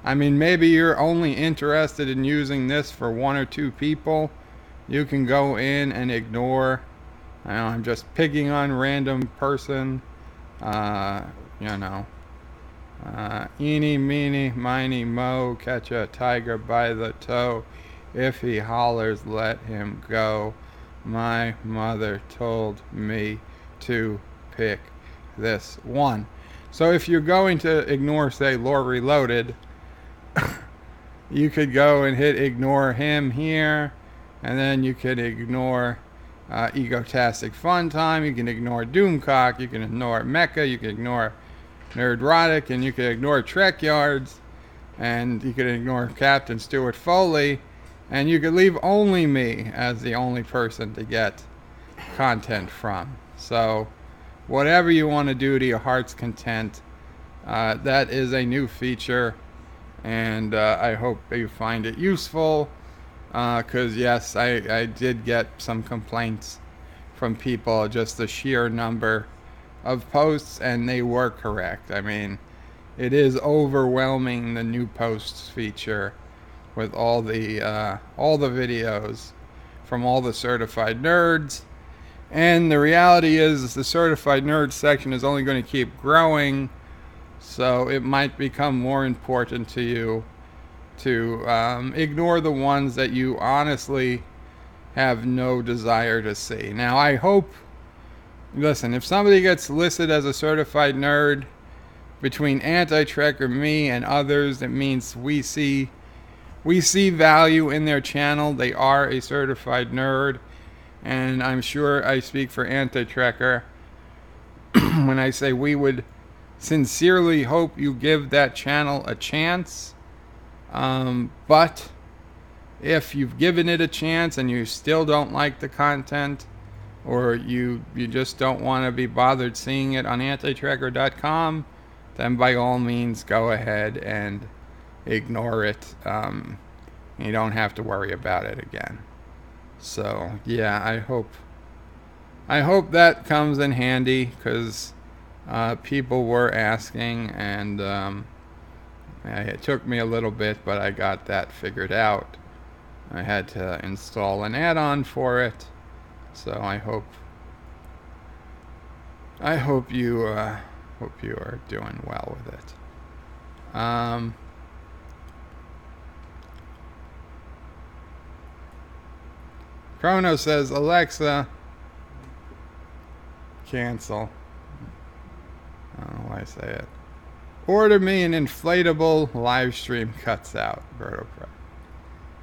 I mean, maybe you're only interested in using this for 1 or 2 people. You can go in and ignore. I know I'm just picking on random person. You know. Eeny, meeny, miny, mo, catch a tiger by the toe. If he hollers, let him go. My mother told me to pick this one. So if you're going to ignore, say, Lore Reloaded, you could go and hit ignore him here, and then you could ignore Egotastic Fun Time, you can ignore Doomcock, you can ignore Mecha, you can ignore Nerdrotic, and you can ignore Trek Yards, and you can ignore Captain Stuart Foley, and you could leave only me as the only person to get content from. So whatever you want to do to your heart's content, that is a new feature, and I hope you find it useful, because yes, I did get some complaints from people, just the sheer number of posts, and they were correct. I mean, it is overwhelming, the new posts feature, with all the videos from all the certified nerds. And the reality is the certified nerd section is only going to keep growing, so it might become more important to you to ignore the ones that you honestly have no desire to see. Now, I hope, listen, if somebody gets listed as a certified nerd between Anti-Trek or me and others, that means we see value in their channel. They are a certified nerd, and I'm sure I speak for Anti-Trekker when I say we would sincerely hope you give that channel a chance. But if you've given it a chance and you still don't like the content, or you just don't want to be bothered seeing it on antitrekker.com, then by all means go ahead and ignore it. You don't have to worry about it again. So yeah, I hope that comes in handy, because people were asking, and it took me a little bit, but I got that figured out. I had to install an add-on for it, so I hope you are doing well with it. Chrono says, Alexa, cancel. I don't know why I say it. Order me an inflatable live stream cuts out. Berto Pro.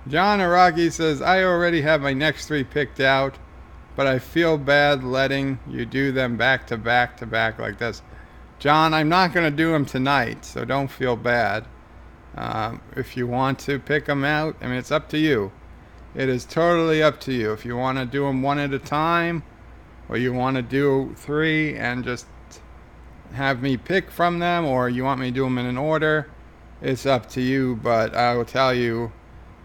John Araki says, I already have my next 3 picked out, but I feel bad letting you do them back to back to back like this. John, I'm not going to do them tonight, so don't feel bad. If you want to pick them out, I mean, it's up to you. It is totally up to you. If you want to do them one at a time, or you want to do 3 and just have me pick from them, or you want me to do them in an order, it's up to you. But I will tell you,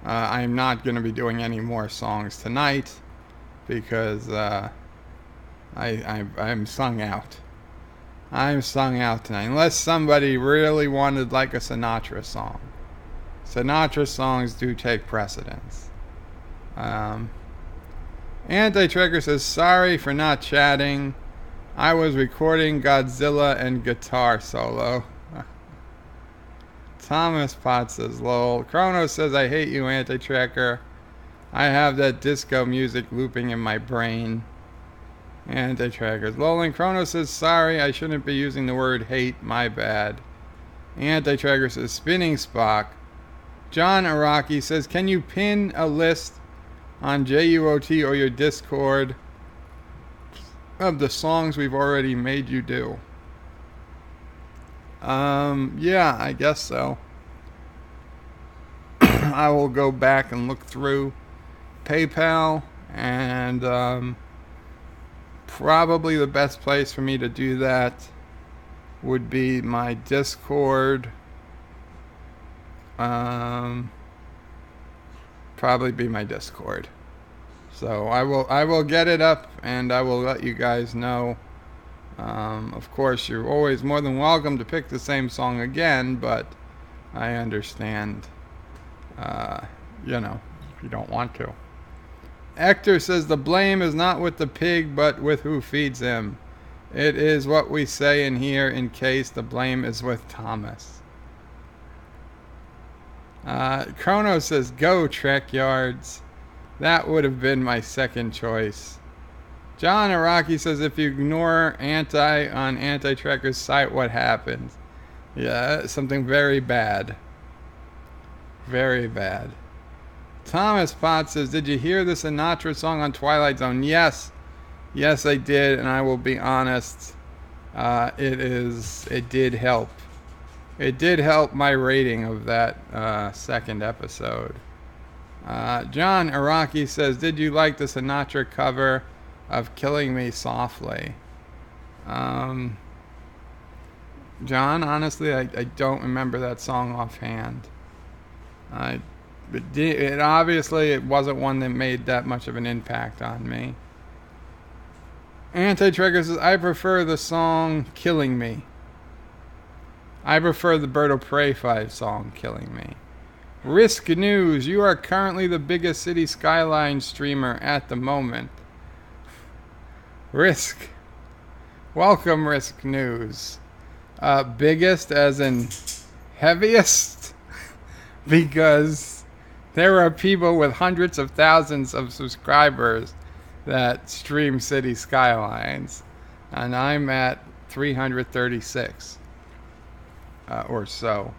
I'm not going to be doing any more songs tonight, because I'm sung out. I'm sung out tonight, unless somebody really wanted like a Sinatra song. Sinatra songs do take precedence. Anti-Trekker says, sorry for not chatting. I was recording Godzilla and guitar solo. Thomas Potts says, lol. Chrono says, I hate you, Anti-Trekker. I have that disco music looping in my brain. Anti-Trekkers. Lol. Chrono says, sorry, I shouldn't be using the word hate. My bad. Anti-Trekker says, spinning Spock. John Araki says, can you pin a list on JUOT or your Discord of the songs we've already made you do? Yeah, I guess so. I will go back and look through PayPal, and probably the best place for me to do that would be my Discord. Probably be my Discord. So I will get it up, and I will let you guys know. Of course, you're always more than welcome to pick the same song again, but I understand, if you don't want to. Hector says, the blame is not with the pig, but with who feeds him. It is what we say in here in case the blame is with Thomas. Chrono says, go Trek Yards. That would have been my second choice. John Araki says, if you ignore Anti on Anti-Trekker's site, what happens? Yeah, something very bad. Very bad. Thomas Potts says, did you hear the Sinatra song on Twilight Zone? Yes. Yes, I did, and I will be honest. It did help. It did help my rating of that second episode. John Araki says, did you like the Sinatra cover of Killing Me Softly? John, honestly, I don't remember that song offhand. It obviously it wasn't one that made that much of an impact on me. Anti-Trigger says, I prefer the song Killing Me. I prefer the Bird of Prey 5 song Killing Me. Risk News, you are currently the biggest City Skylines streamer at the moment. Risk. Welcome, Risk News. Biggest as in heaviest? Because there are people with hundreds of thousands of subscribers that stream City Skylines. And I'm at 336. Or so.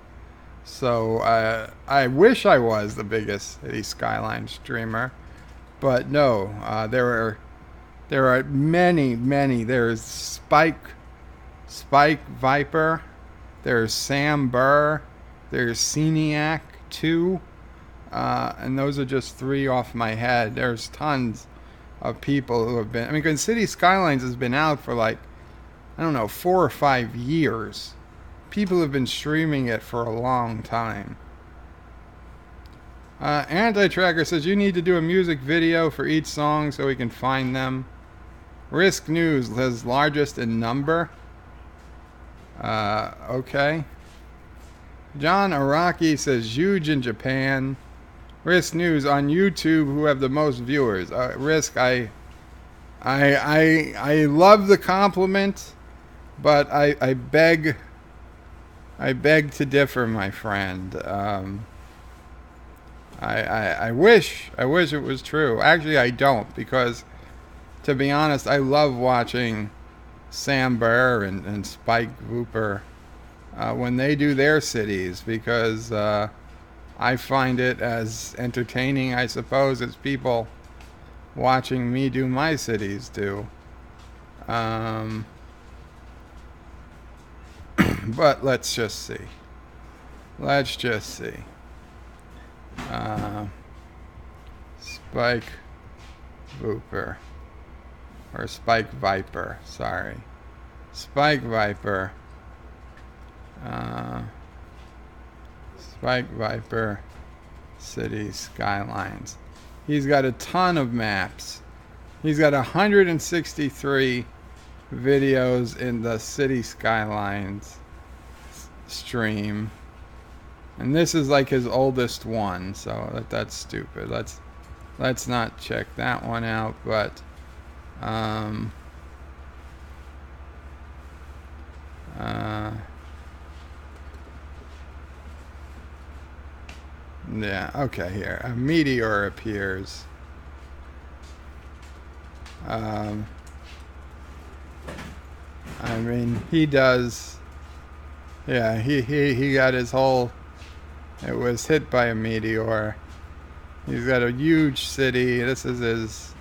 So, I wish I was the biggest City Skyline streamer, but no, there are many. There's Spike Viper, there's Sam Burr, there's Sceniac 2, and those are just 3 off my head. There's tons of people who have been, because City Skylines has been out for 4 or 5 years. People have been streaming it for a long time. Anti-Tracker says, you need to do a music video for each song so we can find them. Risk News says, largest in number. Okay. John Araki says, huge in Japan. Risk News, on YouTube, who have the most viewers? Risk, I love the compliment, but I beg to differ, my friend. I wish it was true. Actually, I don't, because, to be honest, I love watching Sam Burr and Spike Vooper when they do their cities, because I find it as entertaining, I suppose, as people watching me do my cities do. But let's just see. Spike Vooper. Or Spike Viper, sorry. Spike Viper. Spike Viper City Skylines. He's got a ton of maps. He's got 163 videos in the City Skylines stream, and this is like his oldest one, so that's stupid. Let's not check that one out. But yeah, okay, here a meteor appears. I mean, he does. Yeah, he got his whole. It was hit by a meteor. He's got a huge city. This is his.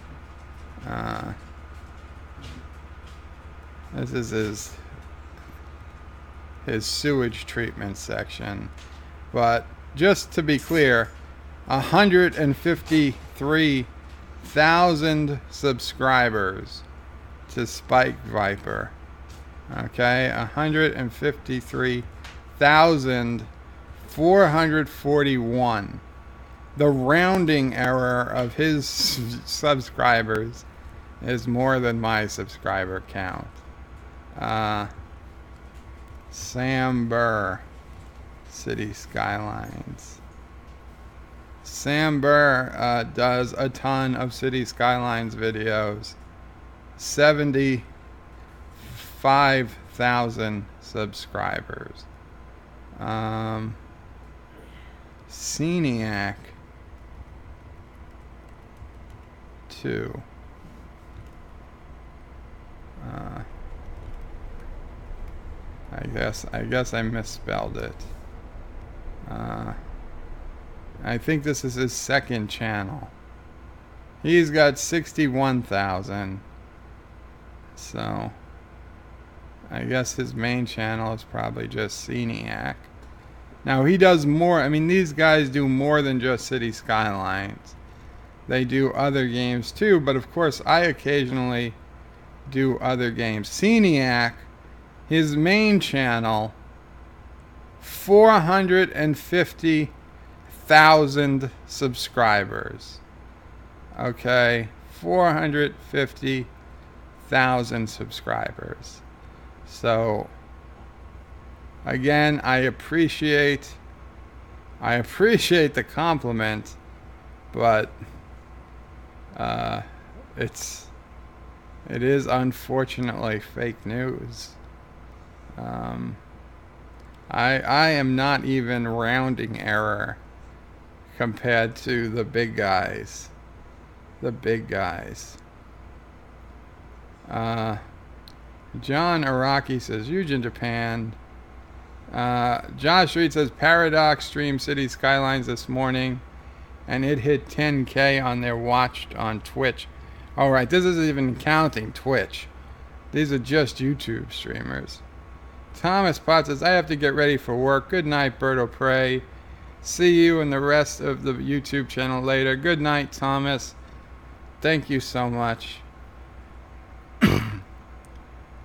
This is his sewage treatment section. But just to be clear, 153,000 subscribers to Spike Viper. Okay, 153,441. The rounding error of his subscribers is more than my subscriber count. Sam Burr, City Skylines. Sam Burr does a ton of City Skylines videos. 75,000 subscribers. Sceniac 2. I guess I misspelled it. I think this is his second channel. He's got 61,000. So I guess his main channel is probably just Sceniac. Now he does more. I mean, these guys do more than just City Skylines. They do other games too, but of course I occasionally do other games. Sceniac, his main channel, 450,000 subscribers. Okay, 450,000 subscribers. So again, I appreciate the compliment, but it is unfortunately fake news. I am not even rounding error compared to the big guys. The big guys. John Araki says, huge in Japan. Josh Street says, Paradox streamed City Skylines this morning, and it hit 10K on their watched on Twitch. Alright, this isn't even counting Twitch. These are just YouTube streamers. Thomas Potts says, I have to get ready for work. Good night, Berto Prey. See you and the rest of the YouTube channel later. Good night, Thomas. Thank you so much.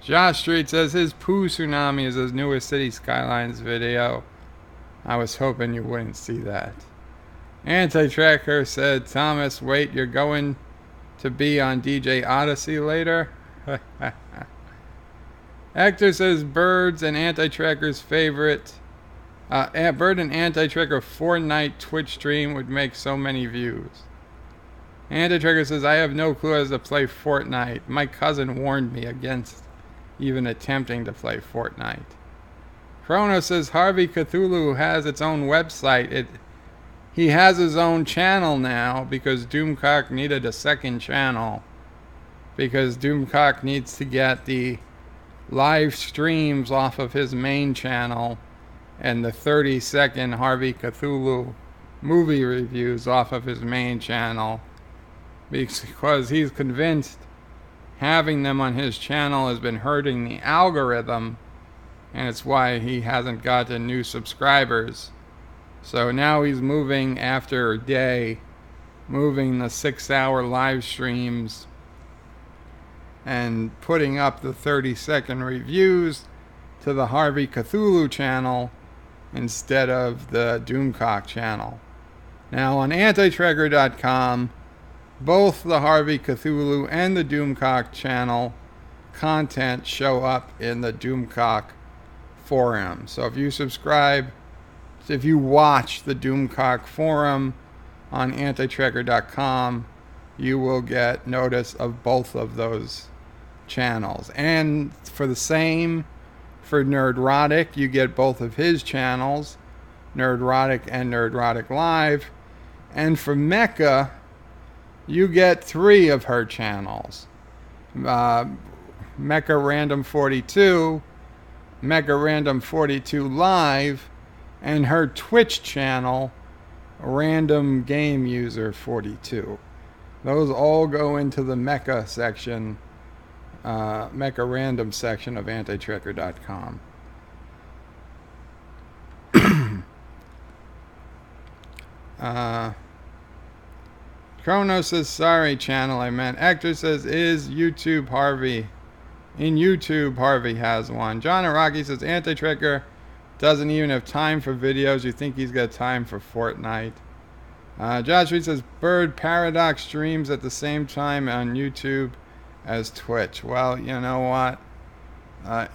Josh Street says his poo tsunami is his newest City Skylines video. I was hoping you wouldn't see that. Anti-Tracker said, Thomas, wait, you're going to be on DJ Odyssey later? Hector says Birds and Anti-Tracker's favorite. Bird and Anti-Tracker Fortnite Twitch stream would make so many views. Anti-Tracker says, I have no clue as to play Fortnite. My cousin warned me against even attempting to play Fortnite. Chrono says Harvey Cthulhu has its own website. He has his own channel now because Doomcock needed a second channel. Because Doomcock needs to get the live streams off of his main channel and the 30-second Harvey Cthulhu movie reviews off of his main channel. Because he's convinced having them on his channel has been hurting the algorithm, and it's why he hasn't gotten new subscribers. So now he's moving after a day, moving the 6-hour live streams and putting up the 30-second reviews to the Harvey Cthulhu channel instead of the Doomcock channel. Now on antitracker.com, both the Harvey Cthulhu and the Doomcock channel content show up in the Doomcock forum. So if you subscribe, if you watch the Doomcock forum on antitracker.com, you will get notice of both of those channels. And for the same, for Nerdrotic, you get both of his channels, Nerdrotic and Nerdrotic Live. And for Mecca, you get 3 of her channels. Mecca Random 42, Mecca Random 42 Live, and her Twitch channel, Random Game User 42. Those all go into the Mecca section, Mecca Random section of antitracker.com. Chrono says, sorry channel I meant. Hector says, is YouTube Harvey? In YouTube, Harvey has one. John Araki says, Anti-Tracker doesn't even have time for videos. You think he's got time for Fortnite? Josh Reed says, Bird Paradox streams at the same time on YouTube as Twitch. Well, you know what?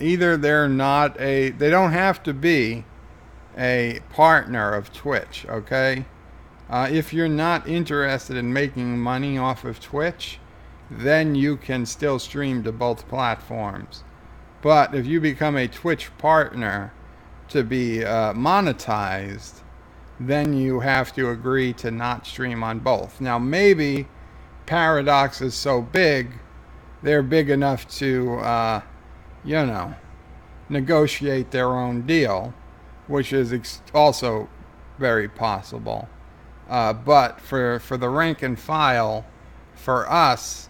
Either they're not they don't have to be a partner of Twitch, okay? If you're not interested in making money off of Twitch, then you can still stream to both platforms. But if you become a Twitch partner to be monetized, then you have to agree to not stream on both. Now, maybe Paradox is so big, they're big enough to, negotiate their own deal, which is also very possible. But for the rank and file, for us,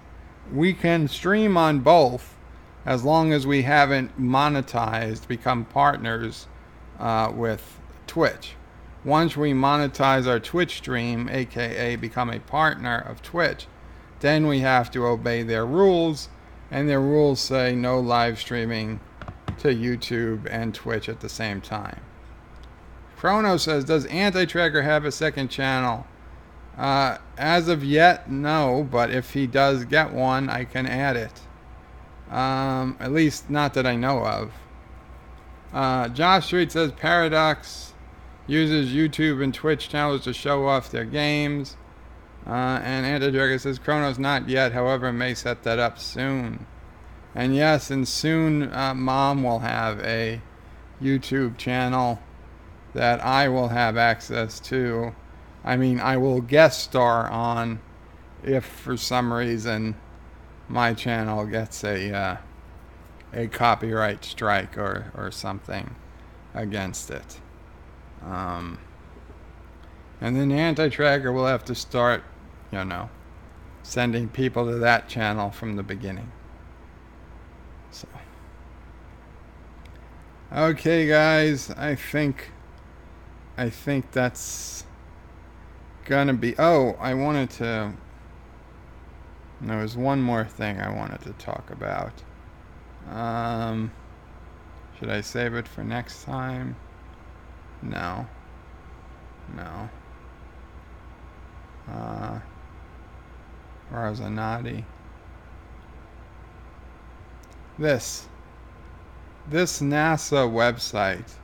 we can stream on both as long as we haven't monetized, become partners with Twitch. Once we monetize our Twitch stream, aka become a partner of Twitch, then we have to obey their rules, and their rules say no live streaming to YouTube and Twitch at the same time. Chrono says, does Anti-Tracker have a second channel? As of yet, no, but if he does get one, I can add it. At least not that I know of. Josh Street says, Paradox uses YouTube and Twitch channels to show off their games. And Anti-Tracker says, Chronos not yet, however, may set that up soon. And yes, and soon Mom will have a YouTube channel that I will have access to. I mean, I will guest star on if for some reason my channel gets a copyright strike or something against it. And then the Anti-Tracker will have to start, sending people to that channel from the beginning. So, okay, guys, I think that's gonna be. Oh, there was one more thing I wanted to talk about. Should I save it for next time? No. Razanati. This NASA website.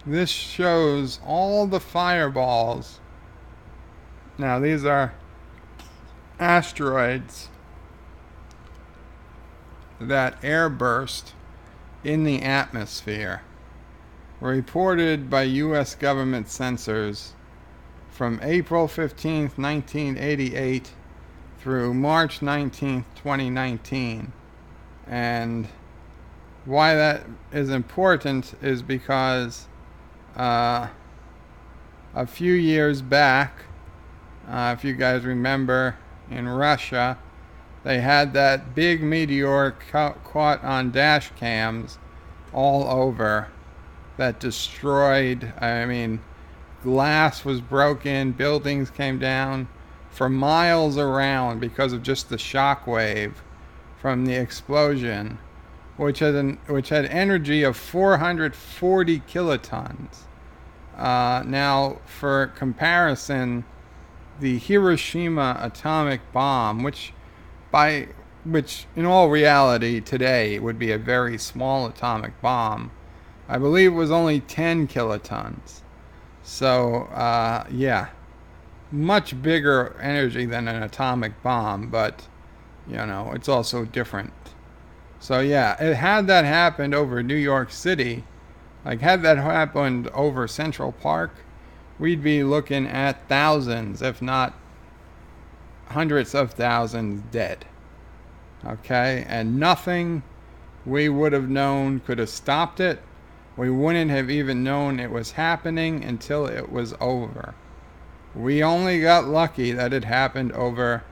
This shows all the fireballs. Now these are asteroids that airburst in the atmosphere, reported by U.S. government sensors from April 15th, 1988 through March 19th, 2019. And why that is important is because a few years back, if you guys remember, in Russia, they had that big meteor caught on dash cams all over that destroyed, glass was broken, buildings came down for miles around because of just the shock wave from the explosion, which had energy of 440 kilotons. Now, for comparison, the Hiroshima atomic bomb, which in all reality today would be a very small atomic bomb, I believe was only 10 kilotons. So, yeah, much bigger energy than an atomic bomb, but, it's also different. So, yeah, had that happened over New York City, had that happened over Central Park, we'd be looking at thousands, if not hundreds of thousands dead. Okay? And nothing we would have known could have stopped it. We wouldn't have even known it was happening until it was over. We only got lucky that it happened over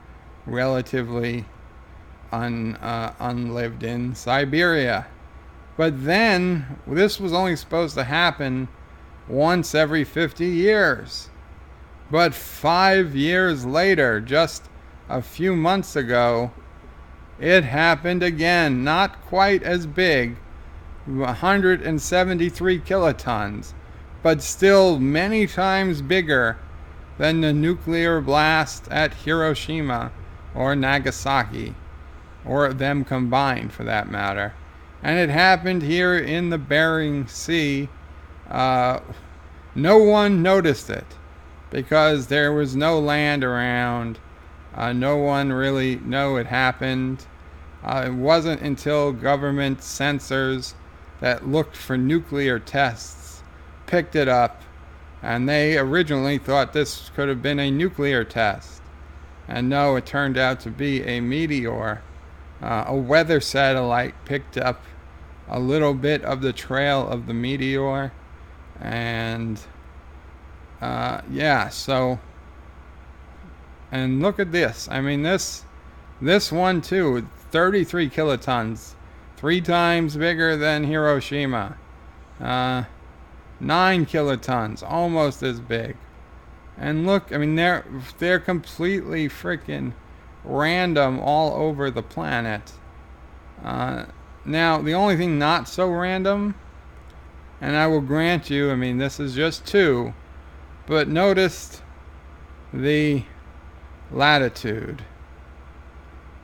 relatively unlived in Siberia. But then, this was only supposed to happen once every 50 years. But 5 years later, just a few months ago, it happened again. Not quite as big, 173 kilotons, but still many times bigger than the nuclear blast at Hiroshima or Nagasaki, or them combined for that matter. And it happened here in the Bering Sea. No one noticed it because there was no land around. No one really knew it happened. It wasn't until government sensors that looked for nuclear tests picked it up, and they originally thought this could have been a nuclear test. And no, it turned out to be a meteor. A weather satellite picked up a little bit of the trail of the meteor. And yeah, so, and look at this. I mean, this one too, 33 kilotons, 3 times bigger than Hiroshima. 9 kilotons, almost as big. And look, I mean, they're completely freaking random all over the planet. Now, the only thing not so random, and I will grant you, I mean, this is just 2, but notice the latitude.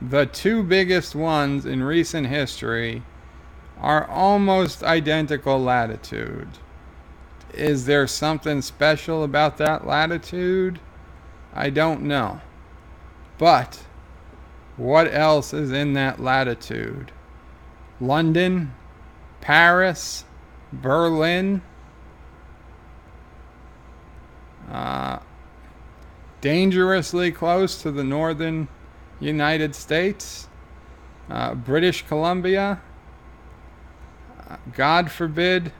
The 2 biggest ones in recent history are almost identical latitude. Is there something special about that latitude? I don't know. But what else is in that latitude? London, Paris, Berlin, dangerously close to the northern United States, British Columbia, God forbid,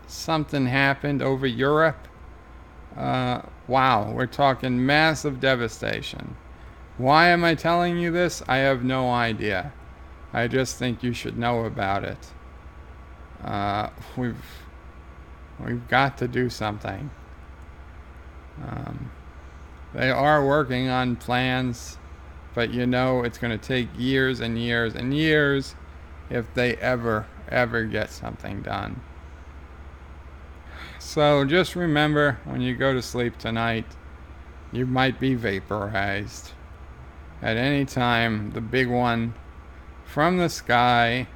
something happened over Europe. Wow, we're talking massive devastation. Why am I telling you this? I have no idea. I just think you should know about it. We've got to do something. They are working on plans, but you know it's going to take years and years and years if they ever get something done. So just remember, when you go to sleep tonight, you might be vaporized. At any time, the big one from the sky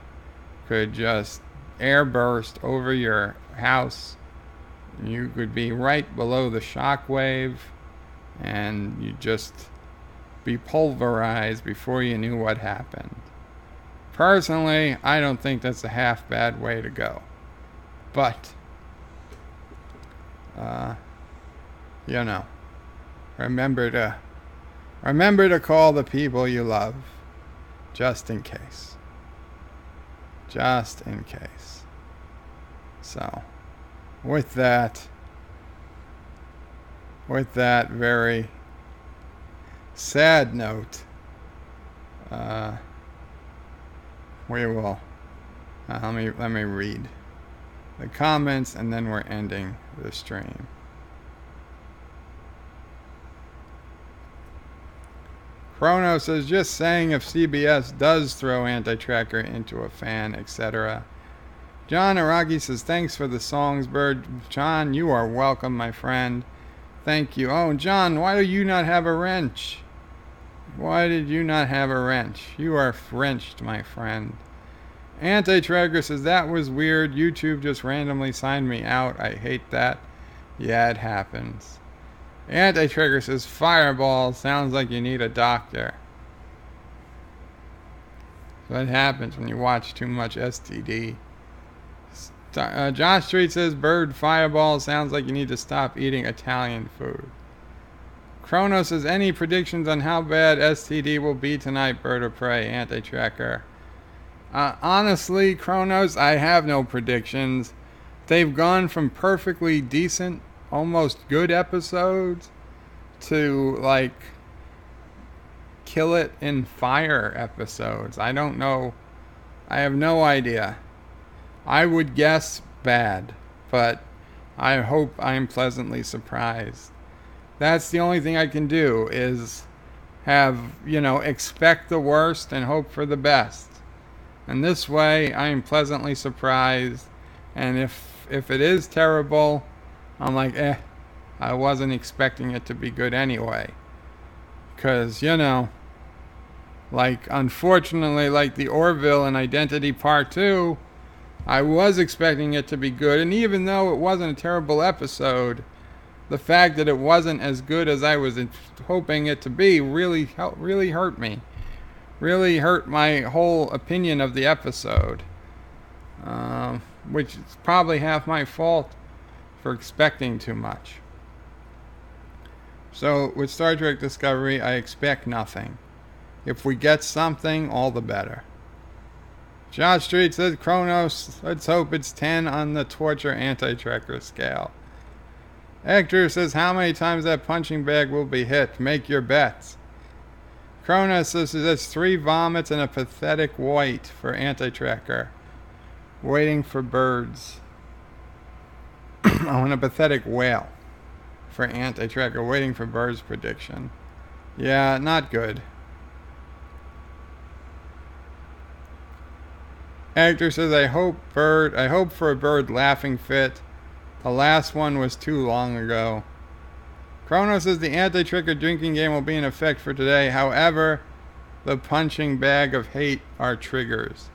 could just airburst over your house. You could be right below the shock wave, and you'd just be pulverized before you knew what happened. Personally, I don't think that's a half bad way to go. But, you know, remember to call the people you love, just in case. Just in case. So, with that very sad note, we will, let me read the comments, and then we're ending the stream. Chrono says, just saying, if CBS does throw Anti-Tracker into a fan, etc. John Araki says, thanks for the songs, Bird. John, you are welcome, my friend. Thank you. Oh, John, why do you not have a wrench? Why did you not have a wrench? You are wrenched, my friend. Anti-Tracker says, that was weird. YouTube just randomly signed me out. I hate that. Yeah, it happens. Anti-Trigger says, Fireball, sounds like you need a doctor. What happens when you watch too much STD? Josh Street says, Bird, Fireball, sounds like you need to stop eating Italian food. Chrono says, any predictions on how bad STD will be tonight, Bird of Prey? Anti-Tracker. Honestly, Chronos, I have no predictions. They've gone from perfectly decent, almost good episodes to like kill it in fire episodes. I don't know. I have no idea. I would guess bad, but I hope I'm pleasantly surprised. That's the only thing I can do, is have, expect the worst and hope for the best. And this way I am pleasantly surprised, and if it is terrible, I'm like, I wasn't expecting it to be good anyway. Because, unfortunately, like the Orville and Identity Part 2, I was expecting it to be good. And even though it wasn't a terrible episode, the fact that it wasn't as good as I was hoping it to be really hurt me. Really hurt my whole opinion of the episode. Which is probably half my fault for expecting too much. So with Star Trek Discovery, I expect nothing. If we get something, all the better. Josh Street says, Kronos, let's hope it's 10 on the torture anti-tracker scale. Hector says, how many times that punching bag will be hit? Make your bets. Kronos says, that's 3 vomits and a pathetic white for anti-tracker. Waiting for birds. Oh, and a pathetic whale for anti-tracker. Waiting for birds prediction. Yeah, not good. Hector says, I hope for a bird laughing fit. The last one was too long ago. Chrono says the anti-trigger drinking game will be in effect for today. However, the punching bag of hate are triggers.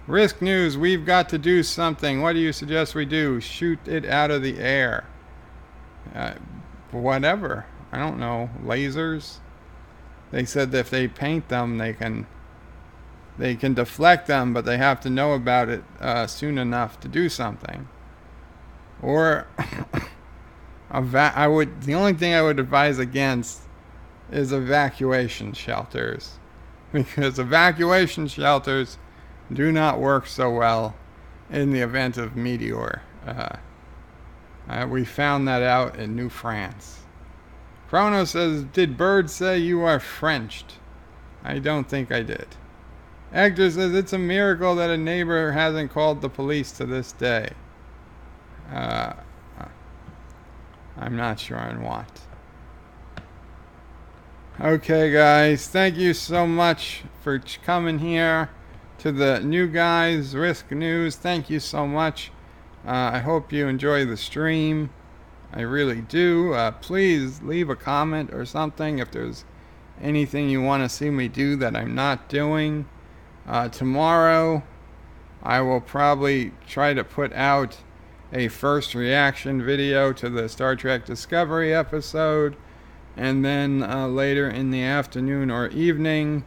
Risk News, we've got to do something. What do you suggest we do? Shoot it out of the air. Whatever. I don't know. Lasers? They said that if they paint them, they can deflect them, but they have to know about it soon enough to do something. Or the only thing I would advise against is evacuation shelters, because evacuation shelters do not work so well in the event of meteor. We found that out in New France. Chrono says, did Bird say you are Frenched? I don't think I did. Hector says, it's a miracle that a neighbor hasn't called the police to this day. I'm not sure on what. Okay, guys. Thank you so much for coming here to the New Guys Risk News. Thank you so much. I hope you enjoy the stream. I really do. Please leave a comment or something if there's anything you want to see me do that I'm not doing. Tomorrow, I will probably try to put out a first reaction video to the Star Trek Discovery episode, and then later in the afternoon or evening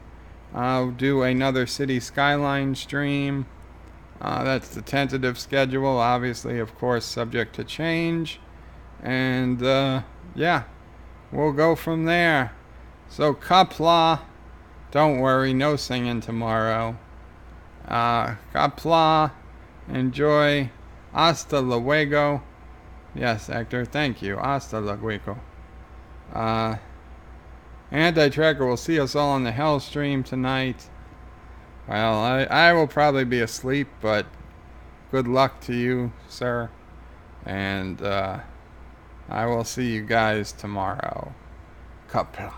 I'll do another City Skylines stream. That's the tentative schedule, obviously, of course, subject to change, and yeah, we'll go from there. So Qapla, don't worry, no singing tomorrow. Qapla, enjoy. Hasta luego. Yes, Hector, thank you. Hasta luego. Anti-Tracker will see us all on the Hell stream tonight. Well, I will probably be asleep, but good luck to you, sir. And I will see you guys tomorrow. Qapla.